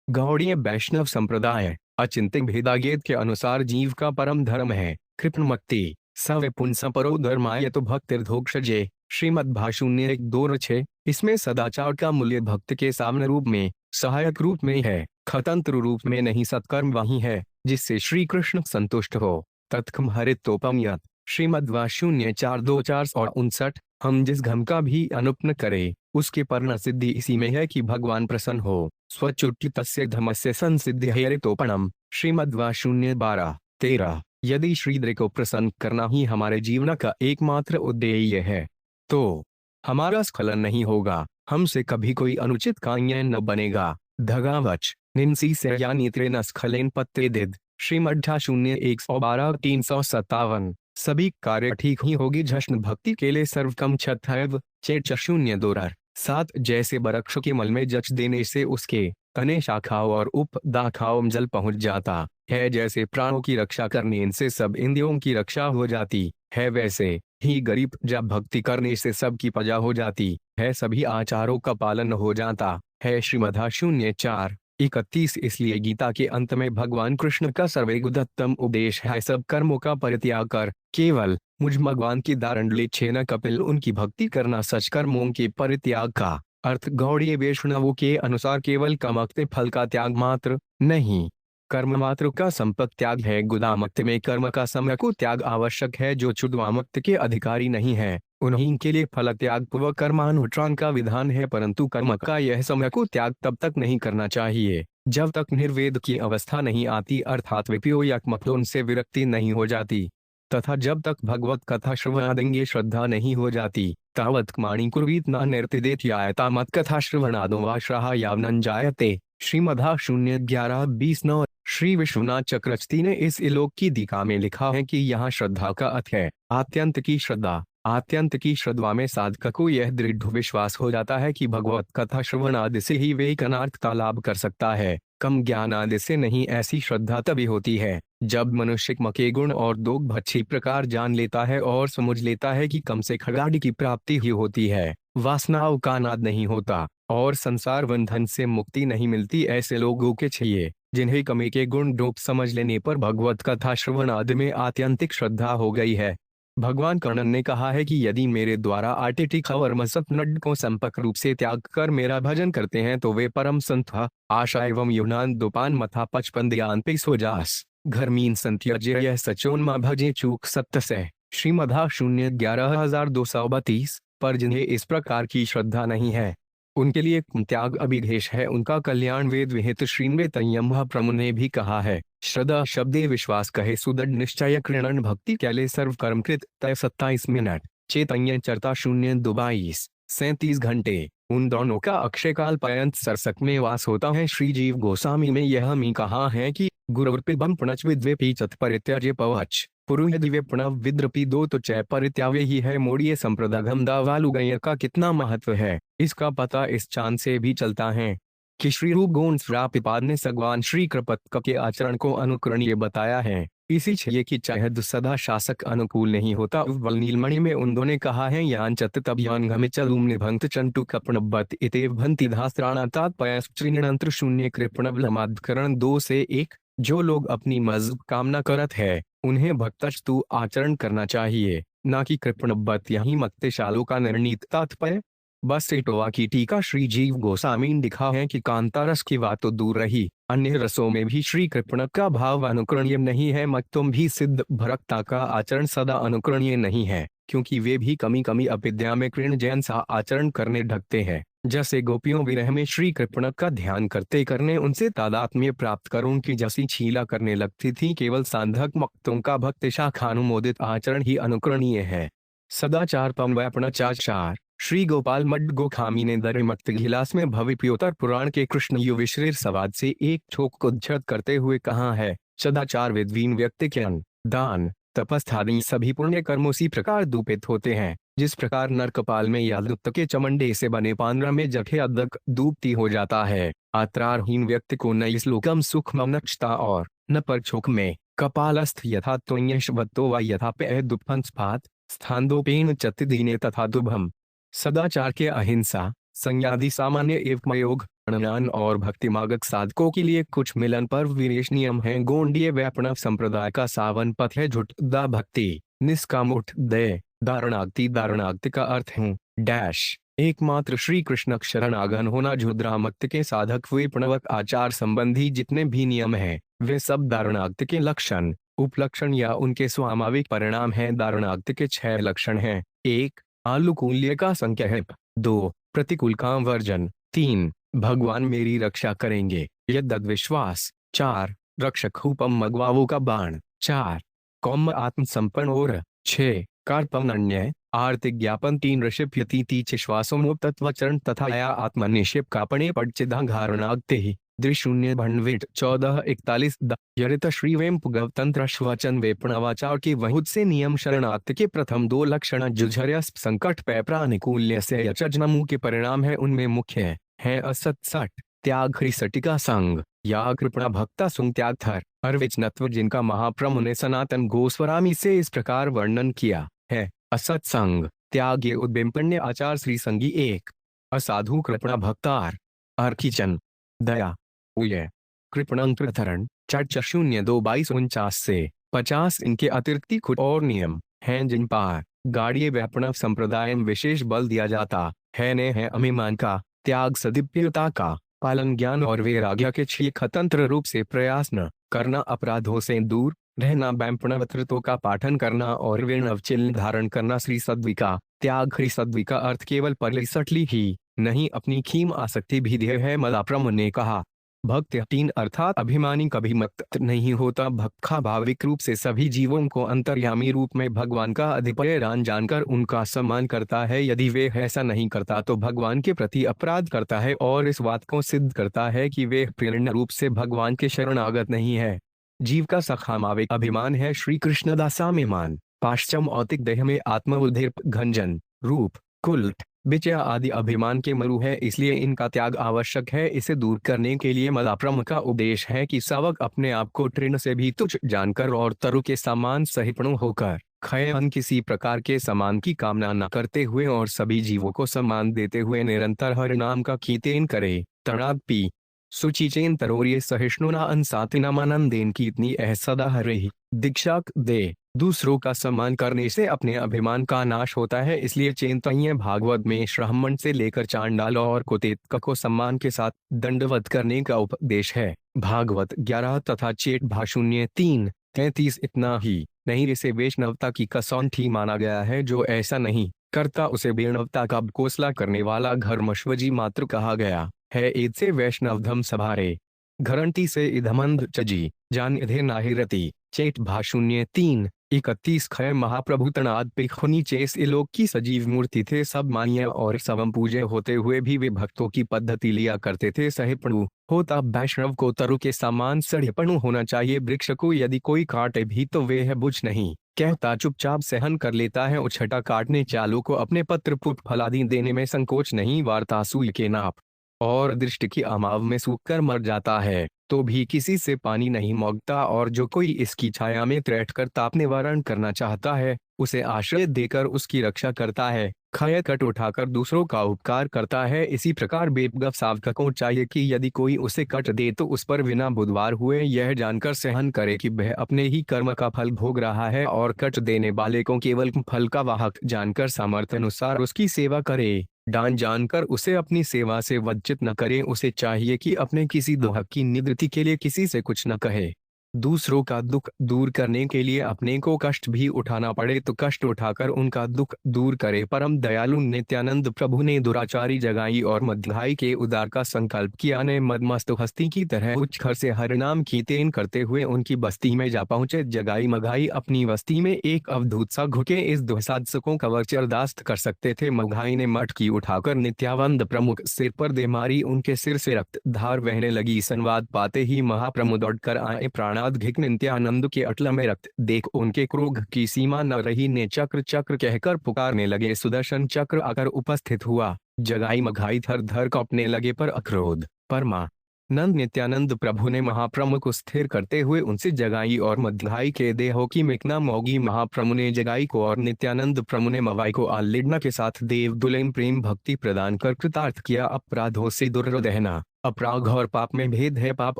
गौड़ीय वैष्णव संप्रदाय अचिंत्य भेदागेद के अनुसार जीव का परम धर्म है कृपण मक्ति सव पुंस परो धर्माय तो भक्तिर्धोक्षजे श्रीमद्भाषुन्य 1-2-6। इसमें सदाचार का मूल्य भक्त के सामने रूप में सहायक रूप में है, खतंत्र रूप में नहीं। सत्कर्म वही है जिससे श्री कृष्ण संतुष्ट हो। तत्कम हरितोपम यत श्रीमद्वा 0-4-2-4 और 59। हम जिस घम का भी अनुपन करें उसके परिण सिद्धि इसी में है कि भगवान प्रसन्न हो। स्वचुट्टी तस्य धमस्य संसिद्धि हरितोपणम श्रीमद्वा 0-12-13। यदि श्रीधर को प्रसन्न करना ही हमारे जीवन का एकमात्र उद्देश्य है तो हमारा स्खलन नहीं होगा, हमसे कभी कोई अनुचित कार्य न बनेगा। धगावच निंसी से या नित्रे न स्खलेन पत्ते दिद श्रीमद् 0-112-357। सभी कार्य ठीक ही होगी। जश्न भक्ति के लिए सर्वकम छथैव चेट 0-2-7। जैसे वृक्ष के मल में जच देने से उसके तने शाखाओं और उप दाखाओं में जल पहुंच जाता है, जैसे प्राणों की रक्षा करने इनसे सब इंद्रियों की रक्षा हो जाती है, वैसे ही गरीब जब भक्ति करने से सबकी प्रजा हो जाती है, सभी आचारों का पालन हो जाता है। श्रीमद् 0-4-31। इसलिए गीता के अंत में भगवान कृष्ण का सर्वोत्तम उपदेश है सब कर्मों का परित्याग कर केवल मुझ भगवान की दारंडले छेना कपिल उनकी भक्ति करना। सच कर्मों के परित्याग का अर्थ गौड़ीय वैष्णवों के अनुसार केवल कामक्ति फल का त्याग मात्र नहीं, कर्म मात्र का संपर्क त्याग है। गुदामक्त में कर्म का समय को त्याग आवश्यक है। जो चुद्वामक्त के अधिकारी नहीं है उन्हीं के लिए फल त्याग पूर्व कर्मानुष्ठान का विधान है, परंतु कर्म का यह समय को त्याग तब तक नहीं करना चाहिए जब तक निर्वेद की अवस्था नहीं आती, अर्थात विपयो या मक्लोन से विरक्ति नहीं हो जाती, तथा जब तक भगवत कथा श्रवणादंगे श्रद्धा नहीं हो जाती तावत माणी कुर्वीत न निर्तिदेत यायता मत कथा श्रवणादो वा श्राहा यावनन जायते श्रीमद् 0-11-20-9। श्री विश्वनाथ चक्रवर्ती ने इस इलोक की दीका में लिखा है कि यहाँ श्रद्धा का अर्थ है आत्यंत की श्रद्धा। आत्यंत की श्रद्धा में साधक को यह दृढ़ विश्वास हो जाता है कि भगवत कथा श्रवण आदि से ही वे अनार्थता लाभ कर सकता है, कम ज्ञान आदि से नहीं। ऐसी श्रद्धा तभी होती है जब मनुष्य कर्म के गुण और दोग अच्छी प्रकार जान लेता है और समझ लेता है कि कम से खगाड़ी की प्राप्ति ही होती है, वासनाओं का नाद नहीं होता और संसार बंधन से मुक्ति नहीं मिलती। ऐसे लोगों के चाहिए जिन्हें कमी के गुण डोप समझ लेने पर भगवत कथा श्रवण आदि में आत्यंतिक श्रद्धा हो गई है। भगवान कर्णन ने कहा है कि यदि मेरे द्वारा आटिटी खवर मसत नड को संपर्क रूप से त्याग कर मेरा भजन करते हैं तो वे परम संत आशा एवं यूनान दुपान मथा 55 दयान पे सो जास घरमीन संत्यज्य यह सचोन्मा भजे चूक सत्य से श्रीमद् 0-11-232। पर जिन्हें इस प्रकार की श्रद्धा नहीं है उनके लिए त्याग अभिघेष है, उनका कल्याण वेद विहित श्रीमद् तय्यम प्रभु ने भी कहा है। श्रद्धा शब्दे विश्वास कहे सुदृढ़ निश्चय कृणन भक्ति कैले सर्व कर्मकृत तय 27 मिनट चैतन्य चरता 0-2-22 37 घंटे। उन दोनों का अक्षय काल पर्यंत सरसक में वास होता है। श्री जीव गोस्वामी में यह मी कहा है कि गुरुवृपि बम प्रणच विद्वे पीचत परित्यज्य पवच पुरुष प्रणव विद्रपी दो तो चय परित्यावे ही है मोड़िए संप्रदागम दावालु गय का कितना महत्व है इसका पता इस चांद से भी चलता है कि श्री रूप गोंड श्रापिपाद ने सगवान श्री कृपत के आचरण को अनुकरणीय बताया है। इसी छे की चाहद सदा शासक अनुकूल नहीं होता। उवल नीलमणि में उन्दो ने कहा है यान चत तब यान घमे चलूम निभंत चंटू कपणबत इतेव भंति धास्त्राणा तात्पयश्चिनंत्र शून्य कृपणवलमाधकरण 2 से 1। जो लोग अपनी मजब कामना करत है उन्हें भक्तस्तु आचरण करना चाहिए न कि कृपणबत। यही मक्तेशालों का निर्णीत तात्पर्य। बस सेटोवा की टीका श्री जीव गोस्वामी ने लिखा है कि कांता रस की बात तो दूर रही, अन्य रसों में भी श्री कृपण का भाव अनुकरणीय नहीं है। मक्तुम भी सिद्ध भरकता का आचरण सदा अनुकरणीय नहीं है क्योंकि वे भी कमी कमी अविद्या में कृण जैन सा आचरण करने ढकते हैं। जैसे गोपियों विरह में श्री कृपण का ध्यान करते करने उनसे तादात्म्य प्राप्त कर उनकी जैसी छीला करने लगती थी। केवल सांधक मक्तों का भक्त शाखानुमोदित आचरण ही अनुकरणीय है। सदाचार पमवैपणाचार श्री गोपाल मड्ड गोखामी ने दर मक्त गिलास में भविप्योतर पुराण के कृष्ण युविश्रीर सवाद से एक छोक को उद्धृत करते हुए कहा है सदाचार विद्वीन व्यक्ति के दान तपस्थानी सभी पुण्य कर्म उसी प्रकार दूपित होते हैं जिस प्रकार नरकपाल में या लुप्त के चमंडे से बने पांद्रा में जखे अदक दूपती हो जाता है। आत्रारहीन व्यक्ति को न इस लोकम सुख ममनक्षता और न पर छोक में कपालस्थ यथा त्वन्यशवत्तो व यथा पे दुपंस्पात स्थानदोपेन चतिदीने तथा दुभम। सदाचार के अहिंसा संज्ञादि सामान्य एवं योग ज्ञान और भक्ति मार्ग साधकों के लिए कुछ मिलन पर विशेष नियम है। गोंडीय वैष्णव संप्रदाय का सावन पथ है झुट दा भक्ति निष्कामुठ दय दारणागति। दारणागति का अर्थ है डैश एकमात्र श्री कृष्ण शरणागन होना। झुद्रामक्त के साधक हुए प्रणवक आचार संबंधी जितने भी नियम हैं वे सब दारणागति के लक्षण उपलक्षण या उनके स्वाभाविक परिणाम हैं। दारणागति के 6 लक्षण हैं। 1 आलुकूल्य का संकल्प, 2 प्रतिकूल का वर्जन, 3 भगवान मेरी रक्षा करेंगे यद्यद विश्वास, 4 रक्षक हुपम मगवावों का बाण, 4 कौम आत्मसंपन्न और 6 कार्पम अन्य आर्थिक ज्ञापन, 3 ऋषिप्यति श्वासों तत्वचरण तथा या आत्मनिषेप कापणे पड़चिदाघारणागते ही दृशून्य भंडविट 1441 यरित श्री वेम्पुगव तंत्र श्वचन वेपणवाचार के बहुत से नियम शरणार्थ के प्रथम 2 लक्षण जुझर्यस्प संकट पैप्रानुकूल्य से यचजनमु के परिणाम है। उनमें मुख्य है असत्सट त्याग हरिसटिका संग या कृपणा भक्ता सुंग त्याग थर अर्विचनत्व जिनका महाप्रभु ने सनातन गोस्वामी से इस प्रकार वर्णन किया है। असत्संग त्याग ये उद्बिंपण्य आचार श्री संगी 1 असाधु कृपणा भक्तार अर्किचन दया उय कृपणंत्रधरण 4-0-2-22-49 से 50 इनके अतिरिक्त कुछ और नियम हैं जिन पर गाड़िये वैष्णव संप्रदाय में विशेष बल दिया जाता है। ने है अभिमान का त्याग, सदिव्यता का पालन, ज्ञान और वैराग्य के स्वतंत्र रूप से प्रयास न करना, अपराधों से दूर रहना, वैष्णवत्व का पाठन करना और वैष्णव चिन्ह धारण करना। श्री सद्वी का त्याग श्री सद्वी का अर्थ केवल परिसटली ही नहीं अपनी खीम आसक्ति भी ध्येय है। मलाप्रम ने कहा भक्त 3 अर्थात अभिमानी कभी मक्त नहीं होता। भक्त भाविक रूप से सभी जीवों को अंतर्यामी रूप में भगवान का अधिपति जानकर उनका सम्मान करता है। यदि वे ऐसा नहीं करता तो भगवान के प्रति अपराध करता है और इस बात को सिद्ध करता है कि वे पूर्ण रूप से भगवान के शरणागत नहीं है। जीव का सखामाविक अभिमान है श्री कृष्ण दासाभिमान। पाश्चम औतिक देह में आत्मबुद्धिर्प घंजन रूप कुल्ट विचय आदि अभिमान के मरु है, इसलिए इनका त्याग आवश्यक है। इसे दूर करने के लिए मलाप्रम का उपदेश है कि सावक अपने आप को तृण से भी तुच्छ जानकर और तरु के समान सहिष्णु होकर खयन किसी प्रकार के सम्मान की कामना न करते हुए और सभी जीवों को सम्मान देते हुए निरंतर हरि नाम का कीर्तन करे। तणापी सुचिचेन तरोर्य सहिष्णुना अनसातिनामानंदेन कीर्तनी सदा हरे दीक्षा दे। दूसरों का सम्मान करने से अपने अभिमान का नाश होता है, इसलिए चैतन्य भागवत में ब्राह्मण से लेकर चांडाल और कुतेतक को सम्मान के साथ दंडवत करने का उपदेश है। भागवत 11 तथा चेट भाषुन्य 3:33 इतना ही नहीं, इसे वैष्णवता की कसौटी माना गया है। जो ऐसा नहीं करता उसे वैष्णवता का कोसला करने वाला घर्मश्वजी मात्र कहा गया है। ईद से वैष्णव धम सभारे घरंटी से इधमंद चजी जान इधे नाहिरती। चेट भाषुन्य 3:31 खय महाप्रभु तनाद पिखुनी चेस इलोक की सजीव मूर्ति थे। सब मान्य और सवम पूज्य होते हुए भी वे भक्तों की पद्धति लिया करते थे। सहिष्णु होता वैष्णव को तरु के समान सड़ेपणु होना चाहिए। वृक्ष को यदि कोई काटे भी तो वह बुझ नहीं कहता, चुपचाप सहन कर लेता है। उछटा काटने चालू को अपने पत्र पुष्प फलादि देने में संकोच नहीं वारता। सुई के नाप और दृष्टि की अमाव में सूखकर मर जाता है तो भी किसी से पानी नहीं मांगता, और जो कोई इसकी छाया में बैठकर ताप निवारण करना चाहता है उसे आश्रय देकर उसकी रक्षा करता है। खय कट उठाकर दूसरों का उपकार करता है। इसी प्रकार बेवकूफ सावक को चाहिए कि यदि कोई उसे कट दे तो उस पर बिना बुधवार हुए यह जानकर सहन करे कि वह अपने ही कर्म का फल भोग रहा है, और कट देने वाले को केवल फल का वाहक जानकर सामर्थ्य अनुसार उसकी सेवा करे। डांट जानकर उसे अपनी सेवा से वंचित न करे। उसे चाहिए कि अपने किसी दुख की निवृत्ति के लिए किसी से कुछ न कहे। दूसरों का दुख दूर करने के लिए अपने को कष्ट भी उठाना पड़े तो कष्ट उठाकर उनका दुख दूर करे। परम दयालु नित्यानंद प्रभु ने दुराचारी जगाई और मध्यभाई के उदार का संकल्प किया। ने मदमस्त हस्ती की तरह उच्चखर से हरिनाम की तेन करते हुए उनकी बस्ती में जा पहुंचे। जगाई मघाई अपनी बस्ती में एक अवधूत सा घुके इस दुसाधकों का वक्ष अरदास्त कर सकते थे। मघाई ने मटकी उठाकर नित्यानंद प्रमुख सिर पर दे मारी। उनके सिर से रक्त धार बहने लगी। संवाद पाते ही महाप्रभु दौड़कर आए। प्राणाद घिक नित्यानंद के अटल में रक्त देख उनके क्रोध की सीमा न रही। ने चक्र चक्र कहकर पुकारने लगे। सुदर्शन चक्र आकर उपस्थित हुआ। जगाई मघाई थर थर कांपने लगे पर अक्रोध परमा नंद नित्यानंद प्रभु ने महाप्रभु को स्थिर करते हुए उनसे जगाई और मघाई के देहों की मिकना मोगी। महाप्रभु ने जगाई को और नित्यानंद प्रभु ने मवाई को आलिंगन के साथ देव दुलेम प्रेम भक्ति प्रदान कर कृतार्थ किया। अपराधों से दूर रहना। अपराध और पाप में भेद है। पाप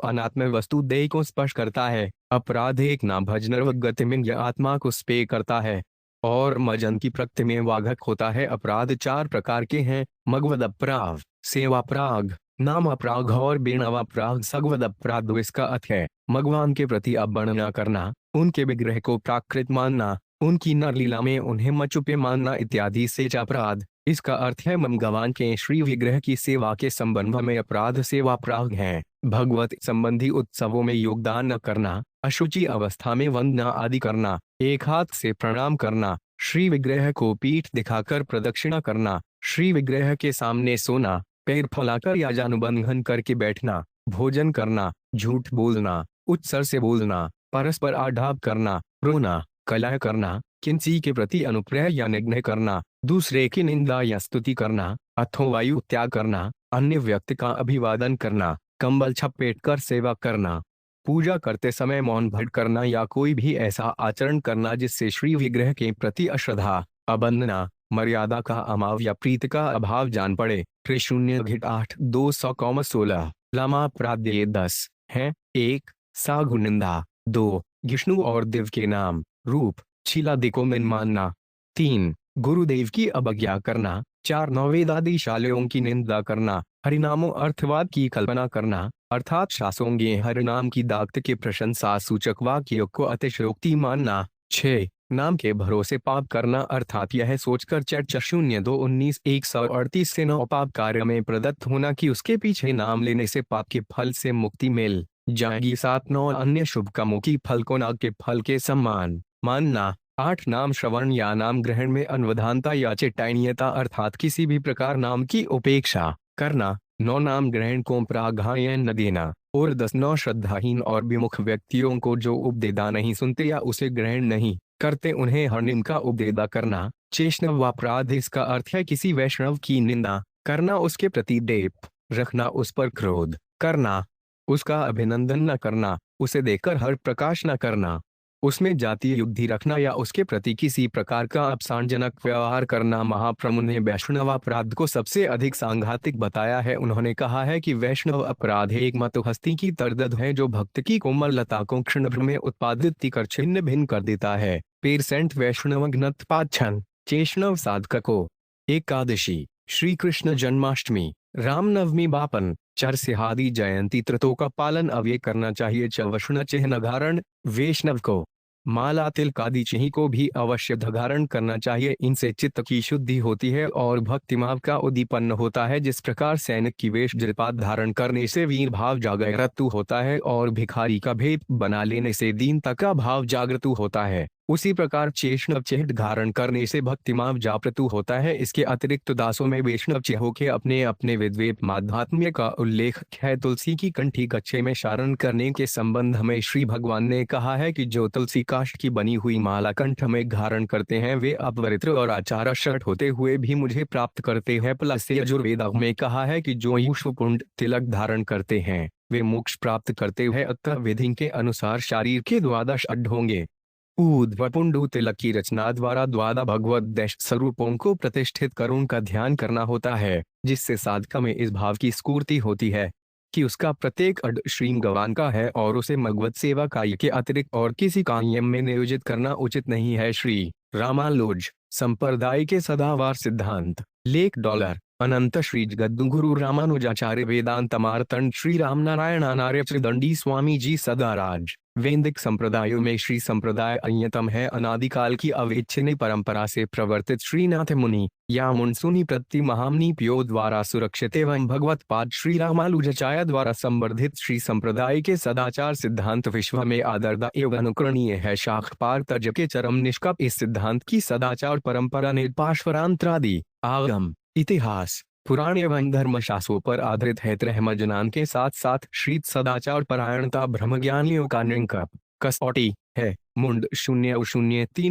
अनात्म वस्तु देह को स्पर्श करता है। अपराध एक ना भजनर्व गति में आत्मा को स्पेय करता है और मजन की प्रकृति में वाघक होता है। अपराध चार प्रकार के हैं: मगवद अपराध, सेवापराध, नाम अपराध और बेनावापराध। सगवद अपराध इसका अर्थ है भगवान के प्रति अवमानना करना, उनके विग्रह को प्राकृत मानना, उनकी नरलीला में उन्हें मचुपे मानना इत्यादि से अपराध। इसका अर्थ है भगवान के श्री विग्रह की सेवा के संबंध में अपराध सेवापराध है। भगवत संबंधी उत्सवों में योगदान न करना, अशुचि अवस्था में वंदना आदि करना, एक हाथ से प्रणाम करना, श्री विग्रह को पीठ दिखाकर प्रदक्षिणा करना, श्री विग्रह के सामने सोना, पैर फैलाकर या जानुबंधन करके बैठना, भोजन करना, झूठ बोलना, उच्च स्वर से बोलना, परस्पर आढ़ाव करना, रोना, कलह करना, किसी के प्रति अनुग्रह या निग्रह करना, दूसरे की निंदा या स्तुति करना, अथवा वायु त्याग करना, अन्य व्यक्ति का अभिवादन करना, कंबल छपेट कर सेवा करना, पूजा करते समय मौन भंग करना या कोई भी ऐसा आचरण करना जिससे श्री विग्रह के प्रति अश्रद्धा, अवंदना, मर्यादा का अभाव या प्रीति का अभाव जान पड़े। 0:8-216 लामा प्राद्य 10 है। 1. सागु निंदा। 2. विष्णु और देव के नाम रूप छीलादि को मन मानना। 3. गुरुदेव की अवज्ञा करना। 4. नववेदादि शालों की निंदा करना। हरिनामों अर्थवाद की कल्पना करना, अर्थात शास्त्रों के हरिनाम की दाक्त के प्रशंसा सूचक वाक्यों को अतिशयोक्ति मानना। 6. नाम के भरोसे पाप करना, अर्थात यह सोचकर 0:2-19-138 से 9 पाप कार्य में प्रदत्त होना कि उसके पीछे नाम लेने से पाप के फल से मुक्ति मिल जाएगी। 7-9 अन्य शुभ कामों की फल को नाग के फल के समान मानना। 8 नाम श्रवण या नाम ग्रहण में अनवधानता या चेटायनीयता, अर्थात किसी भी प्रकार नाम की उपेक्षा करना। 9 नाम ग्रहण को प्राधान्य न देना। और 10 9 श्रद्धाहीन और विमुख व्यक्तियों को जो उपदेदा नहीं सुनते या उसे ग्रहण नहीं करते उन्हें हरनिम का उपदेदा करना। वैष्णवापराध इसका अर्थ है किसी वैष्णव की निंदा करना, उसके प्रति देप रखना, उस पर क्रोध करना, उसका अभिनंदन न करना, उसे देखकर हर प्रकाश न करना, उसमें जातीय युद्धि रखना या उसके प्रति किसी प्रकार का अपमानजनक व्यवहार करना। महाप्रभु ने वैष्णव अपराध को सबसे अधिक सांघातिक बताया है। उन्होंने कहा है कि वैष्णव अपराध एक मत हस्ती की तरदद है जो भक्त की कोमलता को क्षण भर में उत्पादित कर छिन्न भिन्न कर देता है। 5 वैष्णव घ्नत पाछन चैष्णव साधक को। एकादशी, श्री कृष्ण जन्माष्टमी, रामनवमी, बापन, चर सिहादी जयंती त्रितों का पालन अवश्य करना चाहिए। चवष्ण चिन्ह धारण वैष्णव को। माला तिलक आदि चिन्ह को भी अवश्य धारण करना चाहिए। इनसे चित्त की शुद्धि होती है और भक्तिभाव का उद्दीपन होता है। जिस प्रकार सैनिक की वेश जलपात धारण करने से वीर भाव जागृत होता है और भिखारी का भेद बना लेने से दीनता का भाव जागृत होता है, उसी प्रकार चेष्णव चेहट धारण करने से भक्तिमाव जाप्रतु होता है। इसके अतिरिक्त दासों में वैष्णव चेहो के अपने अपने विद्वेप माध्यात्म्य का उल्लेख है। तुलसी की कंठी कच्छे में शारण करने के संबंध में श्री भगवान ने कहा है कि जो तुलसी काष्ठ की बनी हुई माला कंठ में धारण करते हैं वे अपवित्र और आचार शर्ट होते हुए भी मुझे प्राप्त करते हैं। प्लस यजुर्वेद में कहा है कि जो युष्मकुंड तिलक धारण करते हैं वे मोक्ष प्राप्त करते हैं। अतः विधि के अनुसार शरीर के द्वादश अड्ड होंगे। ऊर्ध्वपुंडु तिलक की रचना द्वारा द्वादा भगवत देश स्वरूपों को प्रतिष्ठित कर उनका ध्यान करना होता है, जिससे साधक में इस भाव की स्फूर्ति होती है कि उसका प्रत्येक अड्ड श्री भगवान का है और उसे भगवत सेवा कार्य के अतिरिक्त और किसी कार्य में नियोजित करना उचित नहीं है। श्री रामानुज संप्रदाय के सदावार सिद्धांत लेख $। अनंत श्री जगद्गुरु गुरु रामानुजाचार्य वेदांत मार्तंड श्री रामनारायण आचार्य त्रिदंडी स्वामी जी सदाराज। वैदिक संप्रदायों में श्री संप्रदाय अन्यतम है। अनादिकाल की अविच्छिन्न परंपरा से प्रवर्तित श्रीनाथ मुनि या मुनसुनी प्रति महामुनि प्यो द्वारा सुरक्षित एवं भगवत पाद श्री रामानुजाचार्य द्वारा संवर्धित श्री संप्रदाय के सदाचार सिद्धांत विश्व में आदर्द एवं अनुकरणीय है। शाखपार तज के चरम निष्कप इस सिद्धांत की सदाचार परंपरा ने पार्श्वरांत्रादि आगम इतिहास पुराण एवं धर्मशास्त्रों पर आधारित है। त्रहमजनान के साथ साथ श्री सदाचार परायणता ब्रह्मज्ञानियों का निंकप कसौटी है। मुंड 0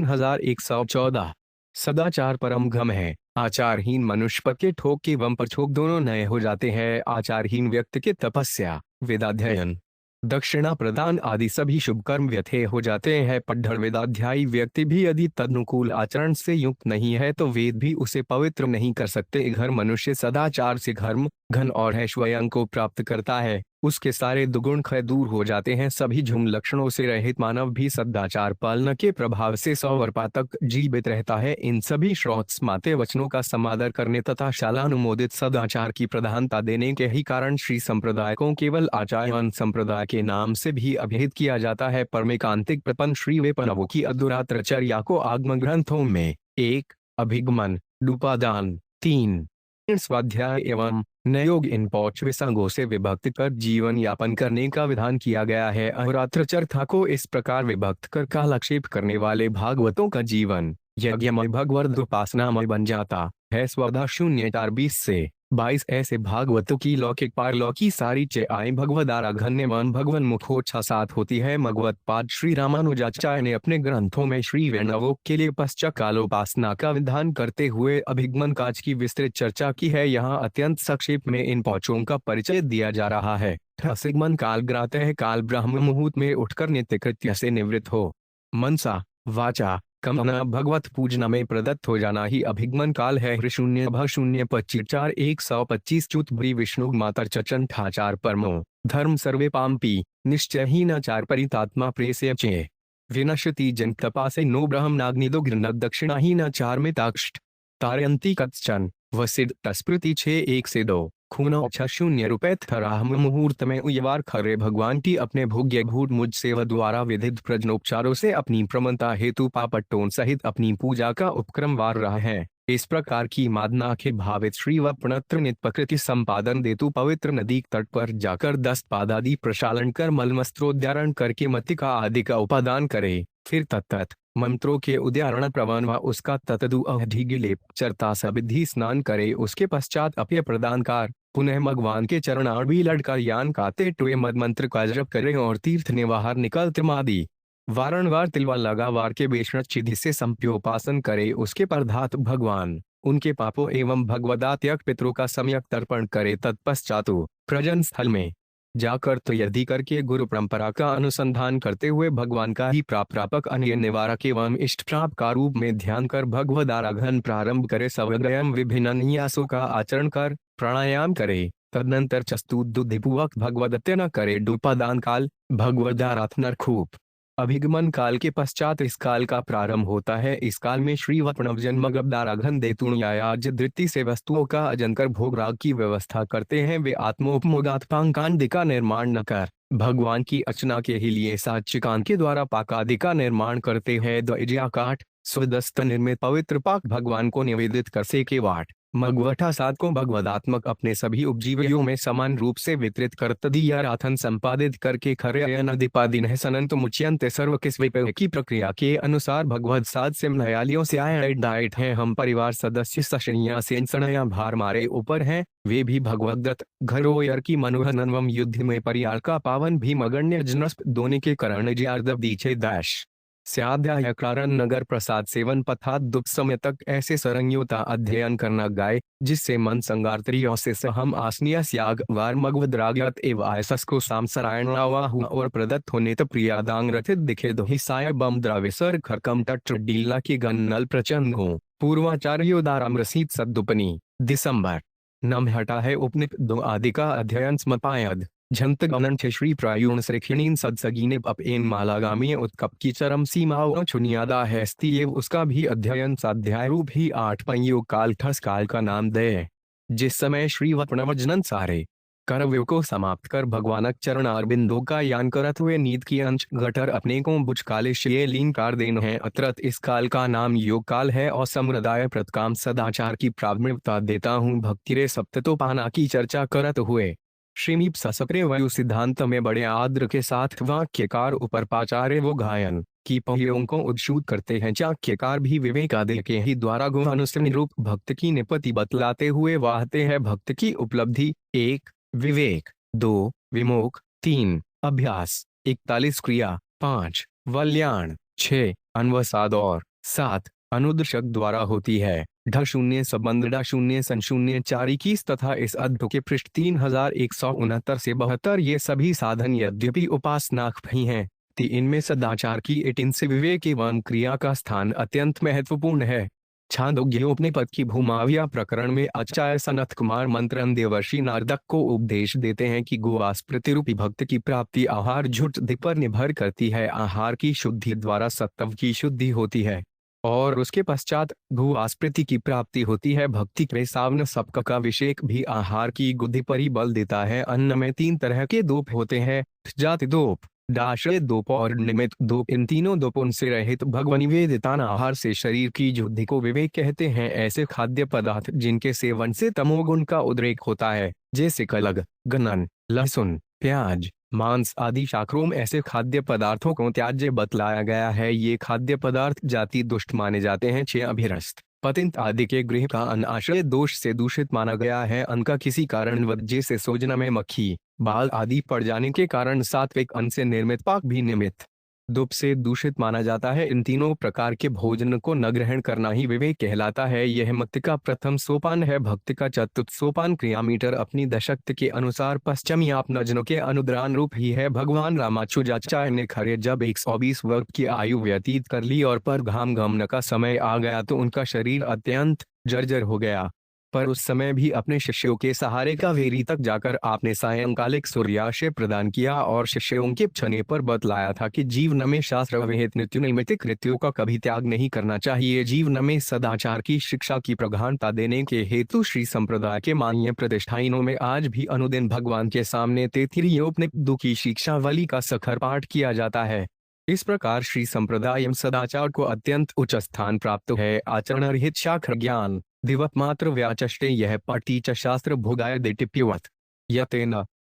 3114। सदाचार परम गम है। आचारहीन मनुष्य पर के ठोक के वम पर छोक दोनों नए हो जाते हैं। आचारहीन व्यक्ति के तपस्या वेदाध्ययन दक्षिणा प्रदान आदि सभी शुभ कर्म व्यर्थ हो जाते हैं। पढ़ वेदाध्यायी व्यक्ति भी यदि तदनुकूल आचरण से युक्त नहीं है तो वेद भी उसे पवित्र नहीं कर सकते। घर मनुष्य सदाचार से धर्म घन और ऐश्वर्य को प्राप्त करता है, उसके सारे दुगुण क्षय दूर हो जाते हैं। सभी झुम लक्षणों से रहित मानव भी सदाचार पालना के प्रभाव से 100 वर्ष तक जीवित रहता है। इन सभी श्रोत्स्माते वचनों का समादर करने तथा शालानुमोदित सदाचार की प्रधानता देने के ही कारण श्री संप्रदाय को केवल आचार्यवान संप्रदाय के नाम से भी अभिहित किया जाता है। परमेकांतिक प्रपन्न श्री वेपनवो की अधुरात्रचर्या को आगम ग्रंथों में 1 अभिगमन डुपादान 3 स्वाध्याय एवं नयोग इन 5 विसंगों से विभक्त कर जीवन यापन करने का विधान किया गया है। अहोरात्र चर्था को इस प्रकार विभक्त कर कालक्षेप करने वाले भागवतों का जीवन यज्ञमय भगवत उपासनामय बन जाता है। स्वधा 0:4-20 से 22 ऐसे भागवतों की लौकिक पारलौकी सारी चेआई भगवद आराधन्य मन भगवन मुखोच्छा साथ होती है। भगवत पाद श्री रामानुजाचार्य ने अपने ग्रंथों में श्री वैष्णवों के लिए पश्चात कालोपासना का विधान करते हुए अभिगमन काज की विस्तृत चर्चा की है। यहाँ अत्यंत संक्षेप में इन पांचों का परिचय दिया जा रहा है। रसिगमन काल ग्रात है। काल ब्रह्म मुहूर्त में उठकर नित्य कृत्य से निवृत्त हो मनसा वाचा कमना भगवत पूजना में प्रदत्त हो जाना ही अभिगमन काल है। 0:25 125 च्युत भ्री विष्णु मातर चचन ठाचार परमो धर्म सर्वे पाम्पी निश्चयहीनाचार परितात्मा प्रेस्य चे विनश्यति जन तपासे नो ब्रह्म नाग्निदो घृण दक्षिणाहीनाचार में ताक्ष्ट तारयंती कच्चन वसिद तस्मृति 6:1 से 2 खूना 0 रुपए थराहम मुहूर्त में उयवार खरे भगवान की अपने भोग्य भूत मुझ सेवा द्वारा विधित प्रजनोपचारों से अपनी प्रमणता हेतु पापट्टों सहित अपनी पूजा का उपक्रम वार रहा है। इस प्रकार की मादना के भावित श्री व प्रणत्र नित प्रकृति संपादन देतु पवित्र नदी तट पर जाकर 10 पादादि प्रक्षालन कर मलमस्त्रोद्धारण करके मतिका आदि का उपादान करे। फिर तत्त मंत्रों के उद्धारण प्रवान व उसका ततदु अधिगिलेप चरता सविधि स्नान करे। उसके पश्चात अप्य प्रदानकार पुनः भगवान के चरणार भी लड़कर यान काते टुए मद मंत्र का जप करें और तीर्थ निवाहर निकल त्रिमादि वारंवार तिलवा लगावार के बेशनत चिधि से संप्योपासन करे। उसके परधात भगवान उनके पापों एवं भगवदात्यक पितरों का सम्यक तर्पण करे। तत्पश्चातु प्रजन स्थल में जाकर तो यदि करके गुरु परंपरा का अनुसंधान करते हुए भगवान का ही प्रापक अन्य निवारक एवं इष्ट प्राप का रूप में ध्यान कर भगवद आराधन प्रारंभ करे। सवग्रयम विभिन्न न्यासों का आचरण कर प्राणायाम करे। तदनंतर चस्तुद्धिपूर्वक भगवदत्य न करे। डुपादान काल भगवदाराधना खूब अभिगमन काल के पश्चात इस काल का प्रारंभ होता है। इस काल में श्री वप्रणव जन्म गब्दाराघन देतुण्याज धृति से वस्तुओं का अजन कर भोग राग की व्यवस्था करते हैं। वे आत्मोपमोदात्पांकांड का निर्माण न कर भगवान की अर्चना के ही लिए साचिकांत के द्वारा पाकादि का निर्माण करते हैं। द्विजया काठ स्वदस्त निर्मित पवित्र पाक भगवान को निवेदित कर से के वाट मगवठा सात को भगवदात्मक अपने सभी उपजीवियों में समान रूप से वितरित कर तदीया राथन संपादित करके खरे नदीपादिन सनंत मुच्यंत सर्व किस की प्रक्रिया के अनुसार भगवद सात से न्यायालयों से आए डाइट हैं। हम परिवार सदस्य सशनिया से सणया भार मारे ऊपर हैं, वे भी भगवदत्त घरोयर की मनुहनवम युद्ध में परियार का पावन भी मगण्य जनस्प दोने के करण ज्यार्दव दीछे दाश स्याध्याय कारण नगर प्रसाद सेवन पथा दुख समय तक ऐसे सरंयोता अध्ययन करना गाय जिससे मन संगार्त्रियों से सहम आसनिया स्याग वार मगवद रागत एवं आयसस को सामसरायण हुआ और प्रदत्त होने त प्रियादांग रथित दिखे दोहिसाय बम द्राविसर खरकम तट डीला की गन नल प्रचंड हो पूर्वाचार्योदाराम रसीद सद्दुपनी दिसंबर नम हटा है उपनिप दो आदि का अध्ययन स्मपायद झंत गणन श्री प्रायूण श्रेखिणीन सदसगीने अपएन मालागामी उत्कप की चरम सीमाओं चुनियादा है स्तीव उसका भी अध्ययन साध्याय रूप ही 8 पंयो काल ठस काल का नाम दे। जिस समय श्री वप्रणवजनन सारे कर्तव्यों को समाप्त कर भगवानक चरण अरबिंदों का यान करत हुए नींद की अंश घटर अपने को बुझ काले श्रेय लीन कार देन है अत्रत इस काल का नाम योग काल है और समृदाय प्रतकाम सदाचार की प्राथमिकता देता हूँ। भक्तिरे सप्ततोपाना की चर्चा करत हुए श्रीमीप ससप्रे वायु सिद्धांत में बड़े आद्र के साथ वाक्यकार ऊपर पाचार्य वो गायन की पहियों को उद्शूत करते हैं। चाक्यकार भी विवेकादि के ही द्वारा गुणानुसरण रूप भक्त की निपत्ति बतलाते हुए वाहते हैं भक्त की उपलब्धि 1 विवेक 2 विमोक 3 अभ्यास 41 क्रिया 5 वल्याण 6 अन्वसाद और 7 अनुदर्शक द्वारा होती है। ढ शून्य संबंध ढ शून्य सन शून्य 4 21 तथा इस अध्याय के पृष्ठ 3169 से 72 ये सभी साधन यद्यपि उपासनाक ही हैं, इनमें सदाचार की 18 से विवेक एवं क्रिया का स्थान अत्यंत महत्वपूर्ण है। छांदोग्योपनिषद की भूमाविया प्रकरण में आचार्य सनत कुमार मंत्रन देवर्षि नारदक को उपदेश देते हैं कि गोवास प्रतिरूपी भक्त की प्राप्ति आहार झुट पर निर्भर करती है। आहार की शुद्धि द्वारा सत्व की शुद्धि होती है और उसके पश्चात भूआस्पृति की प्राप्ति होती है। भक्ति के सावन सबका का विषेक भी आहार की गुद्धि पर ही बल देता है। अन्न में 3 तरह के दोप होते हैं, जाति दोप, दाश्रय दोप और निमित्त दोप। इन तीनों दोपों से रहित भगवनिवेदितान आहार से शरीर की शुद्धि को विवेक कहते हैं। ऐसे खाद्य पदार्थ जिनके सेवन से तमोगुण का उद्रेक होता है, जैसे कलग, गन्नन, लहसुन, प्याज, मांस आदि शाकरों ऐसे खाद्य पदार्थों को त्याज्य बतलाया गया है। ये खाद्य पदार्थ जाति दुष्ट माने जाते हैं। 6 अभिरस्त पतिंत आदि के गृह का अन्न आश्रय दोष से दूषित माना गया है। अन्न का किसी कारण जैसे सोजना में मक्खी, बाल आदि पड़ जाने के कारण सात्विक अन्न से निर्मित पाक भी निमित्त दुप से दूषित माना जाता है। इन तीनों प्रकार के भोजन को न ग्रहण करना ही विवेक कहलाता है। यह मुक्ति का प्रथम सोपान है। भक्ति का चतुर्थ सोपान क्रियामीटर अपनी दशक्ति के अनुसार पश्चिमी आपनजनों के अनुद्रान रूप ही है। भगवान रामानुजाचार्य ने खरे जब 120 वर्ष की आयु व्यतीत कर ली और पर घाम गमन का समय आ गया तो उनका शरीर अत्यंत जर्जर हो गया, पर उस समय भी अपने शिष्यों के सहारे कावेरी तक जाकर आपने सायंकालिक सूर्याशय प्रदान किया और शिष्यों के छने पर बतलाया था कि जीवन में शास्त्र विहित नित्य नैमित्तिक कृत्यों का कभी त्याग नहीं करना चाहिए। जीवन में सदाचार की शिक्षा की प्रधानता देने के हेतु श्री संप्रदाय के मान्य प्रतिष्ठानों में आज भी अनुदिन भगवान के सामने तैत्तिरीयोपनिषद की शिक्षावली का सखर पाठ किया जाता है। इस प्रकार श्री संप्रदाय सदाचार को अत्यंत उच्च स्थान प्राप्त है। आचरण रहित शास्त्र ज्ञान दिवत मात्र व्याचष्टे यह पाटी च शास्त्र भोगाय दिटिप्यवत यतेन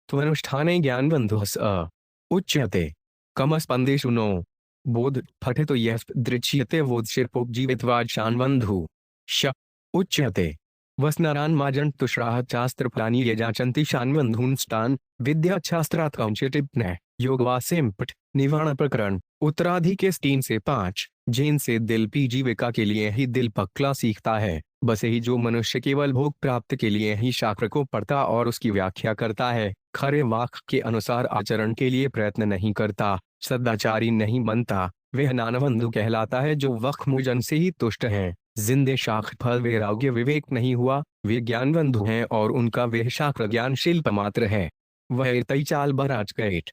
त्वनुष्ठाने ज्ञान बंधुस उच्यते कमस्पंदेषु नो बोध फठितो यह दृच्यते वोदशिर्पोपजीवितवाद शान बंधु श उच्यते वसनरान माजन तुषराह शास्त्र प्राणी ये जाचंती शान बंधुन स्टान विद्या शास्त्रात् कौंचिटिप्न योगवासेम पठ निवारण प्रकरण उत्तराधि के 3 से 5 जिन से दिल की जीविका के लिए ही दिल पक्ला सीखता है, बस ही जो मनुष्य केवल भोग प्राप्त के लिए ही शास्त्र को पढ़ता और उसकी व्याख्या करता है, खरे वाक्य के अनुसार आचरण के लिए प्रयत्न नहीं करता, सदाचारी नहीं बनता, वह नानबंधु कहलाता है। जो वक्त मुजन से ही तुष्ट हैं, जिंदे शास्त्र फल वैराग्य विवेक नहीं हुआ, वे ज्ञान बंधु हैं और उनका वह शास्त्र ज्ञान शिल्प मात्र है। वह तई चाल बराज कैट